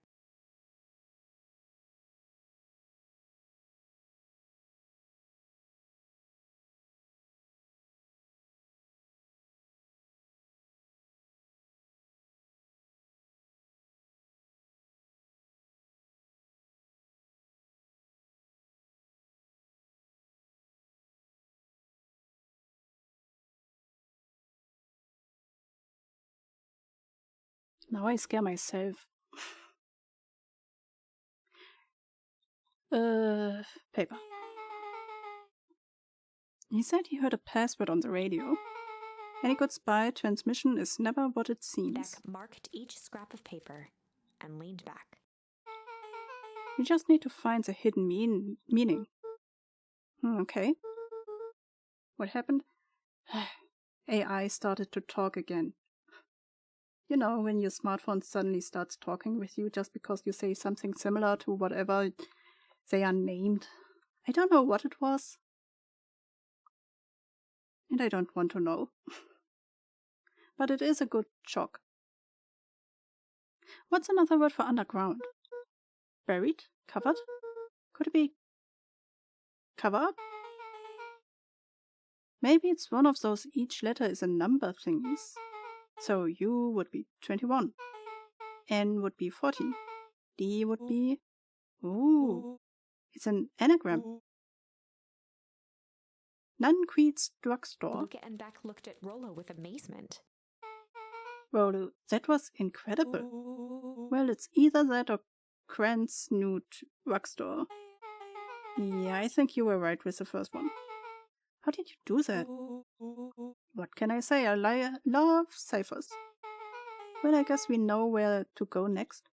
Now I scare myself. Paper. He said he heard a password on the radio. Any good spy transmission is never what it seems. Beck marked each scrap of paper and leaned back. We just need to find the hidden meaning. Okay. What happened? AI started to talk again. You know, when your smartphone suddenly starts talking with you just because you say something similar to whatever they are named. I don't know what it was. And I don't want to know. But it is a good shock. What's another word for underground? Buried? Covered? Could it be cover up? Maybe it's one of those each letter is a number thingies. So U would be 21. N would be 14. D would be... Ooh, it's an anagram. Nunqueets Drugstore. Luca and Beck looked at Rollo with amazement. Rolo, that was incredible. Well, it's either that or Grant's new drugstore. Yeah, I think you were right with the first one. How did you do that? What can I say? I love ciphers. Well, I guess we know where to go next.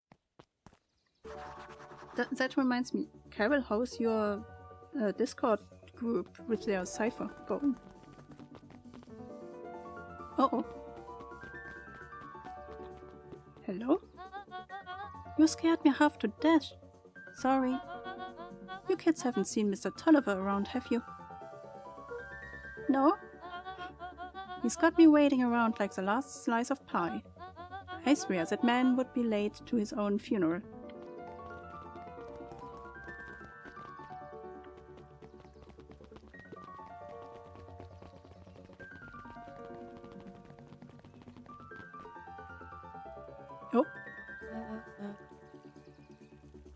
That reminds me. Carol, how's your Discord group with their cipher going? Uh-oh. Hello? You scared me half to death. Sorry. You kids haven't seen Mr. Tolliver around, have you? No? He's got me waiting around like the last slice of pie. I swear that man would be late to his own funeral. Oh.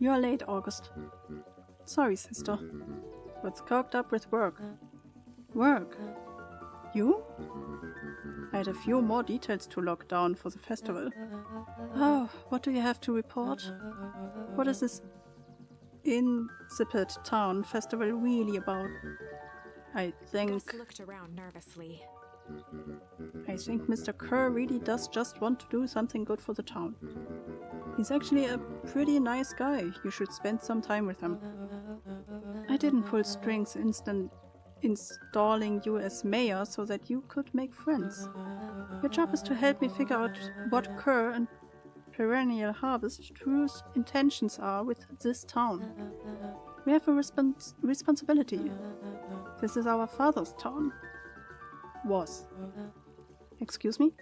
You're late, August. Sorry, sister. What's coked up with work? Work? You? I had a few more details to lock down for the festival. Oh, what do you have to report? What is this insipid town festival really about? I think... Gus looked around nervously. I think Mr. Kerr really does just want to do something good for the town. He's actually a pretty nice guy. You should spend some time with him. I didn't pull strings installing you as mayor so that you could make friends. Your job is to help me figure out what Kerr and Perennial Harvest true's intentions are with this town. We have a responsibility. This is our father's town. Was. Excuse me?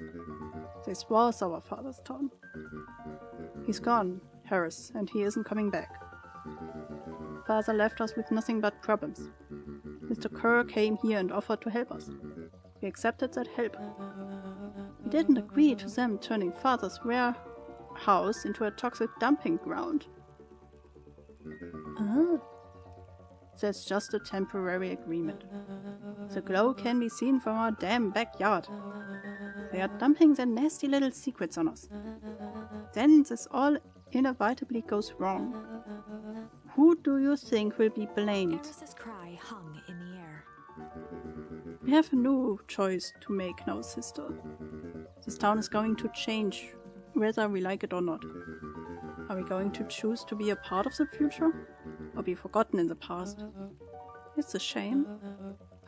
This was our father's town. He's gone, Harris, and he isn't coming back. Father left us with nothing but problems. Mr. Kerr came here and offered to help us. We accepted that help. We didn't agree to them turning Father's warehouse into a toxic dumping ground. That's just a temporary agreement. The glow can be seen from our damn backyard. They are dumping their nasty little secrets on us. Then this all inevitably goes wrong. Who do you think will be blamed? Eris's cry hung in the air. We have a new choice to make now, sister. This town is going to change, whether we like it or not. Are we going to choose to be a part of the future, or be forgotten in the past? It's a shame.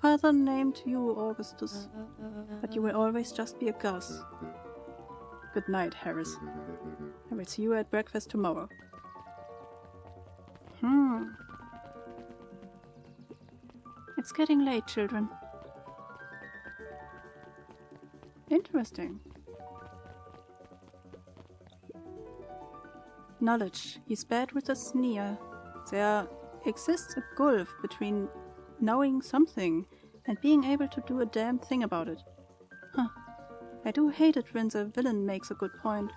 Father named you Augustus, but you will always just be a Gus. Good night, Harris. I will see you at breakfast tomorrow. It's getting late, children. Interesting. Knowledge. He spat with a sneer. There exists a gulf between knowing something and being able to do a damn thing about it. Huh. I do hate it when the villain makes a good point.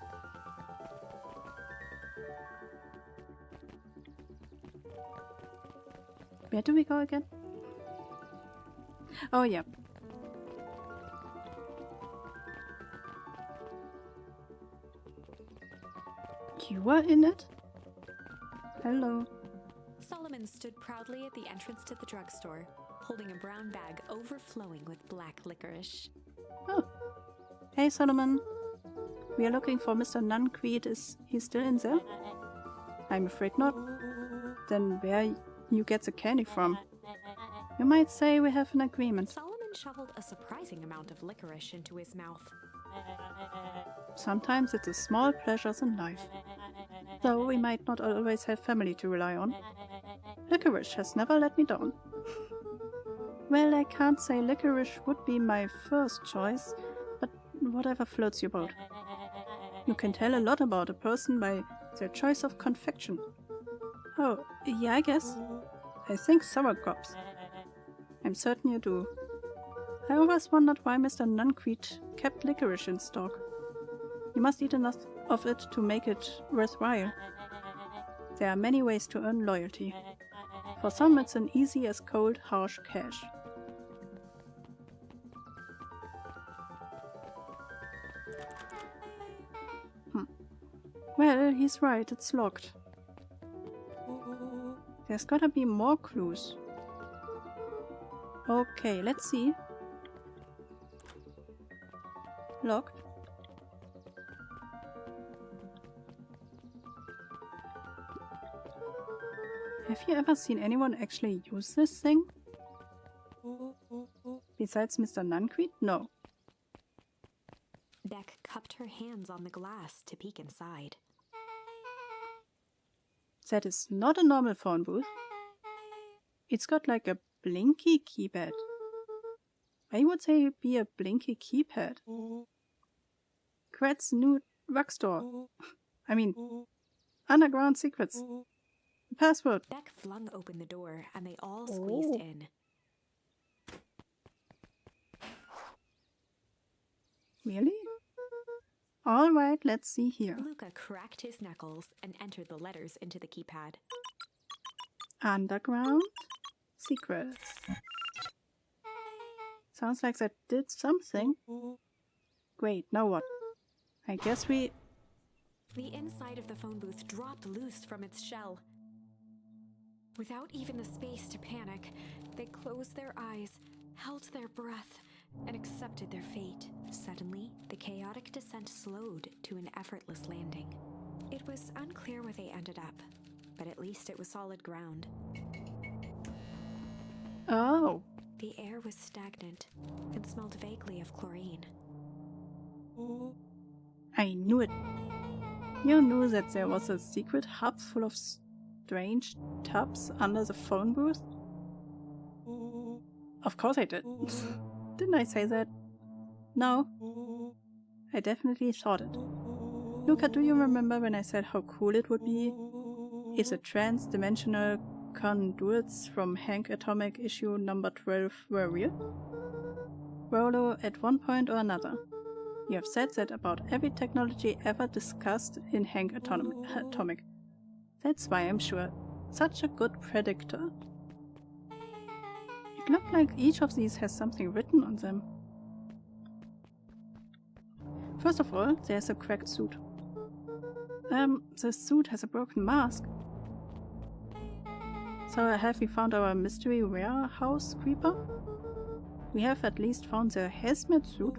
Where do we go again? Oh, yeah. You were in it? Hello. Solomon stood proudly at the entrance to the drugstore, holding a brown bag overflowing with black licorice. Oh. Hey, Solomon. We are looking for Mr. Nunqueed. Is he still in there? I'm afraid not. Then where you get the candy from? You might say we have an agreement. Solomon shoveled a surprising amount of licorice into his mouth. Sometimes it's the small pleasures in life. Though we might not always have family to rely on. Licorice has never let me down. Well, I can't say licorice would be my first choice, but whatever floats your boat. You can tell a lot about a person by their choice of confection. Oh, yeah, I guess. I think sour crops. I'm certain you do. I always wondered why Mr. Nunqueed kept licorice in stock. You must eat enough of it to make it worthwhile. There are many ways to earn loyalty. For some it's as easy as cold, harsh cash. Well, he's right, it's locked. There's gotta be more clues. Okay, let's see. Locked. Have you ever seen anyone actually use this thing? Besides Mr. Nuncreed? No. Beck cupped her hands on the glass to peek inside. That is not a normal phone booth. It's got like a blinky keypad. I would say it'd be a blinky keypad. Krat's new drugstore. I mean, underground secrets. Password. Beck flung open the door and they all squeezed in. Really? Alright, let's see here. Luca cracked his knuckles and entered the letters into the keypad. Underground secrets. Sounds like that did something. Great, now what? I guess we... The inside of the phone booth dropped loose from its shell. Without even the space to panic, they closed their eyes, held their breath, and accepted their fate. Suddenly, the chaotic descent slowed to an effortless landing. It was unclear where they ended up, but at least it was solid ground. Oh. The air was stagnant and smelled vaguely of chlorine. I knew it. You knew that there was a secret hub full of strange tubs under the phone booth? Of course I did. Didn't I say that? No. I definitely thought it. Luca, do you remember when I said how cool it would be if the trans-dimensional conduits from Hank Atomic issue number 12 were real? Rolo, at one point or another, you have said that about every technology ever discussed in Hank Atomic. That's why I'm sure. Such a good predictor. It looked like each of these has something written on them. First of all, there's a cracked suit. The suit has a broken mask. So have we found our mystery warehouse creeper? We have at least found the hazmat suit.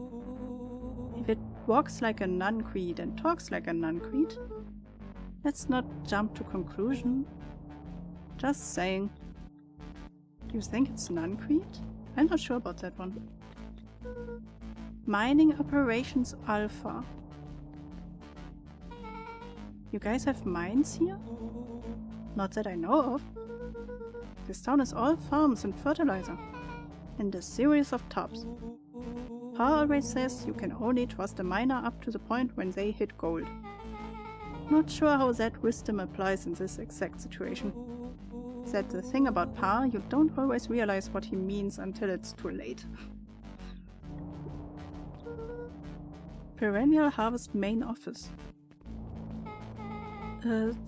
If it walks like a Nuncreed and talks like a Nuncreed, let's not jump to conclusion. Just saying. Do you think it's Nuncreed? I'm not sure about that one. Mining Operations Alpha. You guys have mines here? Not that I know of. This town is all farms and fertilizer, and a series of tubs. Pa always says you can only trust a miner up to the point when they hit gold. Not sure how that wisdom applies in this exact situation. That's the thing about Pa, you don't always realize what he means until it's too late. Perennial Harvest main office.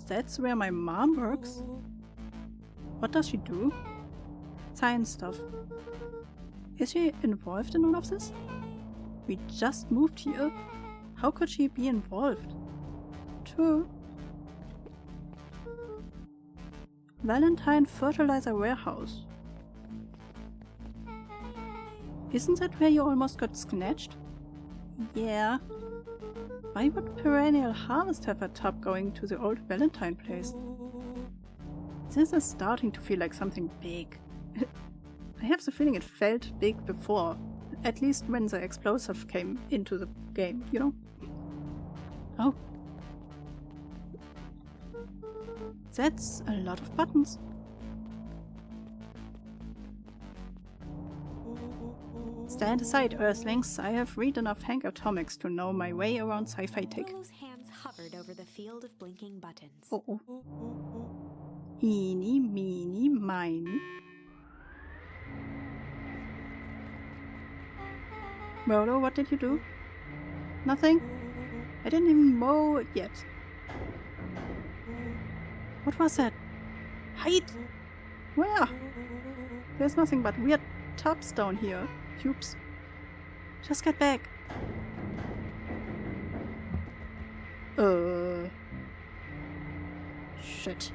That's where my mom works. What does she do? Science stuff. Is she involved in all of this? We just moved here. How could she be involved? True. Valentine Fertilizer Warehouse. Isn't that where you almost got snatched? Yeah. Why would Perennial Harvest have a tub going to the old Valentine place? This is starting to feel like something big. I have the feeling it felt big before, at least when the explosive came into the game, you know? Oh. That's a lot of buttons. Stand aside, Earthlings. I have read enough Hank Atomics to know my way around sci-fi tech. Rolo's hands hovered over the field of blinking buttons. Oh. Eeny, meeny, miny. Rolo, what did you do? Nothing? I didn't even mow yet. What was that? Hide! Where? There's nothing but weird tubs down here. Tubes. Just get back. Shit.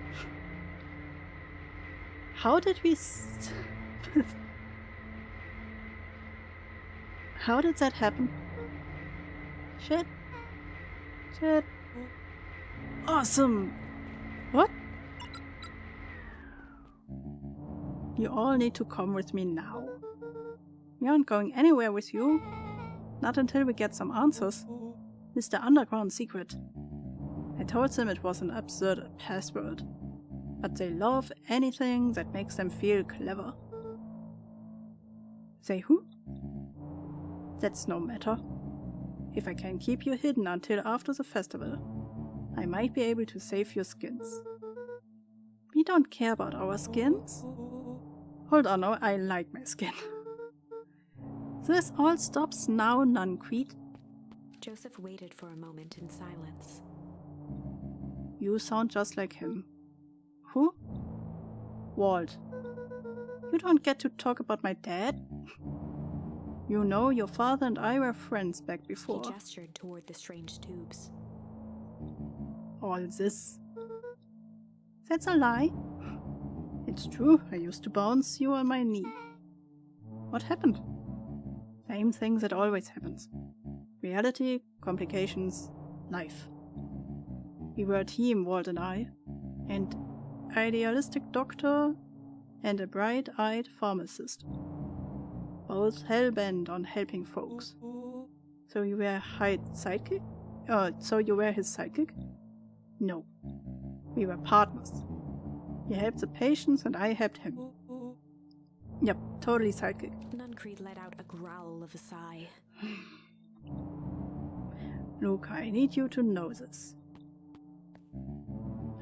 How did we How did that happen? Shit. Shit. Awesome! What? You all need to come with me now. We aren't going anywhere with you. Not until we get some answers. It's the underground secret. I told them it was an absurd password. But they love anything that makes them feel clever. Say who? That's no matter. If I can keep you hidden until after the festival, I might be able to save your skins. We don't care about our skins. Hold on, no, I like my skin. This all stops now, Nuncreed. Joseph waited for a moment in silence. You sound just like him. Who? Walt. You don't get to talk about my dad? You know, your father and I were friends back before. He gestured toward the strange tubes. All this. That's a lie. It's true, I used to bounce you on my knee. What happened? Same thing that always happens. Reality, complications, life. We were a team, Walt and I. And idealistic doctor and a bright-eyed pharmacist. Both hell-bent on helping folks. So you were sidekick? So you were his sidekick? No. We were partners. He helped the patients and I helped him. Yep, totally sidekick. Nuncreed let out a growl of a sigh. Luke, I need you to know this.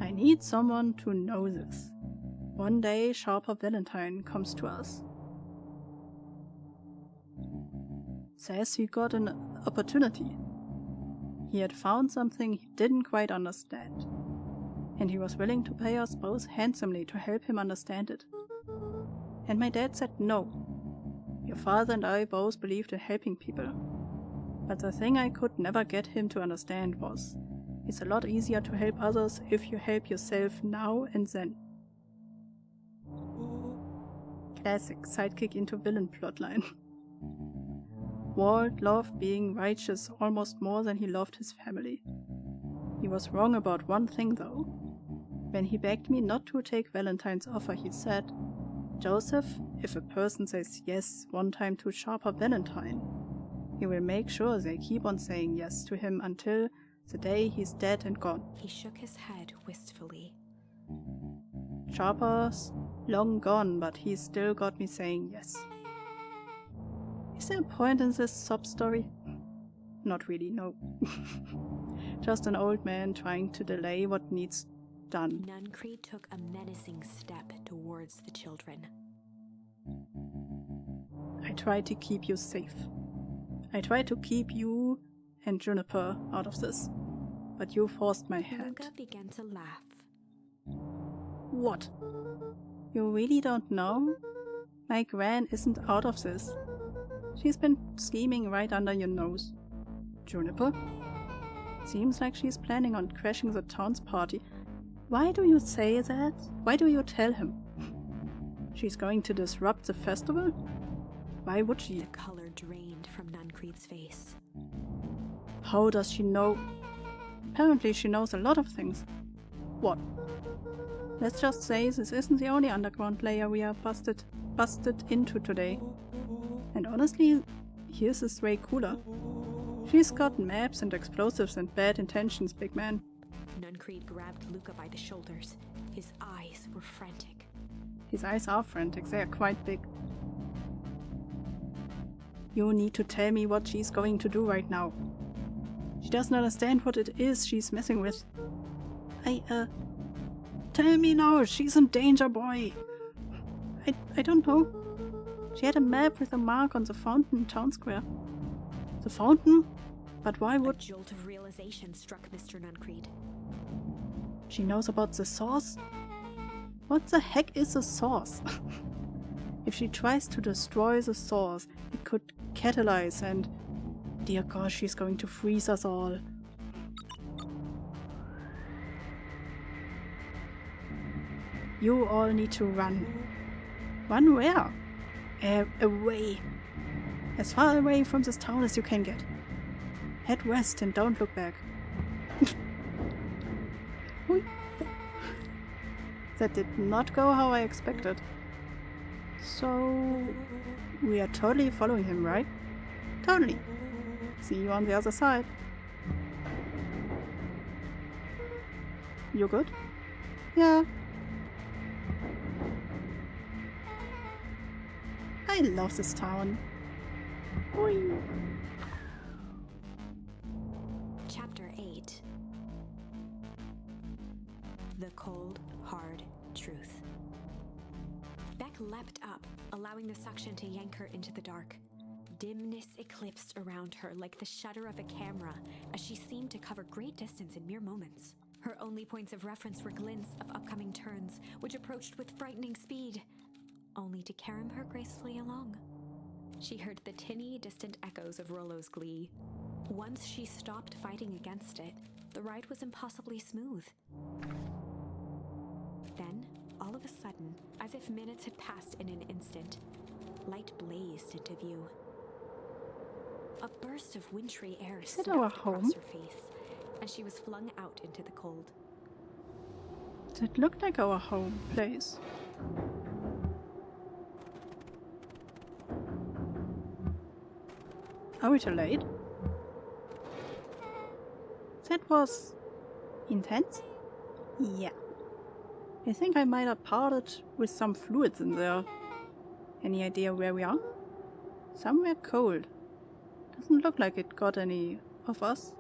I need someone to know this. One day, Sharper Valentine comes to us. Says he got an opportunity. He had found something he didn't quite understand. And he was willing to pay us both handsomely to help him understand it. And my dad said no. Your father and I both believed in helping people. But the thing I could never get him to understand was, it's a lot easier to help others if you help yourself now and then. Classic sidekick into villain plotline. Walt loved being righteous almost more than he loved his family. He was wrong about one thing though. When he begged me not to take Valentine's offer, he said, Joseph, if a person says yes one time to Sharper Valentine, he will make sure they keep on saying yes to him until the day he's dead and gone. He shook his head wistfully. Sharper's long gone, but he's still got me saying yes. Is there a point in this sob story? Not really, no. Just an old man trying to delay what needs done. Nuncreed took a menacing step towards the children. I tried to keep you safe. I tried to keep you and Juniper out of this. But you forced my hand. Luca began to laugh. What? You really don't know? My Gran isn't out of this. She's been scheming right under your nose. Juniper? Seems like she's planning on crashing the town's party. Why do you say that? Why do you tell him? She's going to disrupt the festival? Why would she? The color drained from Nuncreed's face. How does she know? Apparently she knows a lot of things. What? Let's just say this isn't the only underground layer we are busted into today. And honestly, hers is way cooler. She's got maps and explosives and bad intentions, big man. Nuncreed grabbed Luca by the shoulders. His eyes were frantic. His eyes are frantic, they are quite big. You need to tell me what she's going to do right now. She doesn't understand what it is she's messing with. Tell me now, she's in danger, boy. I don't know. She had a map with a mark on the fountain in Town Square. The fountain? But why would... A jolt of realization struck Mr. Nuncreed. She knows about the source? What the heck is a source? If she tries to destroy the source, it could catalyze and... Dear God, she's going to freeze us all. You all need to run. Run where? Away. As far away from this town as you can get. Head west and don't look back. That did not go how I expected. So... we are totally following him, right? Totally. See you on the other side. You good? Yeah. I love this town. Oi. Chapter 8. The Cold, Hard Truth. Beck leapt up, allowing the suction to yank her into the dark. Dimness eclipsed around her like the shutter of a camera, as she seemed to cover great distance in mere moments. Her only points of reference were glints of upcoming turns, which approached with frightening speed, only to carom her gracefully along. She heard the tinny, distant echoes of Rollo's glee. Once she stopped fighting against it, the ride was impossibly smooth. Then, all of a sudden, as if minutes had passed in an instant, light blazed into view. A burst of wintry air snuffed across her face, and she was flung out into the cold. That looked like our home place. Are we too late? That was... intense? Yeah. I think I might have parted with some fluids in there. Any idea where we are? Somewhere cold. Doesn't look like it got any of us.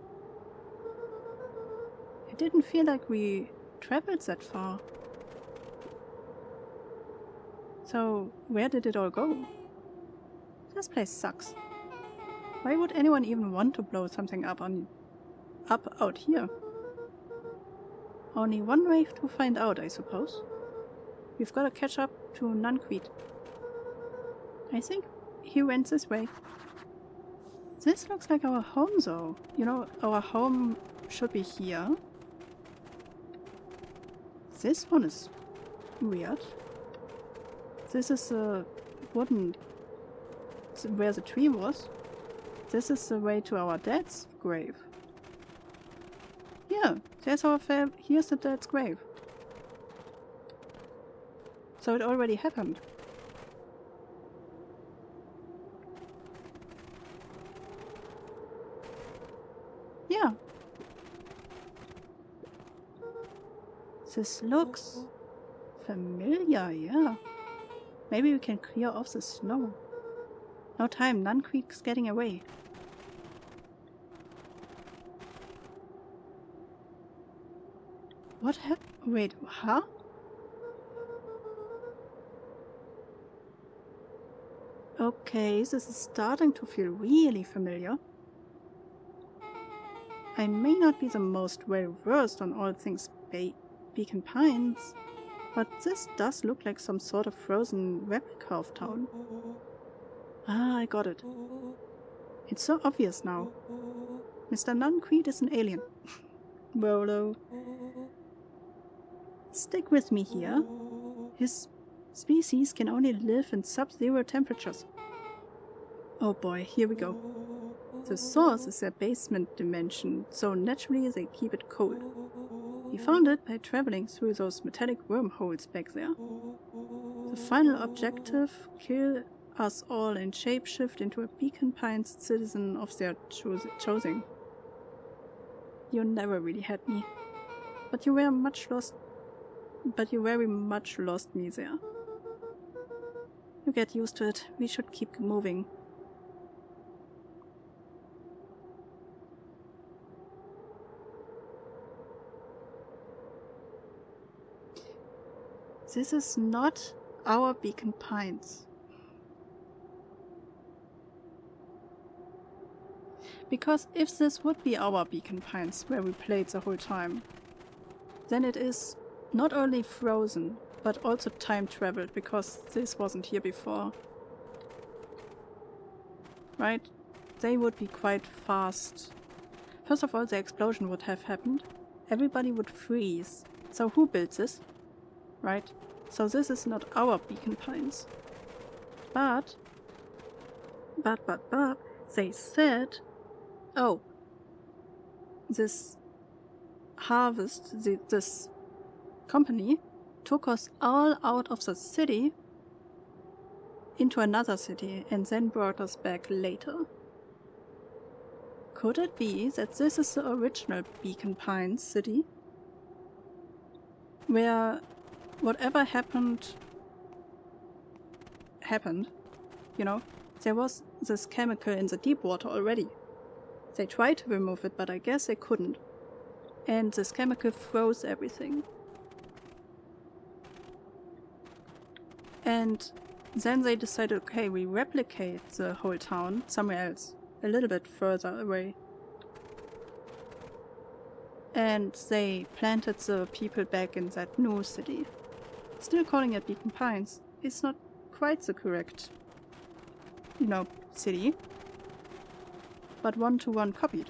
It didn't feel like we traveled that far. So, where did it all go? This place sucks. Why would anyone even want to blow something up out here? Only one way to find out, I suppose. We've got to catch up to Nunquit. I think he went this way. This looks like our home, though. You know, our home should be here. This one is weird. This is a wooden... where the tree was. This is the way to our dad's grave. Yeah, there's our here's the dad's grave. So it already happened. Yeah. This looks familiar, yeah. Maybe we can clear off the snow. No time, Nunquit's getting away. What happened? Wait, huh? Okay, this is starting to feel really familiar. I may not be the most well-versed on all things Beacon Pines, but this does look like some sort of frozen replica of town. Ah, I got it. It's so obvious now. Mr. Nunquit is an alien. Rollo. Stick with me here. His species can only live in sub-zero temperatures. Oh boy, here we go. The source is their basement dimension, so naturally they keep it cold. We found it by traveling through those metallic wormholes back there. The final objective, kill us all and shapeshift into a Beacon Pines citizen of their choosing. You never really had me. But you very much lost me there. You get used to it. We should keep moving. This is not our Beacon Pines. Because if this would be our Beacon Pines where we played the whole time, then it is not only frozen, but also time traveled, because this wasn't here before. Right? They would be quite fast. First of all, the explosion would have happened. Everybody would freeze. So who built this? Right? So this is not our Beacon Pines. But, they said, oh, this harvest, this company took us all out of the city into another city and then brought us back later. Could it be that this is the original Beacon Pines city? Where whatever happened, you know? There was this chemical in the deep water already. They tried to remove it, but I guess they couldn't. And this chemical froze everything. And then they decided, okay, we replicate the whole town somewhere else, a little bit further away. And they planted the people back in that new city. Still calling it Beacon Pines is not quite the correct, city, but one-to-one copied.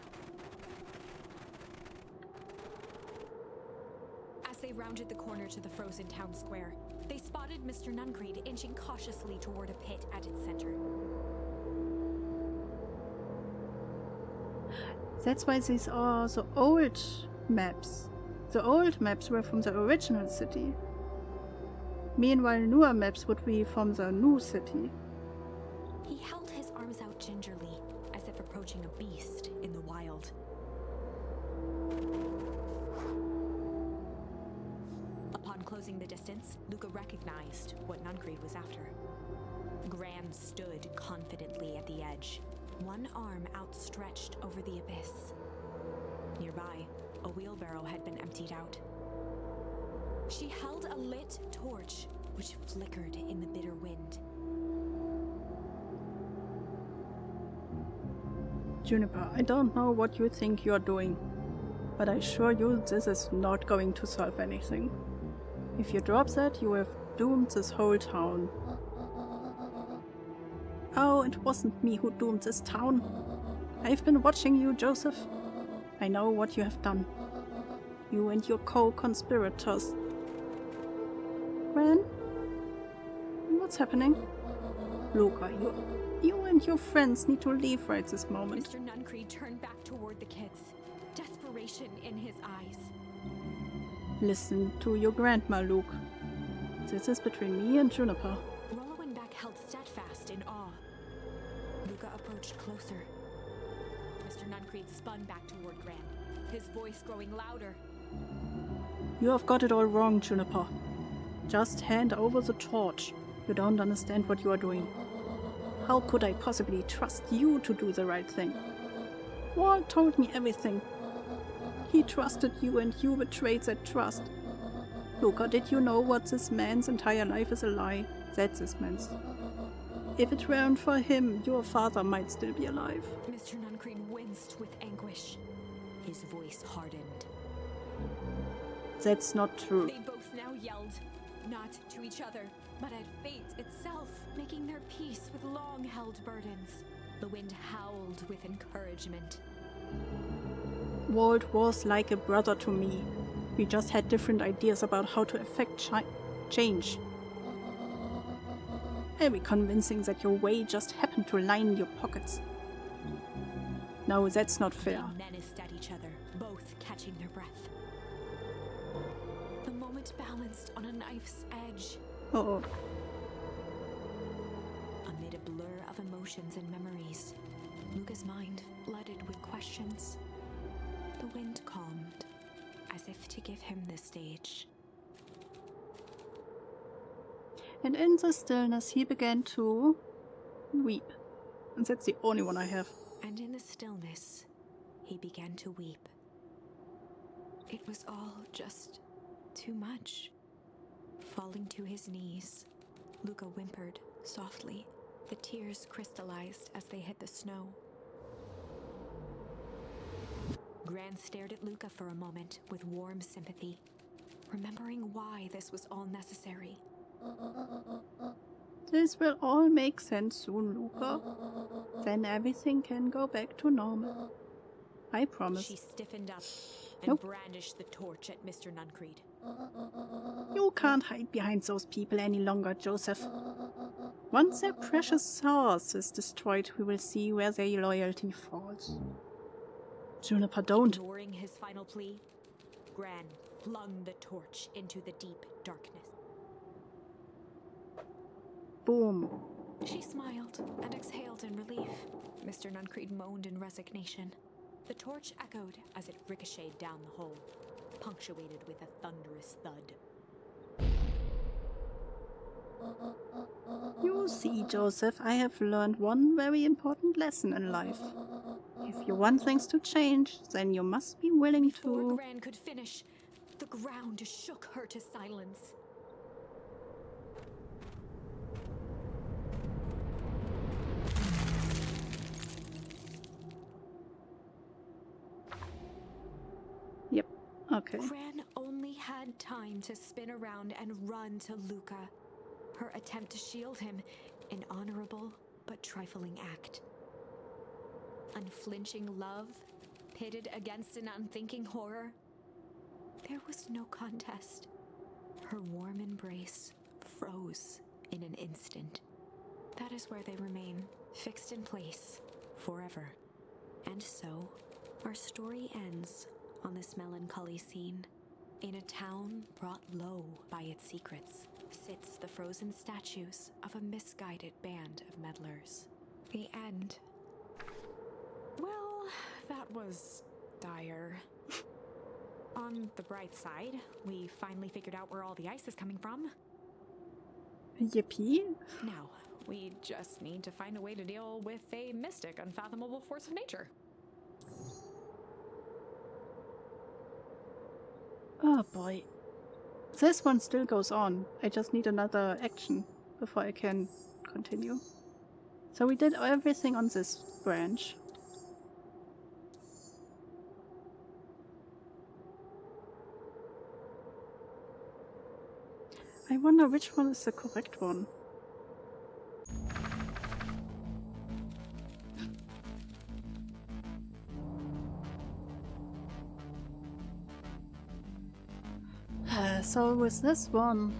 As they rounded the corner to the frozen town square, they spotted Mr. Nungreed inching cautiously toward a pit at its center. That's why these are the old maps. The old maps were from the original city. Meanwhile, newer maps would be from the new city. He held his arms out gingerly, as if approaching a beast in the wild. Upon closing the distance, Luca recognized what Nungreed was after. Gran stood confidently at the edge, one arm outstretched over the abyss. Nearby, a wheelbarrow had been emptied out. She held a lit torch, which flickered in the bitter wind. Juniper, I don't know what you think you're doing, but I assure you this is not going to solve anything. If you drop that, you have doomed this whole town. Oh, it wasn't me who doomed this town. I've been watching you, Joseph. I know what you have done. You and your co-conspirators. Gran? What's happening? Luca, you and your friends need to leave right this moment. Mr. Nungreed turned back toward the kids, desperation in his eyes. Listen to your grandma, Luke. This is between me and Juniper. Rollo and Beck held steadfast in awe. Luca approached closer. Mr. Nungreed spun back toward Gran, his voice growing louder. You have got it all wrong, Juniper. Just hand over the torch. You don't understand what you are doing. How could I possibly trust you to do the right thing? Walt told me everything. He trusted you and you betrayed that trust. Luca, did you know what this man's entire life is a lie? That's this man's. If it weren't for him, your father might still be alive. Mr. Nungreed winced with anguish. His voice hardened. That's not true. They both now yelled, not to each other, but at fate itself, making their peace with long-held burdens. The wind howled with encouragement. Walt was like a brother to me. We just had different ideas about how to effect change. Very convincing that your way just happened to line your pockets. No, that's not fair. They menaced at each other, both catching their breath. The moment balanced on a knife's edge. Uh-oh. Amid a blur of emotions and memories, Luca's mind flooded with questions. The wind calmed, as if to give him the stage. And in the stillness he began to weep. And that's the only one I have. And in the stillness, he began to weep. It was all just too much. Falling to his knees, Luca whimpered softly. The tears crystallized as they hit the snow. Gran stared at Luca for a moment with warm sympathy, remembering why this was all necessary. This will all make sense soon, Luca. Then everything can go back to normal. I promise. She stiffened up, and Nope. brandish the torch at Mr. Nuncreed. You can't hide behind those people any longer, Joseph. Once their precious source is destroyed, we will see where their loyalty falls. Juniper, don't. Ignoring his final plea, Gran flung the torch into the deep darkness. Boom. She smiled and exhaled in relief. Mr. Nuncreed moaned in resignation. The torch echoed as it ricocheted down the hole, punctuated with a thunderous thud. You see, Joseph, I have learned one very important lesson in life. If you want things to change, then you must be willing Before to... Gran could finish, the ground shook her to silence. Yep, okay. Gran only had time to spin around and run to Luca. Her attempt to shield him, an honorable but trifling act. Unflinching love, pitted against an unthinking horror. There was no contest. Her warm embrace froze in an instant. That is where they remain, fixed in place, forever. And so, our story ends on this melancholy scene. In a town brought low by its secrets, sits the frozen statues of a misguided band of meddlers. The end. Well, that was dire. On the bright side, we finally figured out where all the ice is coming from. Yippee. Now, we just need to find a way to deal with a mystic, unfathomable force of nature. Oh boy. This one still goes on. I just need another action before I can continue. So we did everything on this branch. I wonder which one is the correct one. So with this one,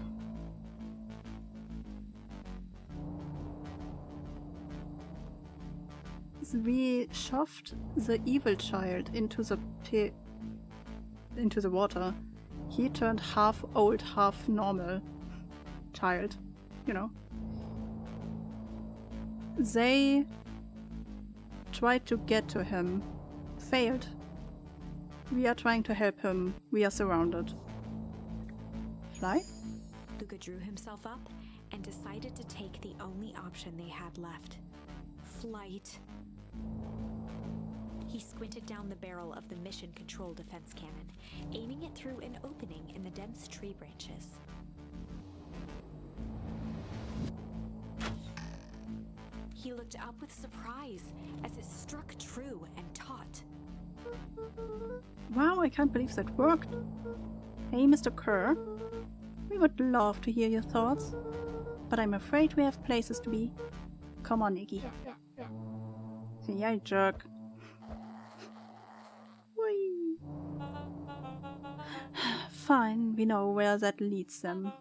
we shoved the evil child into the water. He turned half old, half normal child, you know. They tried to get to him, failed. We are trying to help him. We are surrounded. Fly? Luca drew himself up and decided to take the only option they had left. Flight. He squinted down the barrel of the mission control defense cannon, aiming it through an opening in the dense tree branches. He looked up with surprise as it struck true and taut. Wow, I can't believe that worked. Hey, Mr. Kerr. We would love to hear your thoughts, but I'm afraid we have places to be. Come on, Iggy. Yeah, jerk. Whee. Fine, we know where that leads them.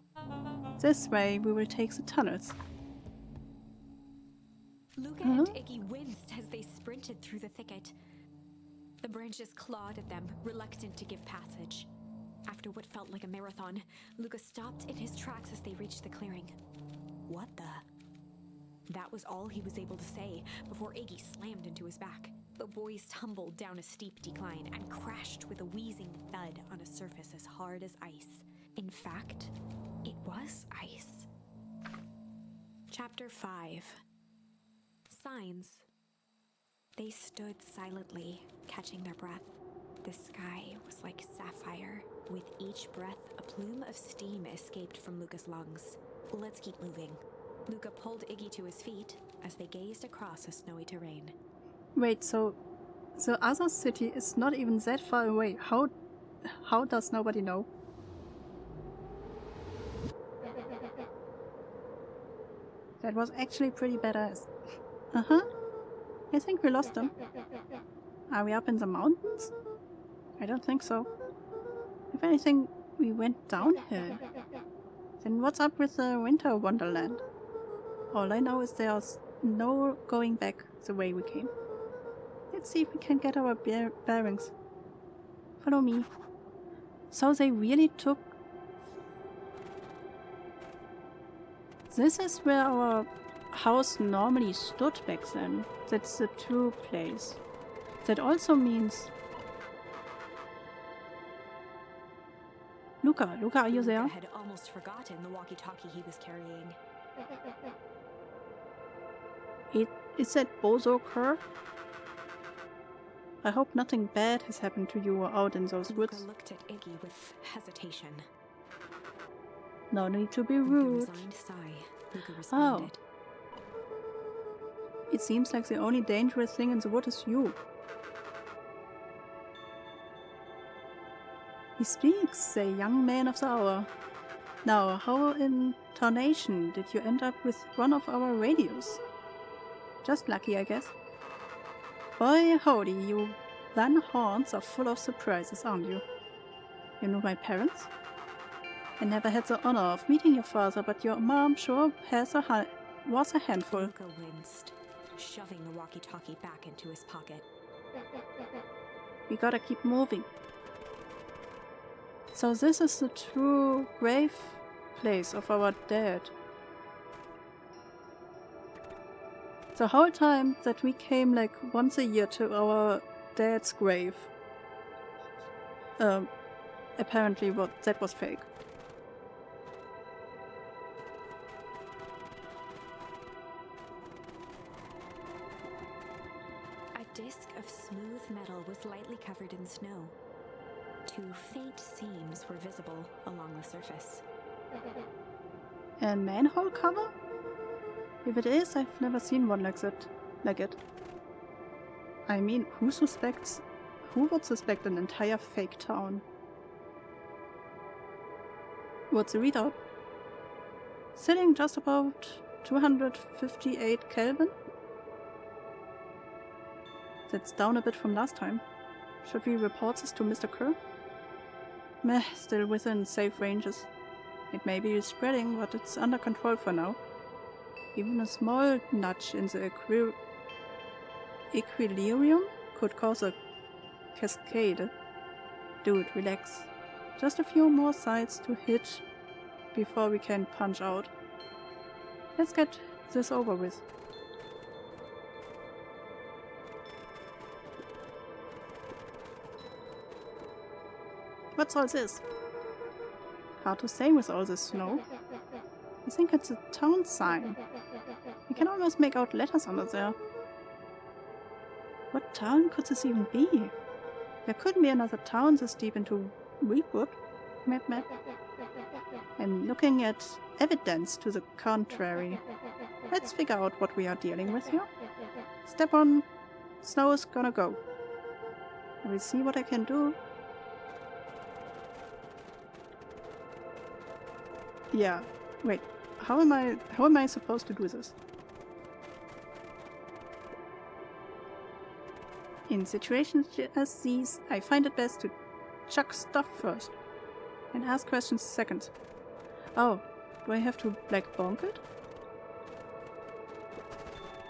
This way we will take the tunnels. Luca and Iggy winced as they sprinted through the thicket. The branches clawed at them, reluctant to give passage. After what felt like a marathon, Luca stopped in his tracks as they reached the clearing. What the? That was all he was able to say before Iggy slammed into his back. The boys tumbled down a steep decline and crashed with a wheezing thud on a surface as hard as ice. In fact, it was ice. Chapter 5. Signs. They stood silently, catching their breath. The sky was like sapphire. With each breath, a plume of steam escaped from Luca's lungs. Let's keep moving. Luca pulled Iggy to his feet as they gazed across a snowy terrain. Wait, so the other city is not even that far away. How does nobody know? That was actually pretty badass. Uh-huh. I think we lost them. Are we up in the mountains? I don't think so. If anything, we went downhill. Then what's up with the winter wonderland? All I know is there's no going back the way we came. Let's see if we can get our bearings. Follow me. So they really took... This is where our house normally stood back then. That's the true place. That also means... Luca, are you there? Luca had almost forgotten the walkie-talkie he was carrying. Is that Bozo Kerr? I hope nothing bad has happened to you out in those Luca woods. looked at Iggy with hesitation. No need to be With a rude. resigned sigh, Luca responded. It seems like the only dangerous thing in the wood is you. He speaks, the young man of the hour. Now, how in tarnation did you end up with one of our radios? Just lucky, I guess. Boy, howdy, you Van Horns are full of surprises, aren't you? You know my parents? I never had the honor of meeting your father, but your mom sure was a handful. Luca winced, shoving the walkie-talkie back into his pocket. We gotta keep moving. So this is the true grave place of our dead. The whole time that we came like once a year to our dad's grave. Apparently that was fake. A disc of smooth metal was lightly covered in snow. Two faint seams were visible along the surface. A manhole cover? If it is, I've never seen one like it. I mean, who would suspect an entire fake town? What's the readout? Sitting just about 258 Kelvin? That's down a bit from last time. Should we report this to Mr. Kerr? Meh, still within safe ranges. It may be spreading, but it's under control for now. Even a small nudge in the equilibrium could cause a cascade. Dude, relax. Just a few more sides to hit before we can punch out. Let's get this over with. What's all this? Hard to say with all this snow. I think it's a town sign. I can almost make out letters under there. What town could this even be? There couldn't be another town this deep into Weedwood. Map. I'm looking at evidence to the contrary. Let's figure out what we are dealing with here. Step on. Snow is gonna go. I will see what I can do. Yeah, wait. How am I supposed to do this? In situations as these, I find it best to chuck stuff first and ask questions second. Oh, do I have to, like, bonk it?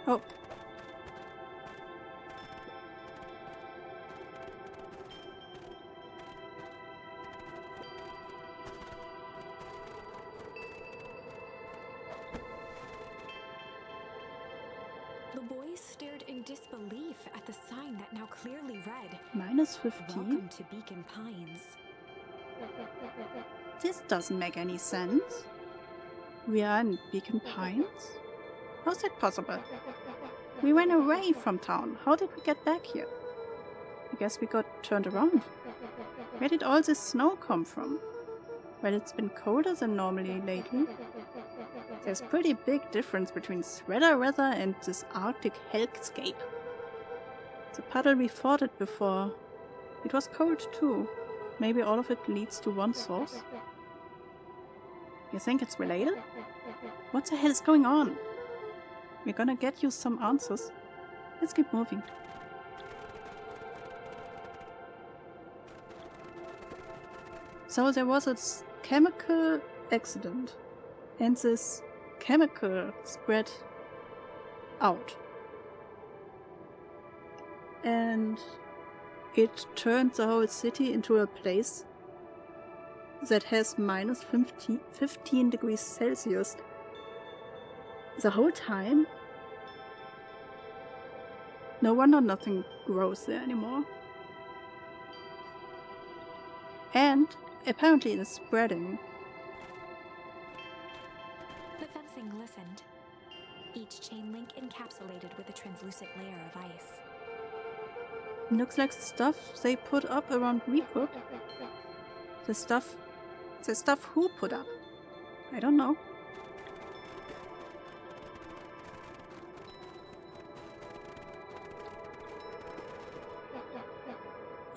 Oh. The boys stared in disbelief at the sign that now clearly read, Minus 15? "Welcome to Beacon Pines." This doesn't make any sense. We are in Beacon Pines? How's that possible? We ran away from town. How did we get back here? I guess we got turned around. Where did all this snow come from? Well, it's been colder than normally lately. There's pretty big difference between sweater weather and this Arctic hellscape. The puddle we forded before, it was cold too. Maybe all of it leads to one source? You think it's related? What the hell is going on? We're gonna get you some answers. Let's keep moving. So there was a chemical accident, and this chemical spread out. And it turned the whole city into a place that has minus 15 degrees Celsius the whole time. No wonder nothing grows there anymore. And apparently it is spreading. The fencing glistened, each chain link encapsulated with a translucent layer of ice. Looks like the stuff they put up around Rehook. The stuff who put up? I don't know.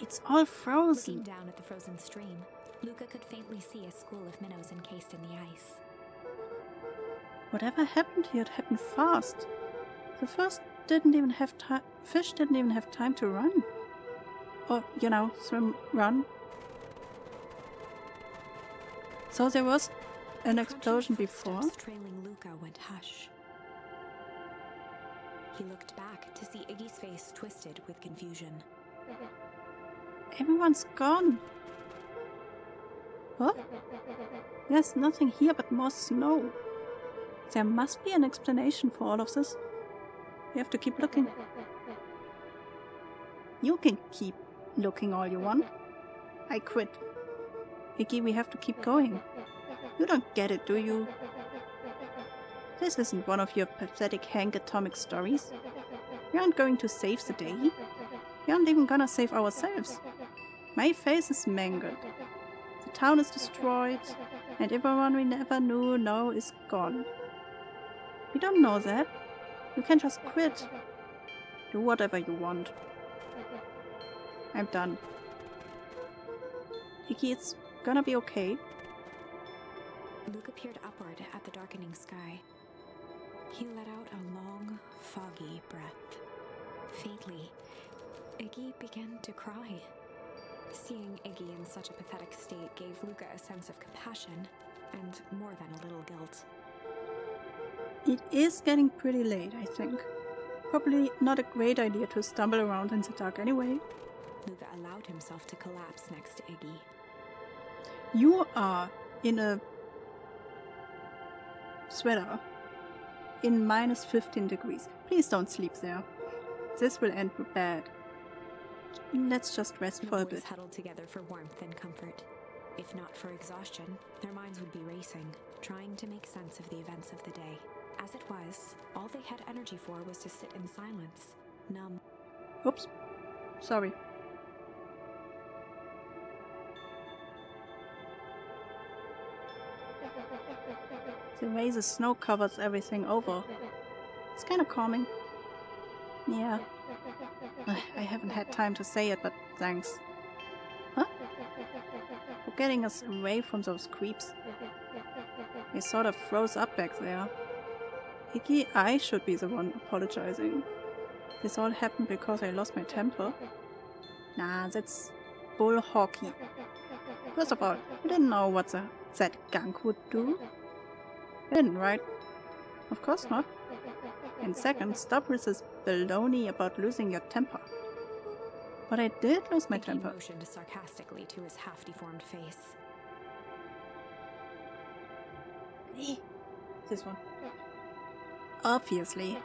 It's all frozen. Looking down at the frozen stream, Luca could faintly see a school of minnows encased in the ice. Whatever happened here, it happened fast. The fish didn't even have time to run. Or, swim, run. So there was an explosion before. Trailing Luca went hush. He looked back to see Iggy's face twisted with confusion. Everyone's gone. What? There's nothing here but more snow. There must be an explanation for all of this. We have to keep looking. You can keep looking all you want. I quit. Iggy, we have to keep going. You don't get it, do you? This isn't one of your pathetic Hank Atomic stories. We aren't going to save the day. We aren't even gonna save ourselves. My face is mangled. The town is destroyed, and everyone we never knew now is gone. We don't know that. You can just quit. Do whatever you want. I'm done. Iggy, it's gonna be okay. Luca peered upward at the darkening sky. He let out a long, foggy breath. Faintly, Iggy began to cry. Seeing Iggy in such a pathetic state gave Luca a sense of compassion and more than a little guilt. It is getting pretty late, I think. Probably not a great idea to stumble around in the dark anyway. Luca allowed himself to collapse next to Iggy. You are in a sweater in minus 15 degrees. Please don't sleep there. This will end bad. Let's just rest for a bit. Huddled together for warmth and comfort. If not for exhaustion, their minds would be racing, trying to make sense of the events of the day. As it was, all they had energy for was to sit in silence, numb. Oops. Sorry. The way the snow covers everything over. It's kind of calming. Yeah. I haven't had time to say it, but thanks. Huh? For getting us away from those creeps. They sort of froze up back there. Iggy, I should be the one apologizing. This all happened because I lost my temper. Nah, that's bull hockey. First of all, you didn't know what that gunk would do. You didn't, right? Of course not. And second, stop with this baloney about losing your temper. But I did lose my temper. He motioned sarcastically to his half-deformed face. This one. Obviously.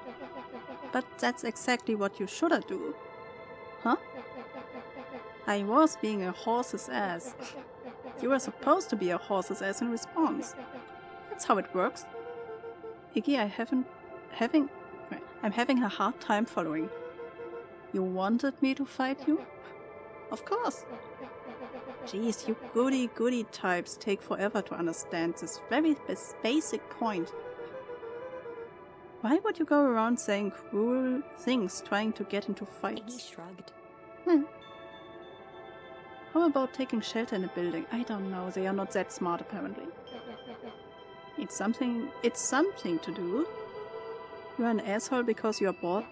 But that's exactly what you should do. Huh? I was being a horse's ass. You were supposed to be a horse's ass in response. That's how it works. Iggy, I'm having a hard time following. You wanted me to fight you? Of course. Jeez, you goody types take forever to understand this very basic point. Why would you go around saying cruel things trying to get into fights? Iggy shrugged. How about taking shelter in a building? I don't know, they are not that smart apparently. It's something to do. You're an asshole because you're bored.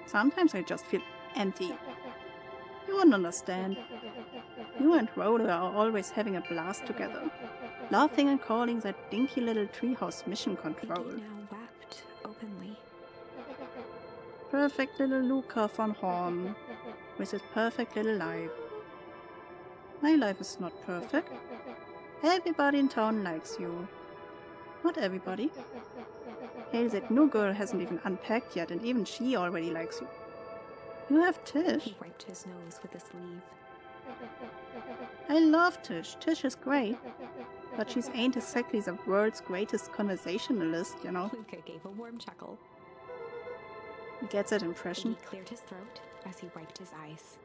Sometimes I just feel empty. You wouldn't understand. You and Rhoda are always having a blast together, laughing and calling that dinky little treehouse mission control. Iggy now wept openly. Perfect little Luca von Horn, with his perfect little life. My life is not perfect. Everybody in town likes you. Not everybody. Hell, that new girl hasn't even unpacked yet, and even she already likes you. You have Tish. He wiped his nose with a sleeve. I love Tish. Tish is great. But she ain't exactly the world's greatest conversationalist, you know. Luca gave a warm chuckle. He gets that impression. He cleared his throat as he wiped his eyes.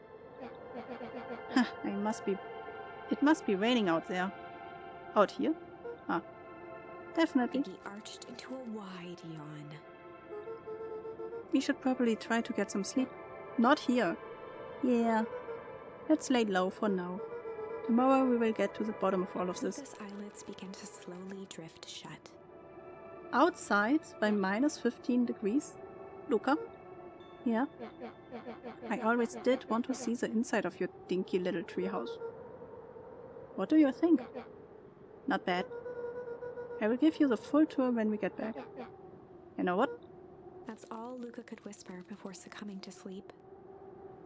It must be raining out there. Out here? Ah. Definitely. Iggy arched into a wide yawn. We should probably try to get some sleep. Not here. Yeah. Let's lay low for now. Tomorrow we will get to the bottom of all of this. Luca's eyelids began to slowly drift shut. Outside by minus 15 degrees. Luca? Yeah? I always did want to see the inside of your dinky little treehouse. What do you think? Not bad. I will give you the full tour when we get back. You know what? That's all Luca could whisper before succumbing to sleep.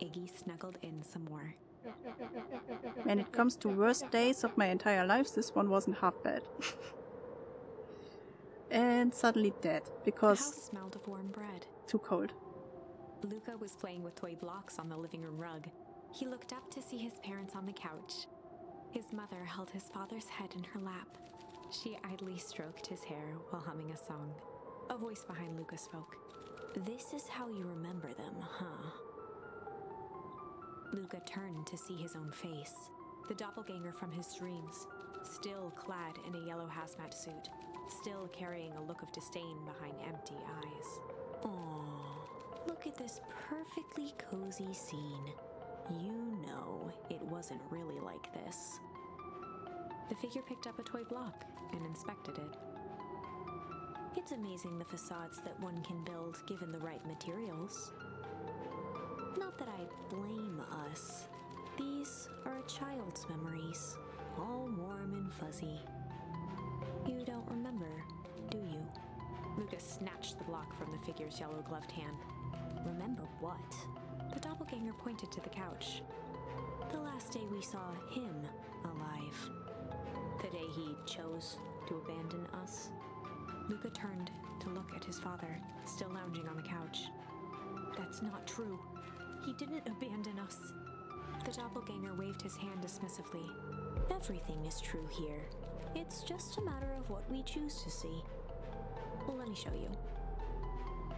Iggy snuggled in some more. When it comes to worst days of my entire life, this one wasn't half bad. And suddenly dead, The because house smelled of warm bread. too cold. Luca was playing with toy blocks on the living room rug. He looked up to see his parents on the couch. His mother held his father's head in her lap. She idly stroked his hair while humming a song. A voice behind Luca spoke. "This is how you remember them, huh?" Luca turned to see his own face, the doppelganger from his dreams, still clad in a yellow hazmat suit, still carrying a look of disdain behind empty eyes. Aww, look at this perfectly cozy scene. You know it wasn't really like this. The figure picked up a toy block and inspected it. It's amazing the facades that one can build given the right materials. Not that I blame us. These are a child's memories, all warm and fuzzy. You don't remember, do you? Lucas snatched the block from the figure's yellow-gloved hand. Remember what? The doppelganger pointed to the couch. The last day we saw him alive. The day he chose to abandon us. Luca turned to look at his father, still lounging on the couch. That's not true. He didn't abandon us. The doppelganger waved his hand dismissively. Everything is true here. It's just a matter of what we choose to see. Well, let me show you.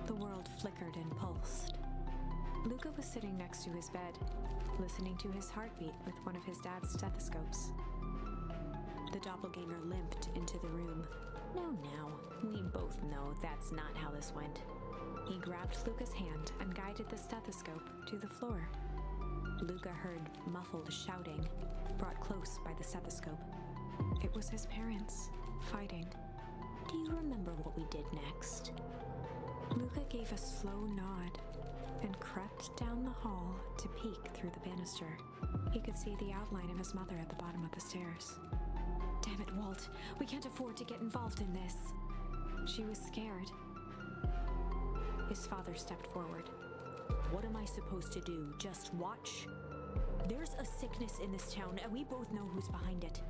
The world flickered and pulsed. Luca was sitting next to his bed, listening to his heartbeat with one of his dad's stethoscopes. The doppelganger limped into the room. Now, we both know that's not how this went. He grabbed Luca's hand and guided the stethoscope to the floor. Luca heard muffled shouting, brought close by the stethoscope. It was his parents, fighting. Do you remember what we did next? Luca gave a slow nod and crept down the hall to peek through the banister. He could see the outline of his mother at the bottom of the stairs. Damn it, Walt. We can't afford to get involved in this. She was scared. His father stepped forward. What am I supposed to do? Just watch? There's a sickness in this town, and we both know who's behind it.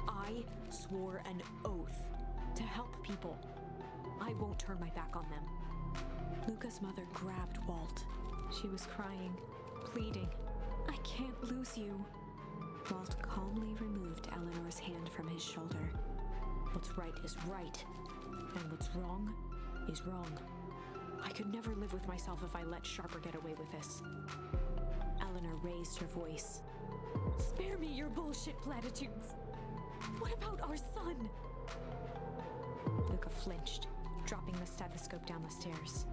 I swore an oath to help people. I won't turn my back on them. Luca's mother grabbed Walt. She was crying, pleading. I can't lose you. Walt calmly removed Eleanor's hand from his shoulder. What's right is right, and what's wrong is wrong. I could never live with myself if I let Sharper get away with this. Eleanor raised her voice. Spare me your bullshit platitudes. What about our son? Luca flinched, dropping the stethoscope down the stairs.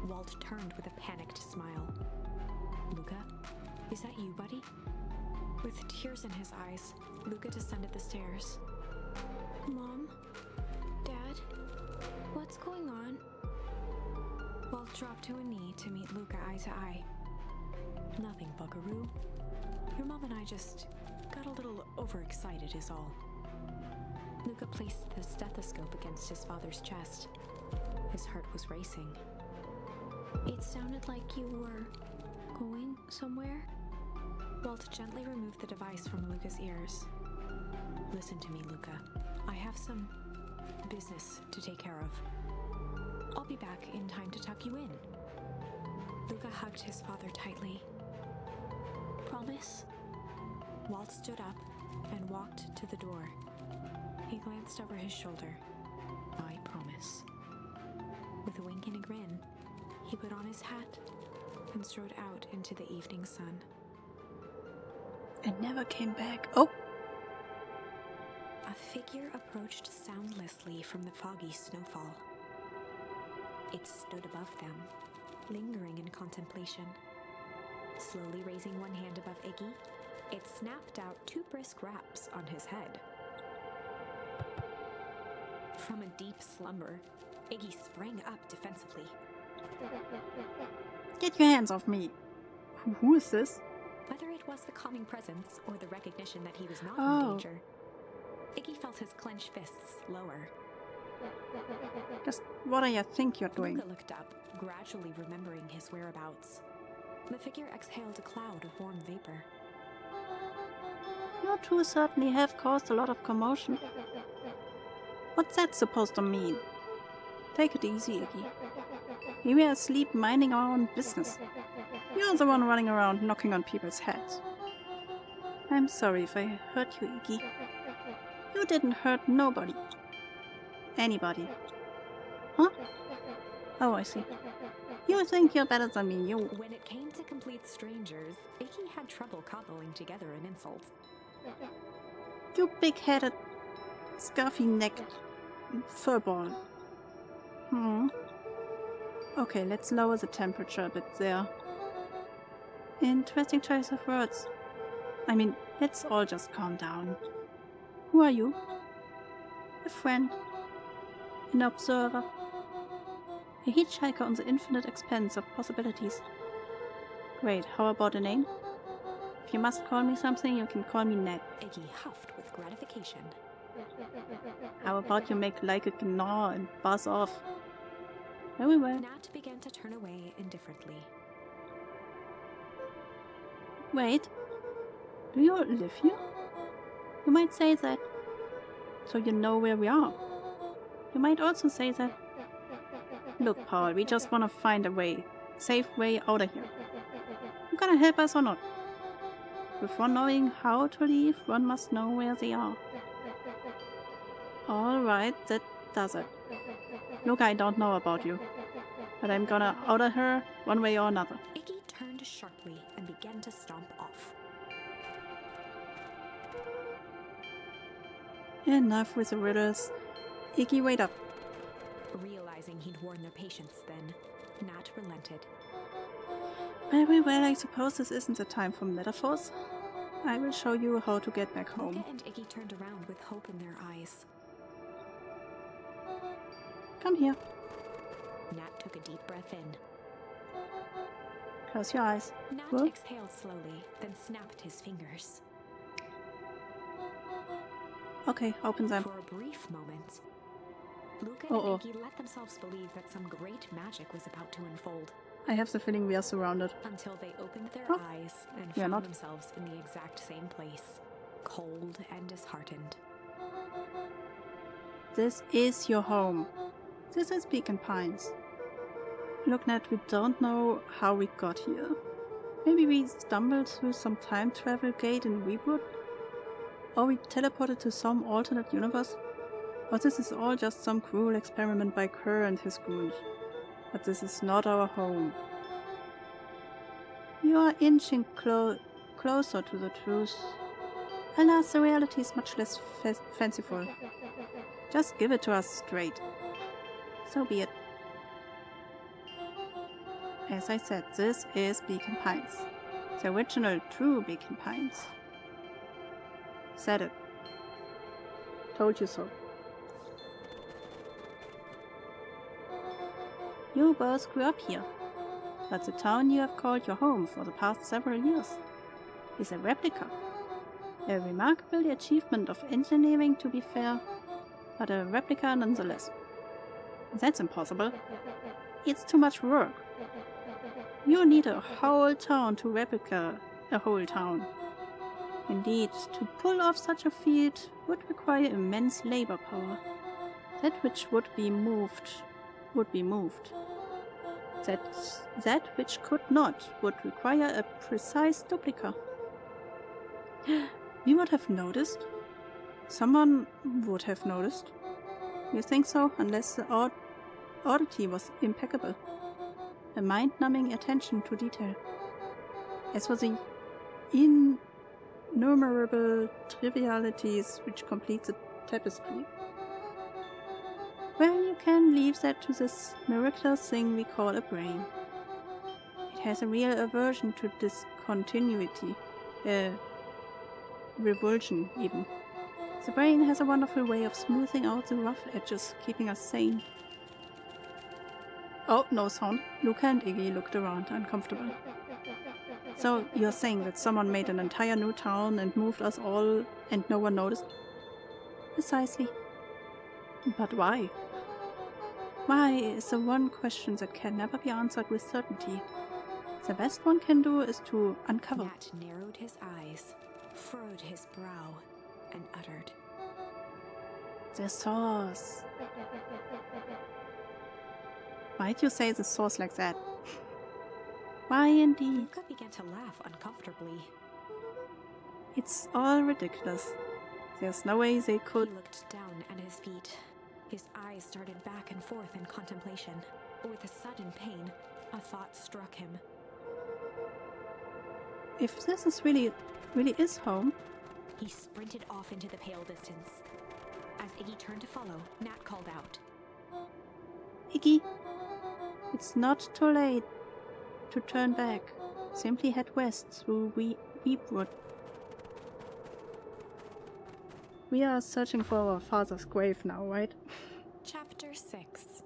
Walt turned with a panicked smile. Luca, is that you, buddy? With tears in his eyes, Luca descended the stairs. Mom? Dad? What's going on? Walt dropped to a knee to meet Luca eye to eye. Nothing, buckaroo. Your mom and I just got a little overexcited is all. Luca placed the stethoscope against his father's chest. His heart was racing. It sounded like you were going somewhere? Walt gently removed the device from Luca's ears. Listen to me, Luca. I have some business to take care of. I'll be back in time to tuck you in. Luca hugged his father tightly. Promise? Walt stood up and walked to the door. He glanced over his shoulder. I promise. With a wink and a grin, he put on his hat and strode out into the evening sun. And never came back. Oh! A figure approached soundlessly from the foggy snowfall. It stood above them, lingering in contemplation. Slowly raising one hand above Iggy, it snapped out 2 brisk raps on his head. From a deep slumber, Iggy sprang up defensively. Get your hands off me! Who is this? Whether it was the calming presence or the recognition that he was not Oh. in danger, Iggy felt his clenched fists lower. Just what do you think you're doing? Luca looked up, gradually remembering his whereabouts. The figure exhaled a cloud of warm vapor. You two certainly have caused a lot of commotion. What's that supposed to mean? Take it easy, Iggy. We were asleep minding our own business. You're the one running around knocking on people's heads. I'm sorry if I hurt you, Iggy. You didn't hurt nobody. Anybody. Huh? Oh, I see. You think you're better than me, you. When it came to complete strangers, Iggy had trouble cobbling together an insult. You big-headed, scuffy-necked furball. Okay, let's lower the temperature a bit there. Interesting choice of words. I mean, let's all just calm down. Who are you? A friend. An observer. A hitchhiker on the infinite expanse of possibilities. Great, how about a name? If you must call me something, you can call me Ned. Iggy huffed with gratification. How about you make like a gnaw and buzz off? Very well. Nat began to turn away indifferently. Wait, do you live here? You might say that, so you know where we are. You might also say that. Look, Paul, we just want to find a way, safe way out of here. You gonna help us or not? Before knowing how to leave, one must know where they are. Alright, that does it. Look, I don't know about you, but I'm gonna out of her one way or another. Iggy turned sharply and began to stomp off. Enough with the riddles. Iggy, wait up. Realizing he'd worn their patience then, Nat relented. Very well, I suppose this isn't the time for metaphors. I will show you how to get back home. Luca and Iggy turned around with hope in their eyes. Come here. Nat took a deep breath in. Close your eyes. Nat What? exhaled slowly, then snapped his fingers. Okay, open them. For a brief moment, Luca Uh-oh. and Iggy let themselves believe that some great magic was about to unfold, I have the feeling we are surrounded. until they opened their Oh, eyes and we are found not. themselves in the exact same place, cold and disheartened. This is your home. This is Beacon Pines. Look, Ned, we don't know how we got here. Maybe we stumbled through some time travel gate in Weewood? Or we teleported to some alternate universe? Or this is all just some cruel experiment by Kerr and his goons. But this is not our home. You are inching closer to the truth. Alas, the reality is much less fanciful. Just give it to us straight. So be it. As I said, this is Beacon Pines. The original, true Beacon Pines. Said it. Told you so. You both grew up here, but the town you have called your home for the past several years is a replica. A remarkable achievement of engineering, to be fair, but a replica nonetheless. That's impossible. It's too much work. You need a whole town to replica a whole town. Indeed, to pull off such a feat would require immense labor power. That which would be moved. That which could not would require a precise duplica. We would have noticed. Someone would have noticed. You think so? Unless the oddity was impeccable. A mind-numbing attention to detail. As for the innumerable trivialities which complete the tapestry. Well, you can leave that to this miraculous thing we call a brain. It has a real aversion to discontinuity. Revulsion, even. The brain has a wonderful way of smoothing out the rough edges, keeping us sane. Oh, no sound. Luca and Iggy looked around, uncomfortable. So, you're saying that someone made an entire new town and moved us all and no one noticed? Precisely. But why? Why is the one question that can never be answered with certainty. The best one can do is to uncover. Nat narrowed his eyes, furrowed his brow, and uttered, The source. Why'd you say the source like that? Why indeed? Luca began to laugh uncomfortably. It's all ridiculous. There's no way they could. He looked down at his feet. His eyes started back and forth in contemplation. With a sudden pain, a thought struck him. If this is really is home. He sprinted off into the pale distance. As Iggy turned to follow, Nat called out, Iggy, it's not too late to turn back. Simply head west through Weepwood. We are searching for our father's grave now, right? Chapter 6.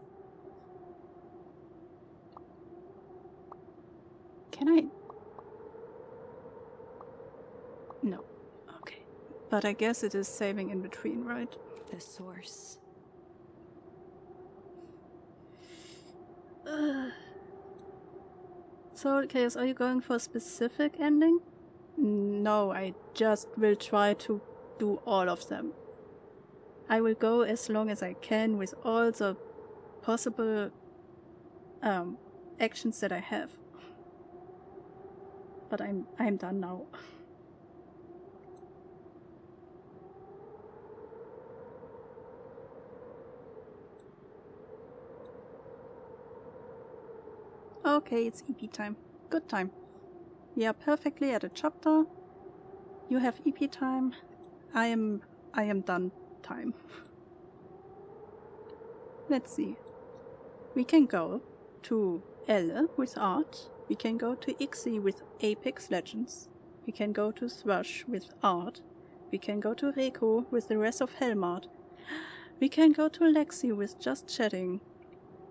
Can I? No. Okay. But I guess it is saving in between, right? The source. So, Chaos, are you going for a specific ending? No, I just will try to do all of them. I will go as long as I can with all the possible actions that I have. But I'm done now. Okay, it's EP time. Good time. We are perfectly at a chapter. You have EP time. I am done time. Let's see. We can go to Elle with art. We can go to Ixie with Apex Legends. We can go to Thrush with art. We can go to Reiko with the rest of Helmart. We can go to Lexi with just chatting.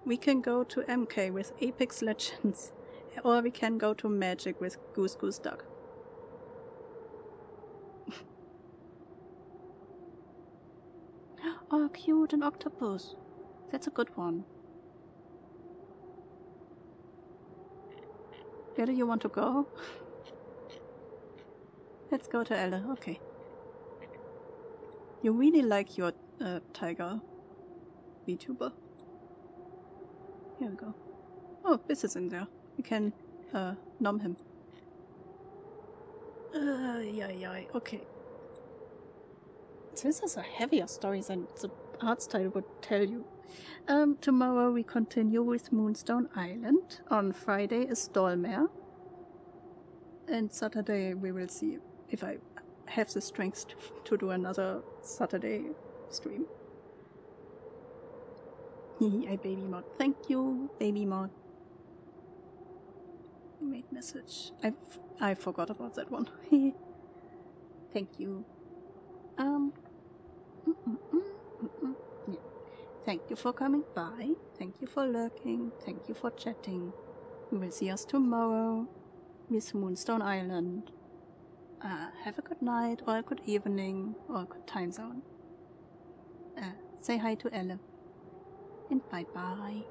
We can go to MK with Apex Legends. Or we can go to Magic with Goose Goose Duck. Oh, cute, an octopus. That's a good one. Where do you want to go? Let's go to Ella, okay. You really like your tiger VTuber. Here we go. Oh, Biss is in there. We can nom him. Yeah, okay. This is a heavier story than the art style would tell you. Tomorrow we continue with Moonstone Island. On Friday is Dolmare. And Saturday we will see if I have the strength to do another Saturday stream. I baby mod. Thank you, baby mod. Made message. I forgot about that one. Thank you. Yeah. Thank you for coming by. Thank you for lurking. Thank you for chatting. We will see us tomorrow with Moonstone Island. have a good night, or a good evening, or a good time zone. Say hi to Elle. And bye-bye.